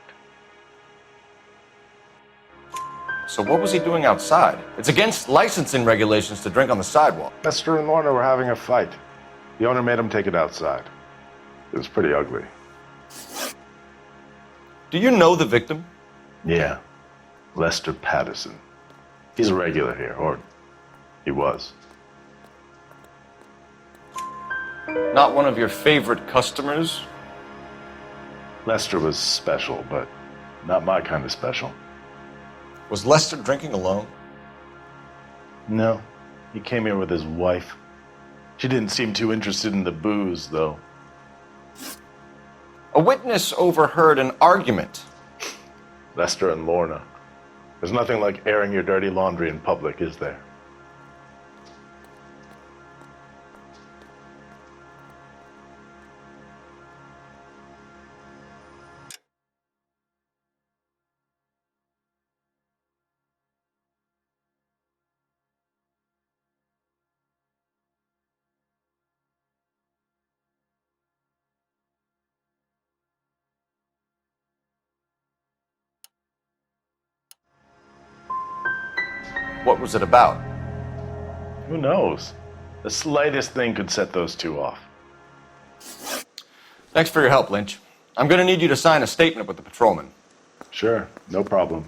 So what was he doing outside? It's against licensing regulations to drink on the sidewalk. Lester and Lorna were having a fight. The owner made him take it outside. It was pretty ugly. Do you know the victim? Yeah. Lester Patterson. He's a regular here, or he was. Not one of your favorite customers? Lester was special, but not my kind of special. Was Lester drinking alone? No. He came here with his wife. She didn't seem too interested in the booze, though. A witness overheard an argument. Lester and Lorna. There's nothing like airing your dirty laundry in public, is there? What was it about? Who knows? The slightest thing could set those 2 off. Thanks for your help, Lynch. I'm going to need you to sign a statement with the patrolman. Sure, no problem.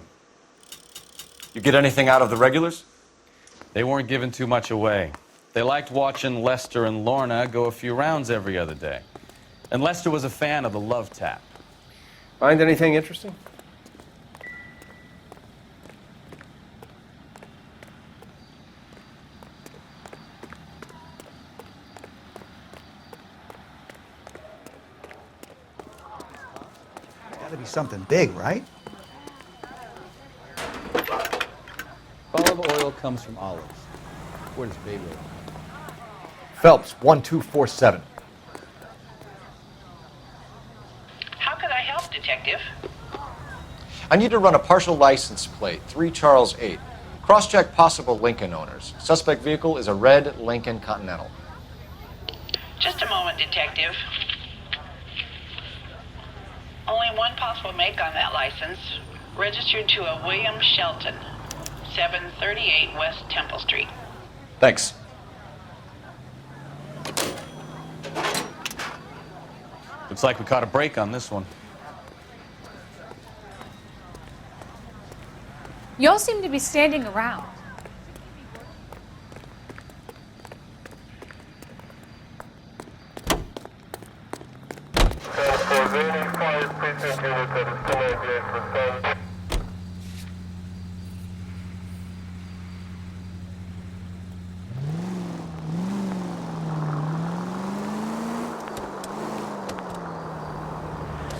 You get anything out of the regulars? They weren't giving too much away. They liked watching Lester and Lorna go a few rounds every other day. And Lester was a fan of the love tap. Find anything interesting? Gotta be something big, right? Olive oil comes from olives. Where's Baby? Phelps, 1247. How can I help, Detective? I need to run a partial license plate, 3 Charles 8. Cross-check possible Lincoln owners. Suspect vehicle is a red Lincoln Continental. Just a moment, Detective. Only one possible make on that license. Registered to a William Shelton, 738 West Temple Street. Thanks. Looks like we caught a break on this one. Y'all seem to be standing around.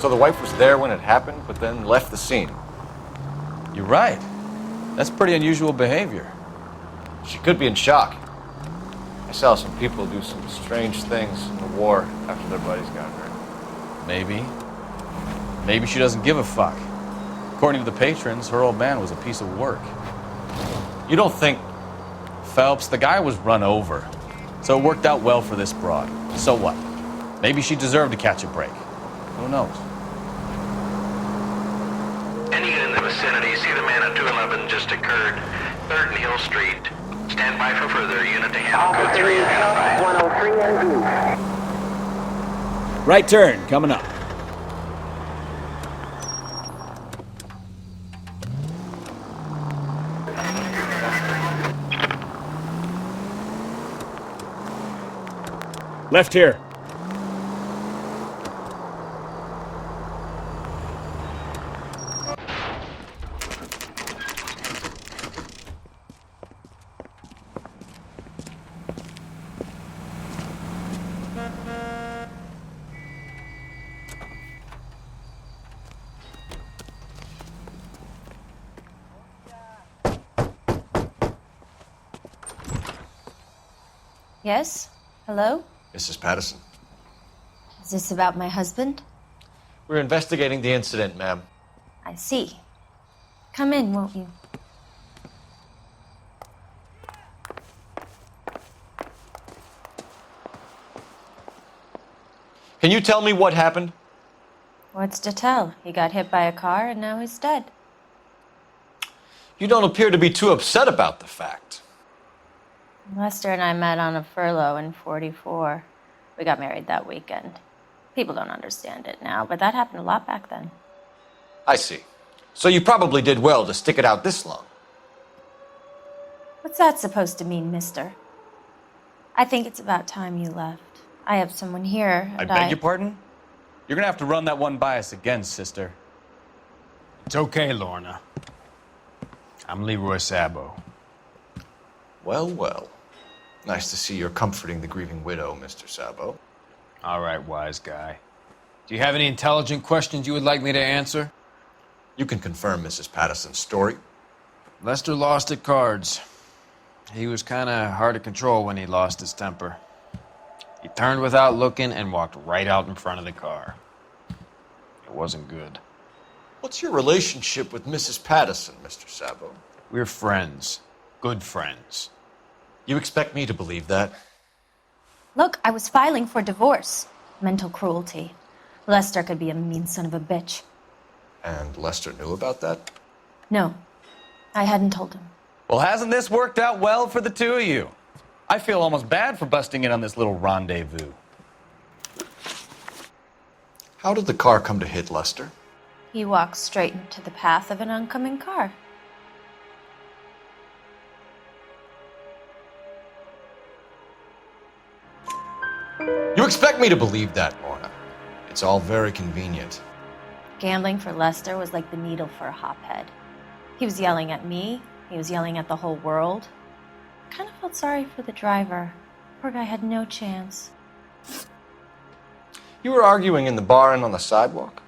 So the wife was there when it happened, but then left the scene. You're right. That's pretty unusual behavior. She could be in shock. I saw some people do some strange things in the war after their buddies got hurt. Maybe. Maybe she doesn't give a fuck. According to the patrons, her old man was a piece of work. You don't think... Phelps, the guy was run over. So it worked out well for this broad. So what? Maybe she deserved to catch a break. Who knows? Any in the vicinity, see the man at 211 just occurred. 3rd and Hill Street. Stand by for further. Unit to handle code 3 identified. Right turn, coming up. Left here. Yes? Hello? Mrs. Patterson. Is this about my husband? We're investigating the incident, ma'am. I see. Come in, won't you? Can you tell me what happened? What's to tell? He got hit by a car and now he's dead. You don't appear to be too upset about the fact. Lester and I met on a furlough in '44. We got married that weekend. People don't understand it now, but that happened a lot back then. I see. So you probably did well to stick it out this long. What's that supposed to mean, mister? I think it's about time you left. I have someone here, I and beg your pardon? You're gonna have to run that one by us again, sister. It's okay, Lorna. I'm Leroy Sabo. Well, well. Nice to see you're comforting the grieving widow, Mr. Sabo. All right, wise guy. Do you have any intelligent questions you would like me to answer? You can confirm Mrs. Patterson's story. Lester lost at cards. He was kind of hard to control when he lost his temper. He turned without looking and walked right out in front of the car. It wasn't good. What's your relationship with Mrs. Patterson, Mr. Sabo? We're friends. Good friends. You expect me to believe that? Look, I was filing for divorce. Mental cruelty. Lester could be a mean son of a bitch. And Lester knew about that? No, I hadn't told him. Well, hasn't this worked out well for the two of you? I feel almost bad for busting in on this little rendezvous. How did the car come to hit Lester? He walked straight into the path of an oncoming car. You expect me to believe that, Lorna. It's all very convenient. Gambling for Lester was like the needle for a hophead. He was yelling at me. He was yelling at the whole world. I kind of felt sorry for the driver. Poor guy had no chance. You were arguing in the bar and on the sidewalk?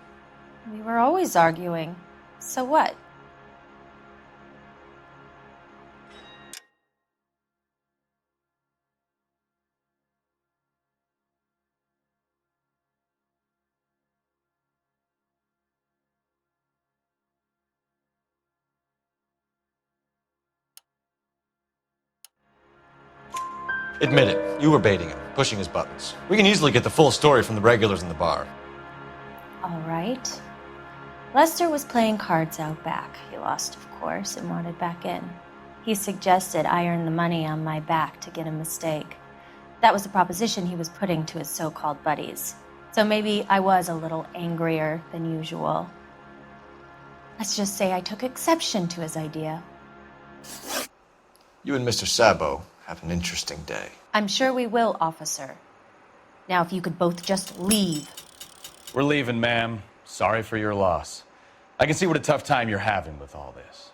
We were always arguing. So what? Admit it, you were baiting him, pushing his buttons. We can easily get the full story from the regulars in the bar. All right. Lester was playing cards out back. He lost, of course, and wanted back in. He suggested I earn the money on my back to get a mistake. That was the proposition he was putting to his so-called buddies. So maybe I was a little angrier than usual. Let's just say I took exception to his idea. You and Mr. Sabo have an interesting day. I'm sure we will, officer. Now, if you could both just leave. We're leaving, ma'am. Sorry for your loss. I can see what a tough time you're having with all this.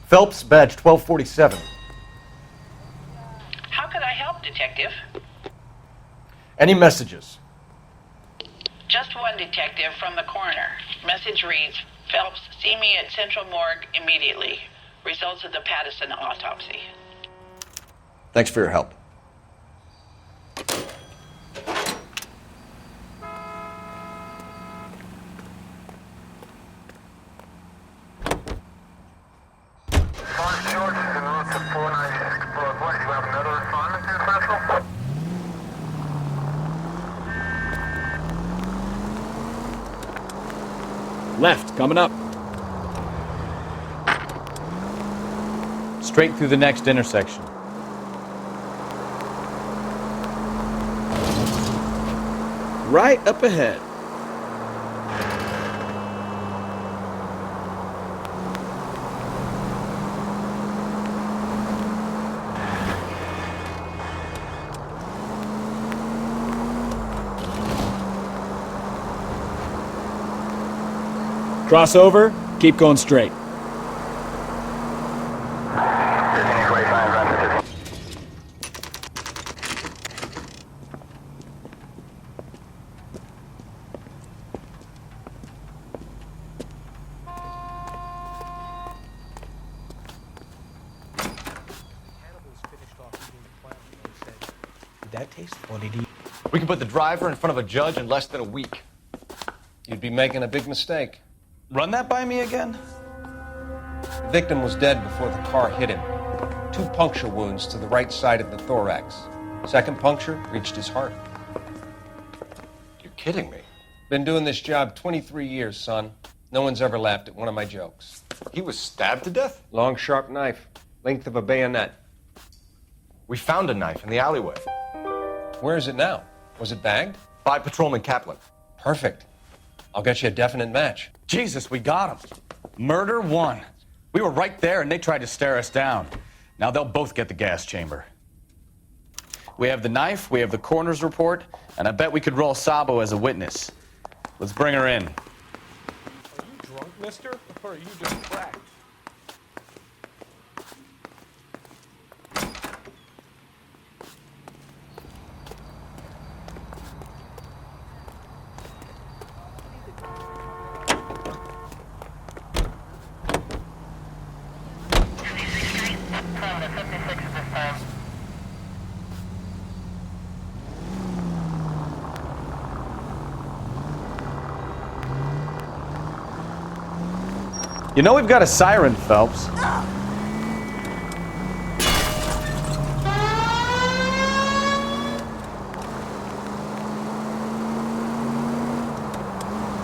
Phelps, badge 1247. How could I help, Detective? Any messages? Just one, Detective, from the coroner. Message reads, Phelps, see me at Central Morgue immediately. Results of the Pattison autopsy. Thanks for your help. Left, coming up. Straight through the next intersection. Right up ahead. Crossover, keep going straight. Did that taste? What did he? We can put the driver in front of a judge in less than a week. You'd be making a big mistake. Run that by me again? The victim was dead before the car hit him. 2 puncture wounds to the right side of the thorax. Second puncture reached his heart. You're kidding me. Been doing this job 23 years, son. No one's ever laughed at one of my jokes. He was stabbed to death? Long, sharp knife. Length of a bayonet. We found a knife in the alleyway. Where is it now? Was it bagged? By Patrolman Kaplan. Perfect. I'll get you a definite match. Jesus, we got him. Murder 1. We were right there and they tried to stare us down. Now they'll both get the gas chamber. We have the knife, we have the coroner's report, and I bet we could roll Sabo as a witness. Let's bring her in. Are you drunk, mister? Or are you just cracked? You know we've got a siren, Phelps.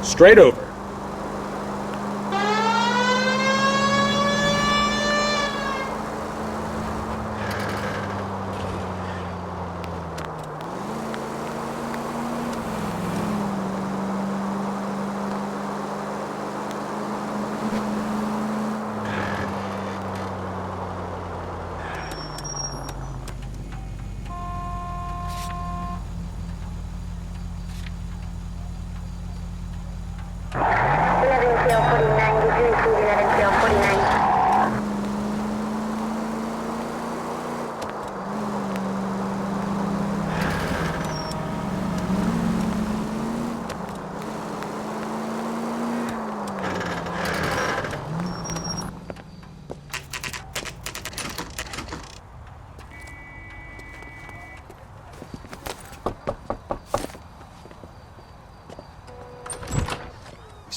Straight over.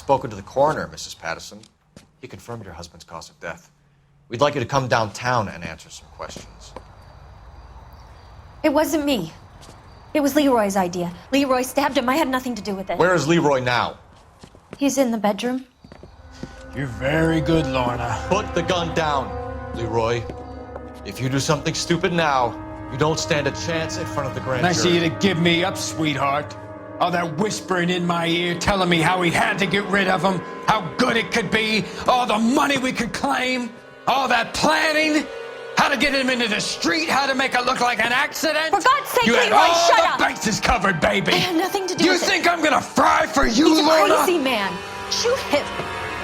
Spoken to the coroner, Mrs. Patterson. He confirmed your husband's cause of death. We'd like you to come downtown and answer some questions. It wasn't me. It was Leroy's idea. Leroy stabbed him. I had nothing to do with it. Where is Leroy now? He's in the bedroom. You're very good, Lorna. Put the gun down, Leroy. If you do something stupid now, you don't stand a chance in front of the grand Nice of jury. you to give me up, sweetheart. All that whispering in my ear, telling me how we had to get rid of him, how good it could be, all the money we could claim, all that planning, how to get him into the street, how to make it look like an accident. For God's sake, you had Leroy, all shut the up! bases covered, baby. I had nothing to do You with it. think I'm gonna fry for you, He's a Lorna? crazy man. Shoot him.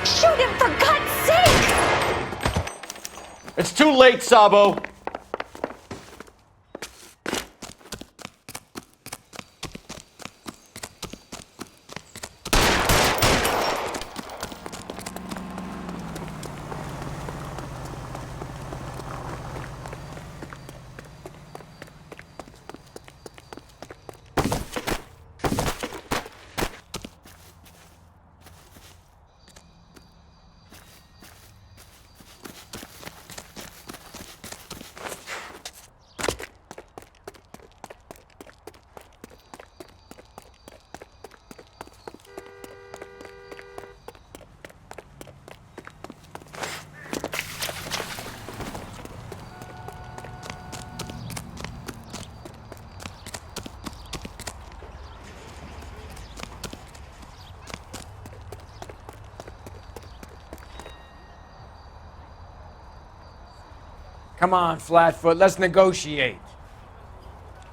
Shoot him, for God's sake! It's too late, Sabo. Come on, Flatfoot, let's negotiate.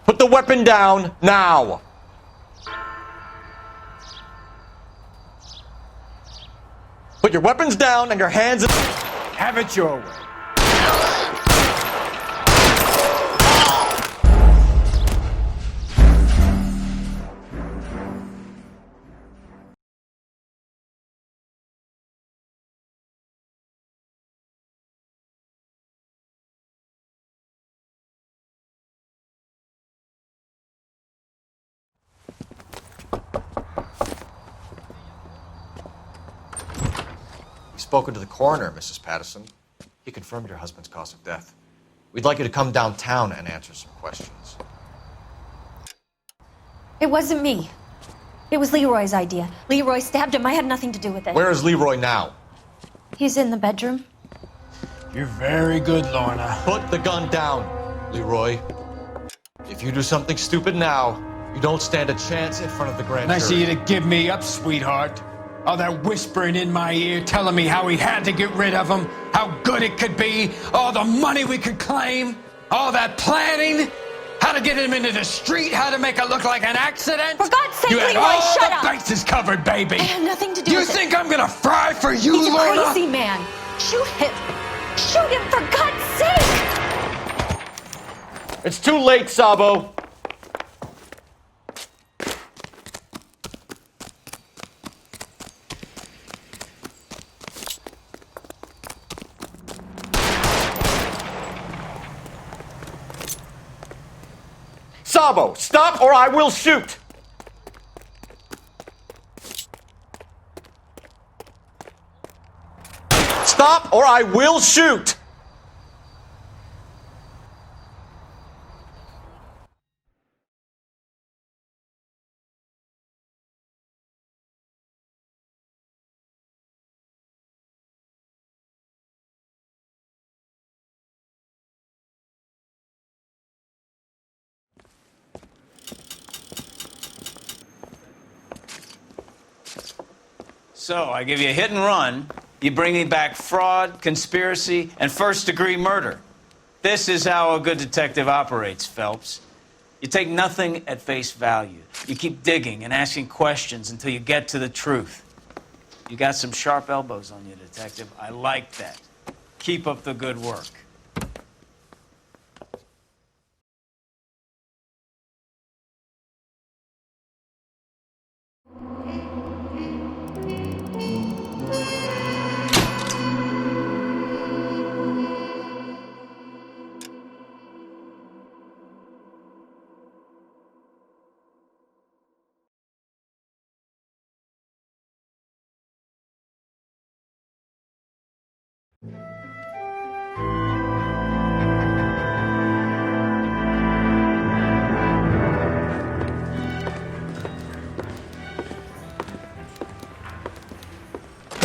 Put the weapon down now. Put your weapons down and your hands in... Have it your way. We've spoken to the coroner, Mrs. Patterson. He confirmed your husband's cause of death. We'd like you to come downtown and answer some questions. It wasn't me. It was Leroy's idea. Leroy stabbed him. I had nothing to do with it. Where is Leroy now? He's in the bedroom. You're very good, Lorna. Put the gun down, Leroy. If you do something stupid now, you don't stand a chance in front of the grand Nice of jury. you to give me up, sweetheart. All that whispering in my ear, telling me how we had to get rid of him, how good it could be, all the money we could claim, all that planning, how to get him into the street, how to make it look like an accident. For God's sake, you had Leroy, all shut the up! bases covered, baby. I had nothing to do You with it. think I'm gonna fry for you, He's a Lorna? crazy man. Shoot him. Shoot him, for God's sake! It's too late, Sabo. Sabo, stop or I will shoot! Stop or I will shoot! So, I give you a hit and run. You bring me back fraud, conspiracy, and first-degree murder. This is how a good detective operates, Phelps. You take nothing at face value. You keep digging and asking questions until you get to the truth. You got some sharp elbows on you, detective. I like that. Keep up the good work.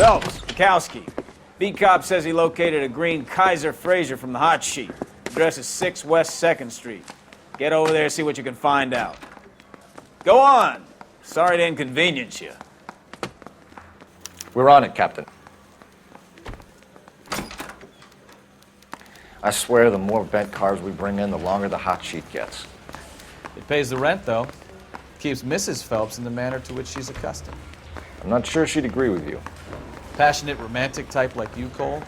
Phelps, Kowski. Beat cop says he located a green Kaiser Fraser from the hot sheet. Address is 6 West 2nd Street. Get over there, see what you can find out. Go on. Sorry to inconvenience you. We're on it, Captain. I swear the more bent cars we bring in, the longer the hot sheet gets. It pays the rent, though. Keeps Mrs. Phelps in the manner to which she's accustomed. I'm not sure she'd agree with you. Passionate, romantic type like you, Cole?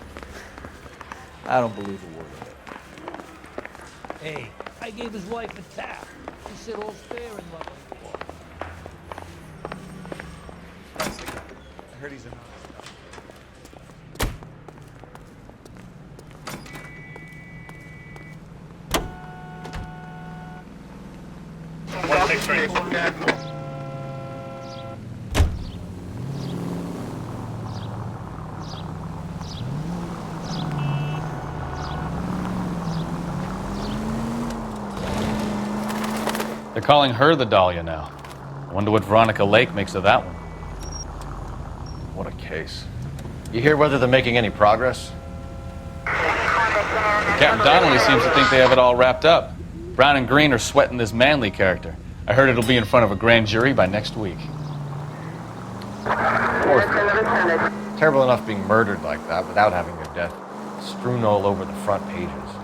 I don't believe a word of it. Hey, I gave his wife a tap. She said all's fair in love. That's the guy. I heard he's a honest They're calling her the Dahlia now. I wonder what Veronica Lake makes of that one. What a case. You hear whether they're making any progress? Captain Donnelly seems to think they have it all wrapped up. Brown and Green are sweating this Manley character. I heard it'll be in front of a grand jury by next week. Poor thing. Terrible enough being murdered like that without having their death strewn all over the front pages.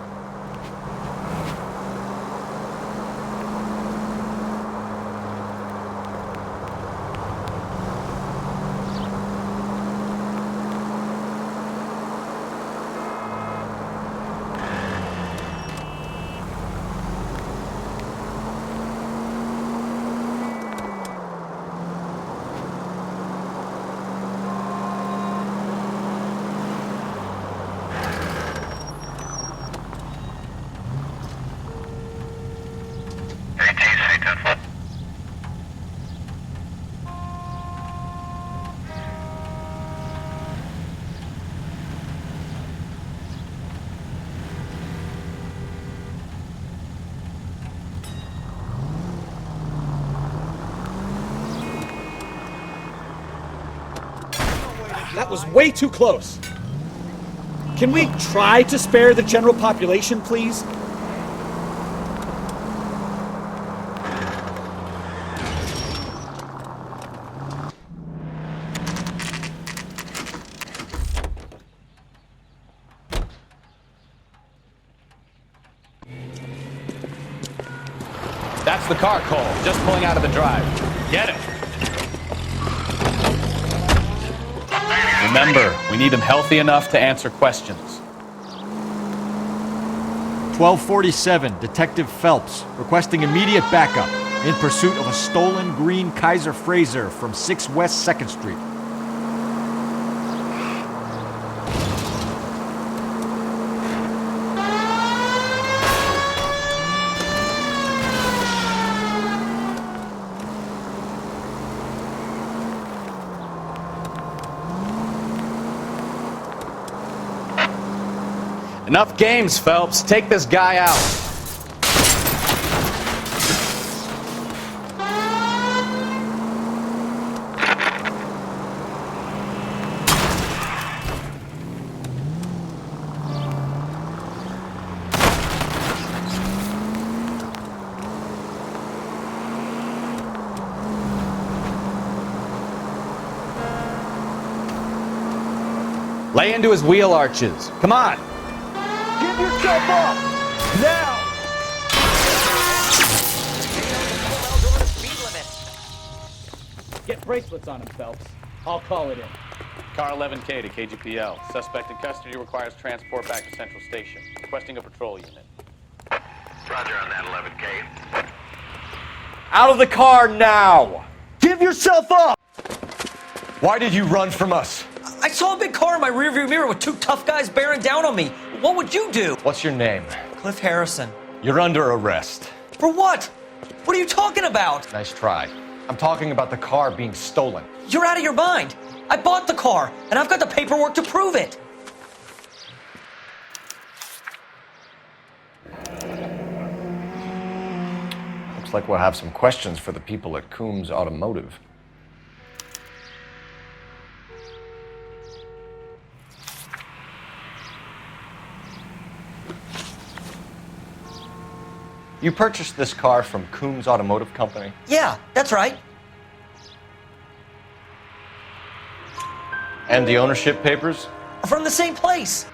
That was way too close. Can we try to spare the general population, please? That's the car, Cole. Just pulling out of the drive. Get it. Remember, we need him healthy enough to answer questions. 1247, Detective Phelps, requesting immediate backup in pursuit of a stolen green Kaiser Fraser from 6 West 2nd Street. Enough games, Phelps. Take this guy out. Lay into his wheel arches. Come on. Give yourself up! Now! Get bracelets on him, Phelps. I'll call it in. Car 11K to KGPL. Suspect in custody requires transport back to Central Station. Requesting a patrol unit. Roger on that 11K. Out of the car now! Give yourself up! Why did you run from us? I saw a big car in my rearview mirror with two tough guys bearing down on me. What would you do? What's your name? Cliff Harrison. You're under arrest. For what? What are you talking about? Nice try. I'm talking about the car being stolen. You're out of your mind. I bought the car, and I've got the paperwork to prove it. Looks like we'll have some questions for the people at Coombs Automotive. You purchased this car from Coombs Automotive Company? Yeah, that's right. And the ownership papers? From the same place.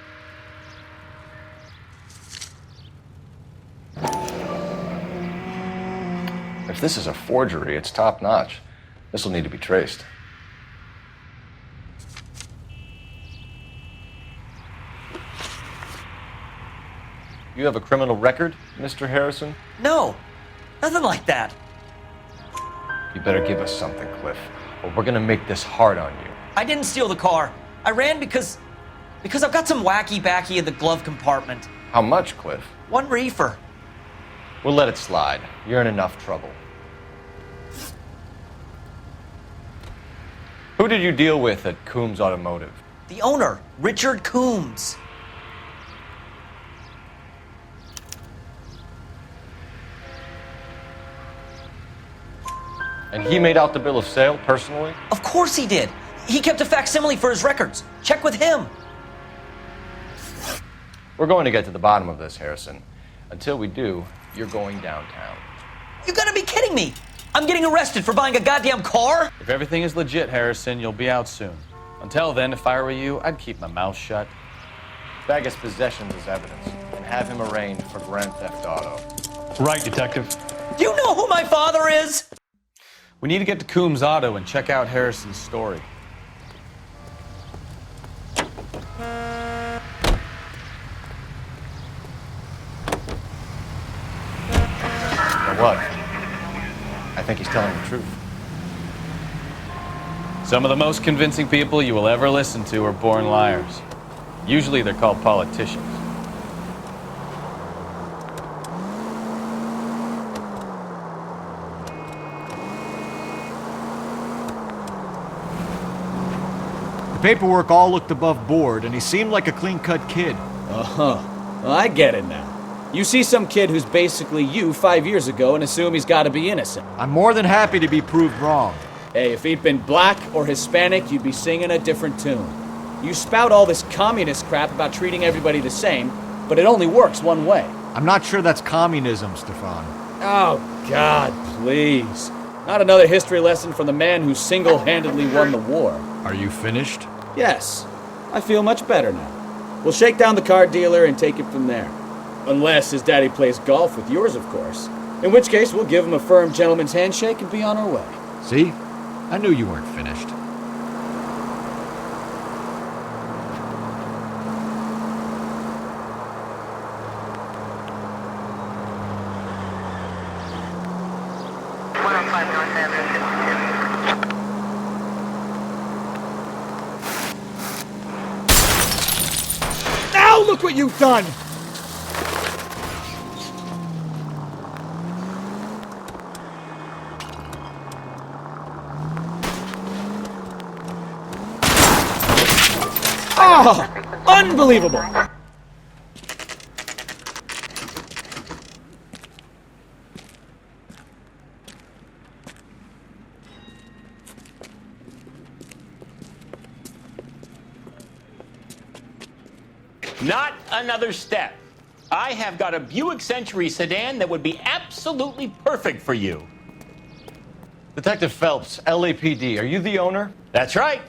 If this is a forgery, it's top-notch. This will need to be traced. You have a criminal record, Mr. Harrison? No, nothing like that. You better give us something, Cliff, or we're gonna make this hard on you. I didn't steal the car. I ran because I've got some wacky backy in the glove compartment. How much, Cliff? 1 reefer. We'll let it slide. You're in enough trouble. Who did you deal with at Coombs Automotive? The owner, Richard Coombs. And he made out the bill of sale personally? Of course he did. He kept a facsimile for his records. Check with him. We're going to get to the bottom of this, Harrison. Until we do, you're going downtown. You gotta be kidding me. I'm getting arrested for buying a goddamn car? If everything is legit, Harrison, you'll be out soon. Until then, if I were you, I'd keep my mouth shut. Bag his possessions as evidence and have him arraigned for Grand Theft Auto. Right, Detective. Do you know who my father is? We need to get to Coombs Auto and check out Harrison's story. What? I think he's telling the truth. Some of the most convincing people you will ever listen to are born liars. Usually they're called politicians. The paperwork all looked above board, and he seemed like a clean-cut kid. Uh-huh. Well, I get it now. You see some kid who's basically you 5 years ago and assume he's got to be innocent. I'm more than happy to be proved wrong. Hey, if he'd been black or Hispanic, you'd be singing a different tune. You spout all this communist crap about treating everybody the same, but it only works one way. I'm not sure that's communism, Stefan. Oh, God, please. Not another history lesson from the man who single-handedly won the war. Are you finished? Yes. I feel much better now. We'll shake down the car dealer and take it from there. Unless his daddy plays golf with yours, of course. In which case, we'll give him a firm gentleman's handshake and be on our way. See? I knew you weren't finished. Now look what you've done! Oh, unbelievable! Not another step. I have got a Buick Century sedan that would be absolutely perfect for you. Detective Phelps, LAPD, are you the owner? That's right.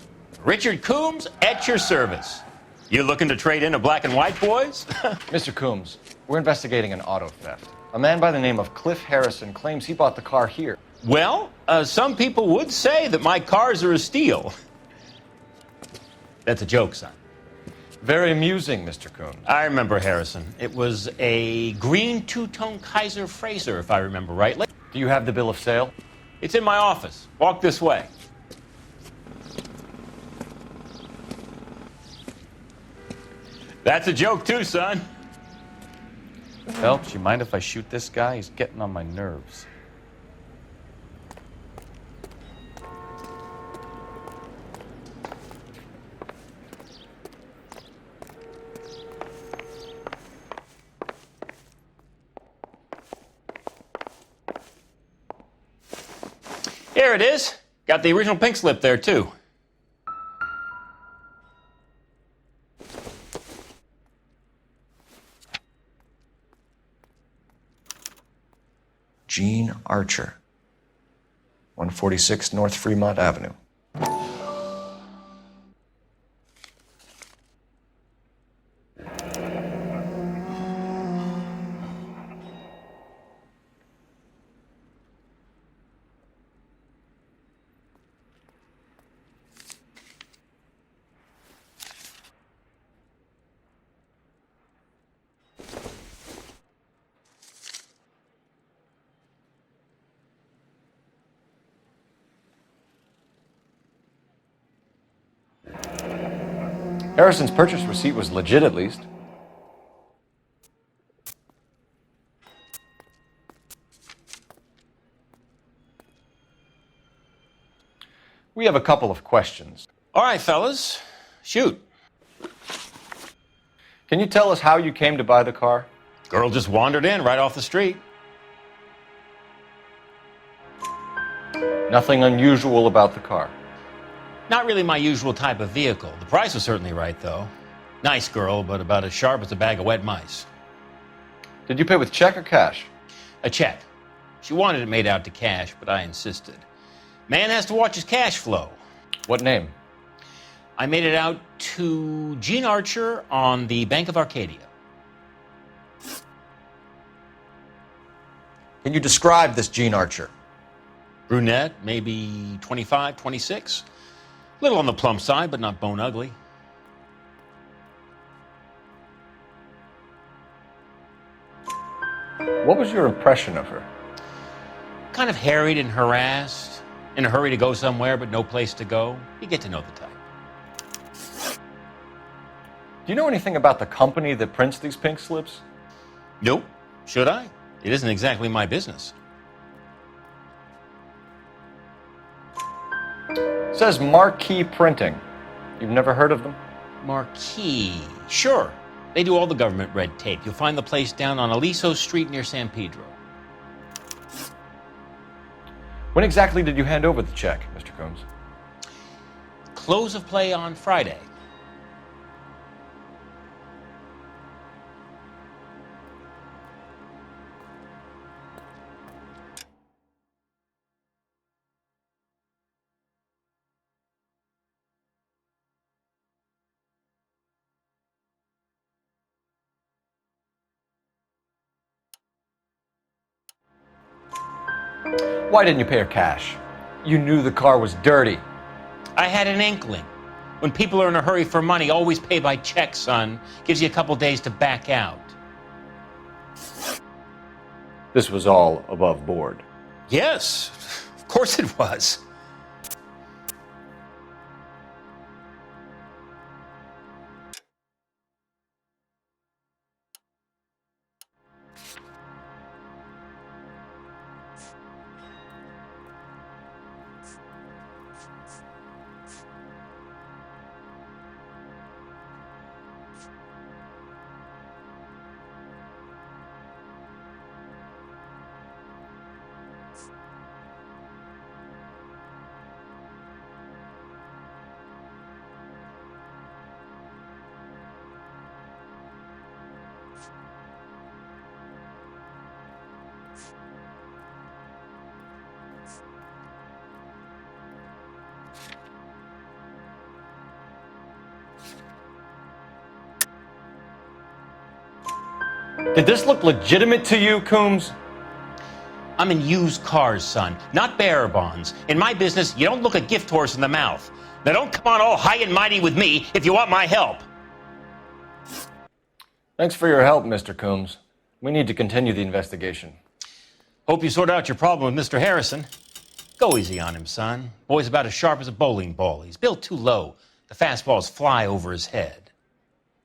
Richard Coombs at your service. You looking to trade in a black and white, boys? Mr. Coombs, we're investigating an auto theft. A man by the name of Cliff Harrison claims he bought the car here. Well, some people would say that my cars are a steal. That's a joke, son. Very amusing, Mr. Coombs. I remember Harrison. It was a green two-tone Kaiser Frazer, if I remember rightly. Do you have the bill of sale? It's in my office. Walk this way. That's a joke too, son. Phelps, you mind if I shoot this guy? He's getting on my nerves. Here it is. Got the original pink slip there, too. Gene Archer, 146 North Fremont Avenue. Harrison's purchase receipt was legit, at least. We have a couple of questions. All right, fellas. Shoot. Can you tell us how you came to buy the car? Girl just wandered in right off the street. Nothing unusual about the car. Not really my usual type of vehicle. The price was certainly right, though. Nice girl, but about as sharp as a bag of wet mice. Did you pay with check or cash? A check. She wanted it made out to cash, but I insisted. Man has to watch his cash flow. What name? I made it out to Gene Archer on the Bank of Arcadia. Can you describe this Gene Archer? Brunette, maybe 25, 26. Little on the plump side, but not bone ugly. What was your impression of her? Kind of harried and harassed. In a hurry to go somewhere, but no place to go. You get to know the type. Do you know anything about the company that prints these pink slips? Nope. Should I? It isn't exactly my business. It says Marquee Printing. You've never heard of them? Marquee. Sure. They do all the government red tape. You'll find the place down on Aliso Street near San Pedro. When exactly did you hand over the check, Mr. Combs? Close of play on Friday. Why didn't you pay her cash? You knew the car was dirty. I had an inkling. When people are in a hurry for money, always pay by check, son. Gives you a couple days to back out. This was all above board. Yes, of course it was. Did this look legitimate to you, Coombs? I'm in used cars, son, not bearer bonds. In my business, you don't look a gift horse in the mouth. Now don't come on all high and mighty with me if you want my help. Thanks for your help, Mr. Coombs. We need to continue the investigation. Hope you sort out your problem with Mr. Harrison. Go easy on him, son. Boy's about as sharp as a bowling ball. He's built too low. The fastballs fly over his head.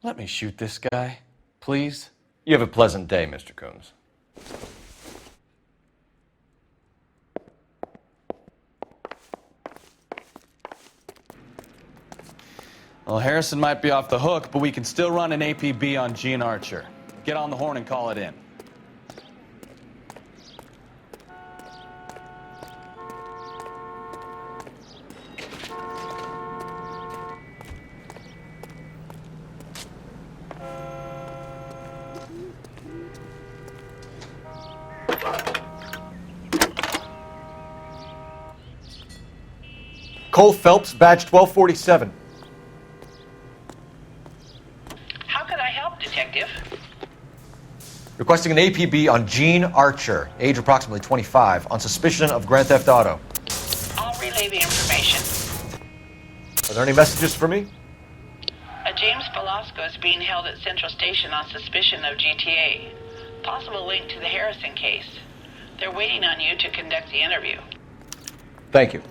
Let me shoot this guy, please. You have a pleasant day, Mr. Coombs. Well, Harrison might be off the hook, but we can still run an APB on Gene Archer. Get on the horn and call it in. Cole Phelps, badge 1247. How could I help, Detective? Requesting an APB on Gene Archer, age approximately 25, on suspicion of Grand Theft Auto. I'll relay the information. Are there any messages for me? A James Velasco is being held at Central Station on suspicion of GTA. Possible link to the Harrison case. They're waiting on you to conduct the interview. Thank you.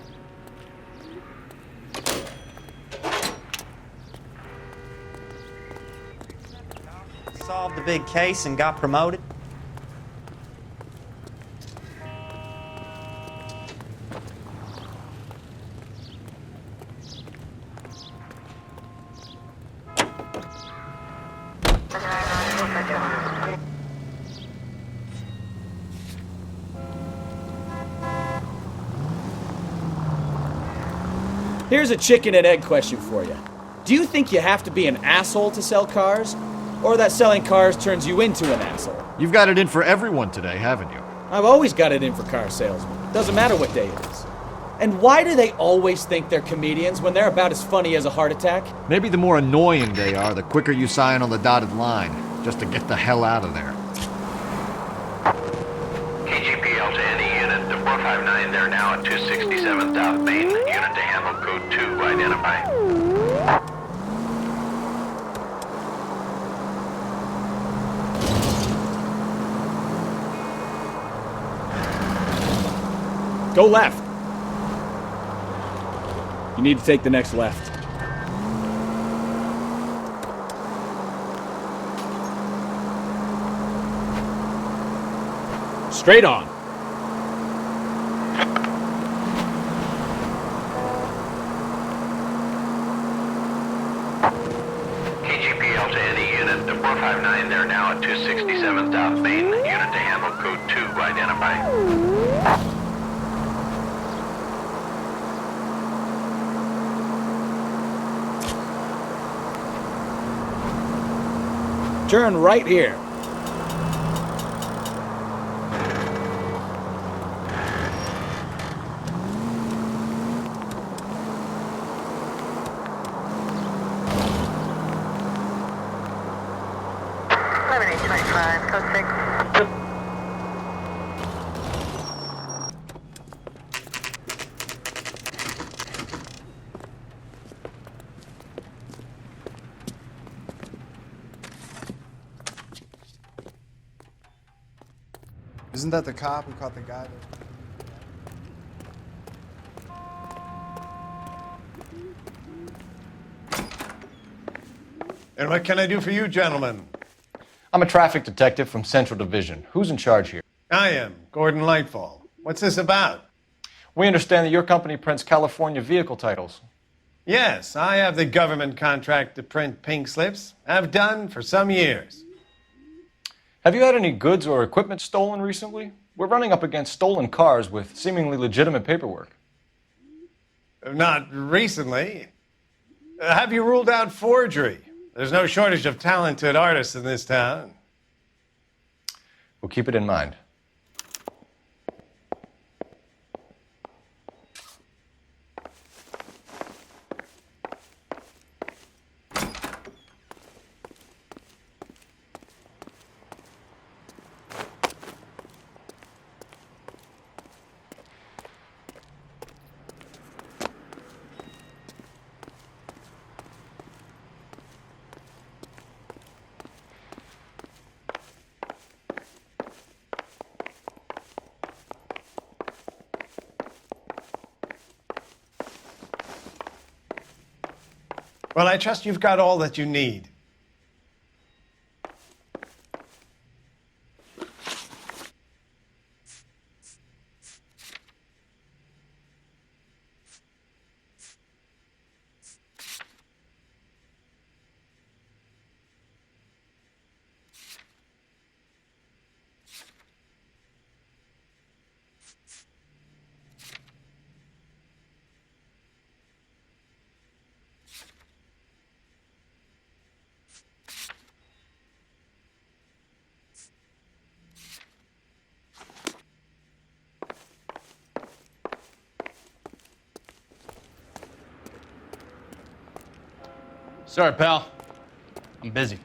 Solved the big case and got promoted? Here's a chicken and egg question for you. Do you think you have to be an asshole to sell cars? Or that selling cars turns you into an asshole? You've got it in for everyone today, haven't you? I've always got it in for car salesmen. Doesn't matter what day it is. And why do they always think they're comedians when they're about as funny as a heart attack? Maybe the more annoying they are, the quicker you sign on the dotted line, just to get the hell out of there. KGPL to any unit, the 459, they're now at 267 South Main. Unit to handle code 2, identify. Go left. You need to take the next left. Straight on. KGPL to any unit, the 459, they're now at 267 South Main. Unit to handle code 2, identify. Turn right here. Isn't that the cop who caught the guy? And what can I do for you, gentlemen? I'm a traffic detective from Central Division. Who's in charge here? I am, Gordon Lightfall. What's this about? We understand that your company prints California vehicle titles. Yes, I have the government contract to print pink slips. I've done for some years. Have you had any goods or equipment stolen recently? We're running up against stolen cars with seemingly legitimate paperwork. Not recently. Have you ruled out forgery? There's no shortage of talented artists in this town. We'll keep it in mind. Well, I trust you've got all that you need. Sorry, pal. I'm busy.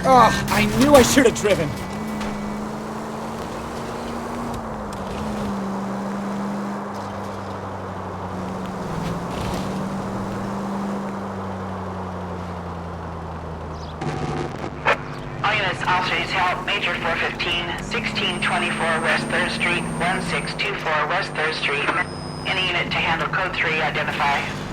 Oh, I knew I should have driven. All units, officers help. Major 415, 1624 West 3rd Street, 1624 West 3rd Street. Any unit to handle code 3, identify.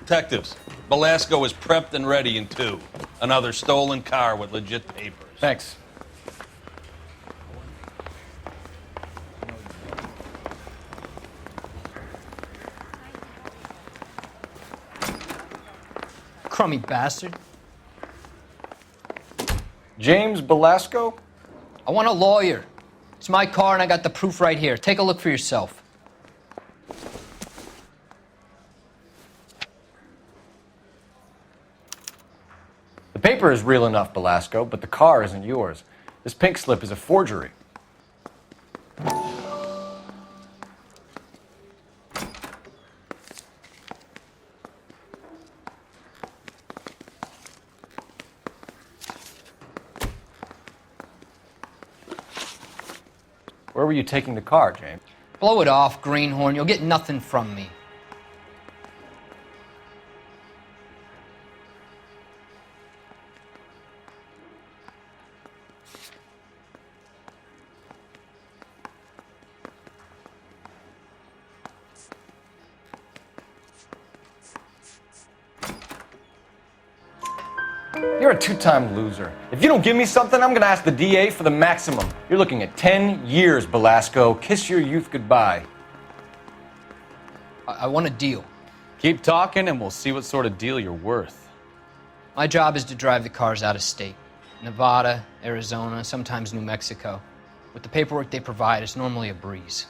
Detectives, Belasco is prepped and ready in 2. Another stolen car with legit papers. Thanks. Crummy bastard. James Belasco? I want a lawyer. It's my car and I got the proof right here. Take a look for yourself. The paper is real enough, Belasco, but the car isn't yours. This pink slip is a forgery. Where were you taking the car, James? Blow it off, greenhorn. You'll get nothing from me. You're a two-time loser. If you don't give me something, I'm gonna ask the DA for the maximum. You're looking at 10 years, Belasco. Kiss your youth goodbye. I want a deal. Keep talking and we'll see what sort of deal you're worth. My job is to drive the cars out of state. Nevada, Arizona, sometimes New Mexico. With the paperwork they provide, it's normally a breeze.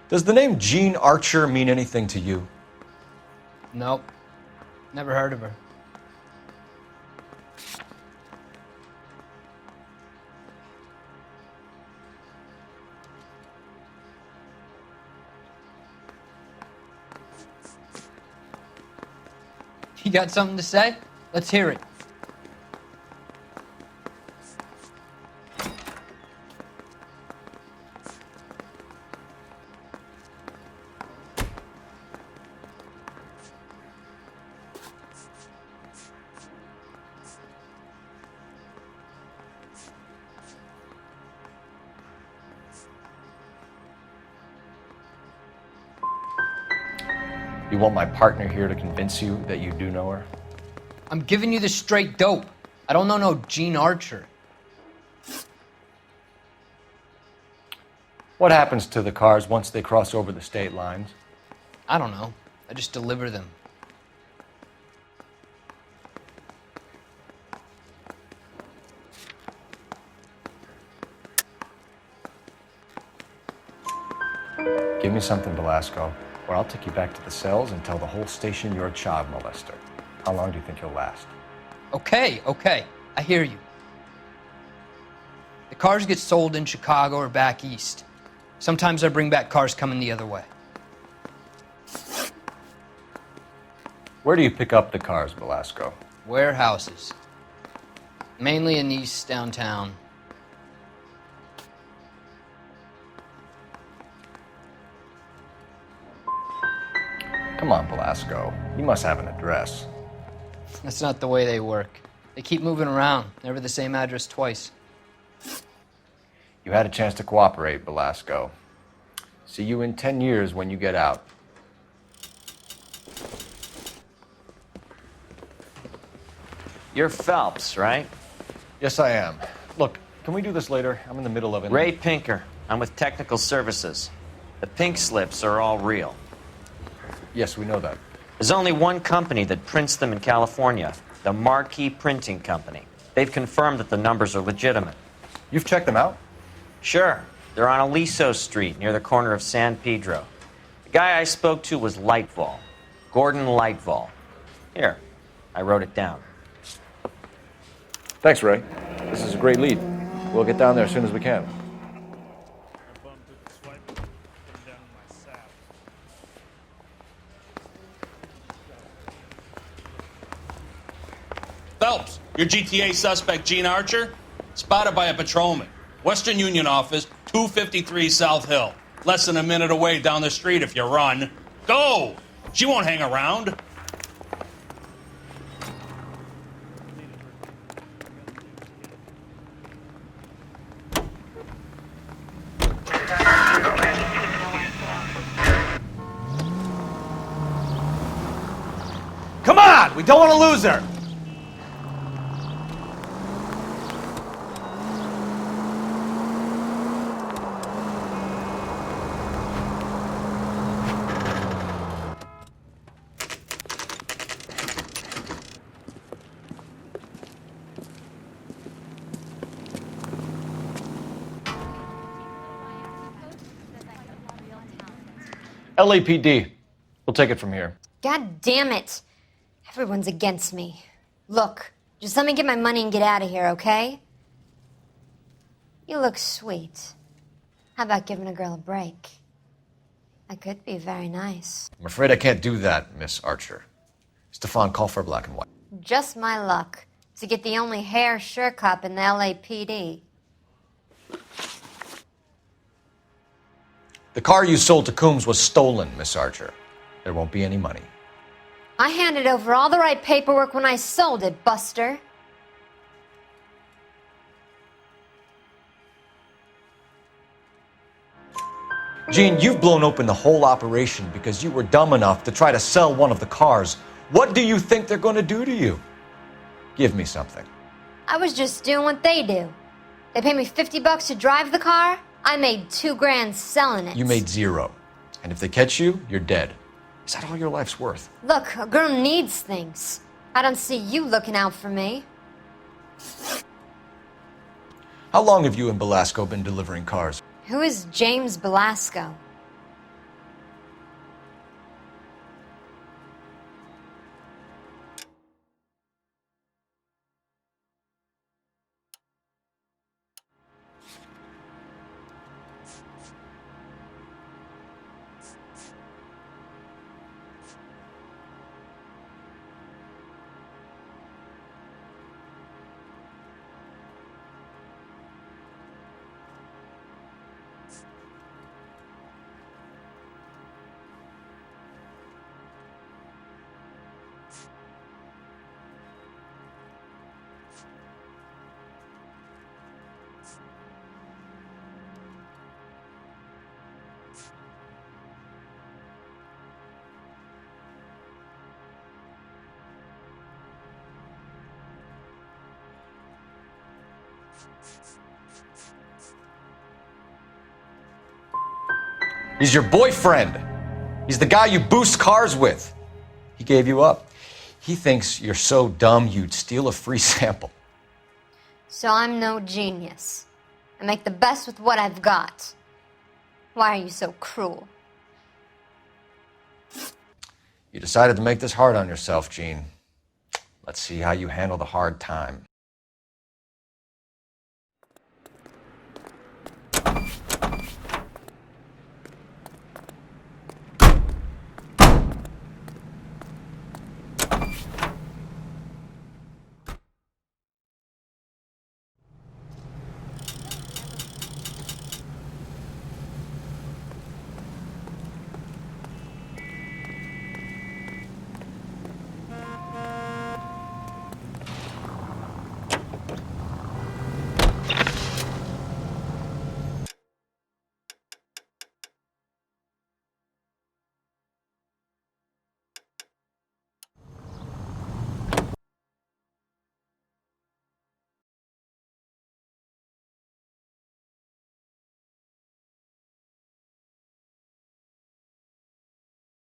Does the name Jean Archer mean anything to you? Nope. Never heard of her. You got something to say? Let's hear it. You want my partner here to convince you that you do know her? I'm giving you the straight dope. I don't know no Jean Archer. What happens to the cars once they cross over the state lines? I don't know. I just deliver them. Give me something, Belasco, or I'll take you back to the cells and tell the whole station you're a child molester. How long do you think you'll last? Okay, I hear you. The cars get sold in Chicago or back east. Sometimes I bring back cars coming the other way. Where do you pick up the cars, Velasco? Warehouses. Mainly in East downtown. Come on, Velasco. You must have an address. That's not the way they work. They keep moving around, never the same address twice. You had a chance to cooperate, Velasco. See you in 10 years when you get out. You're Phelps, right? Yes, I am. Look, can we do this later? I'm in the middle of it. Ray Pinker. I'm with Technical Services. The pink slips are all real. Yes, we know that. There's only one company that prints them in California, the Marquee Printing Company. They've confirmed that the numbers are legitimate. You've checked them out? Sure. They're on Aliso Street, near the corner of San Pedro. The guy I spoke to was Lightval. Gordon Lightval. Here, I wrote it down. Thanks, Ray. This is a great lead. We'll get down there as soon as we can. Phelps, your GTA suspect, Gene Archer, spotted by a patrolman. Western Union office, 253 South Hill. Less than a minute away down the street if you run. Go! She won't hang around. Come on! We don't want to lose her! LAPD. We'll take it from here. God damn it. Everyone's against me. Look, just let me get my money and get out of here, okay? You look sweet. How about giving a girl a break? I could be very nice. I'm afraid I can't do that, Miss Archer. Stefan, call for black and white. Just my luck to get the only hair sure cop in the LAPD. The car you sold to Coombs was stolen, Miss Archer. There won't be any money. I handed over all the right paperwork when I sold it, Buster. Gene, you've blown open the whole operation because you were dumb enough to try to sell one of the cars. What do you think they're going to do to you? Give me something. I was just doing what they do. They paid me $50 to drive the car. I made $2 grand selling it. You made zero. And if they catch you, you're dead. Is that all your life's worth? Look, a girl needs things. I don't see you looking out for me. How long have you and Velasco been delivering cars? Who is James Velasco? He's your boyfriend. He's the guy you boost cars with. He gave you up. He thinks you're so dumb you'd steal a free sample. So I'm no genius. I make the best with what I've got. Why are you so cruel? You decided to make this hard on yourself, Gene. Let's see how you handle the hard time.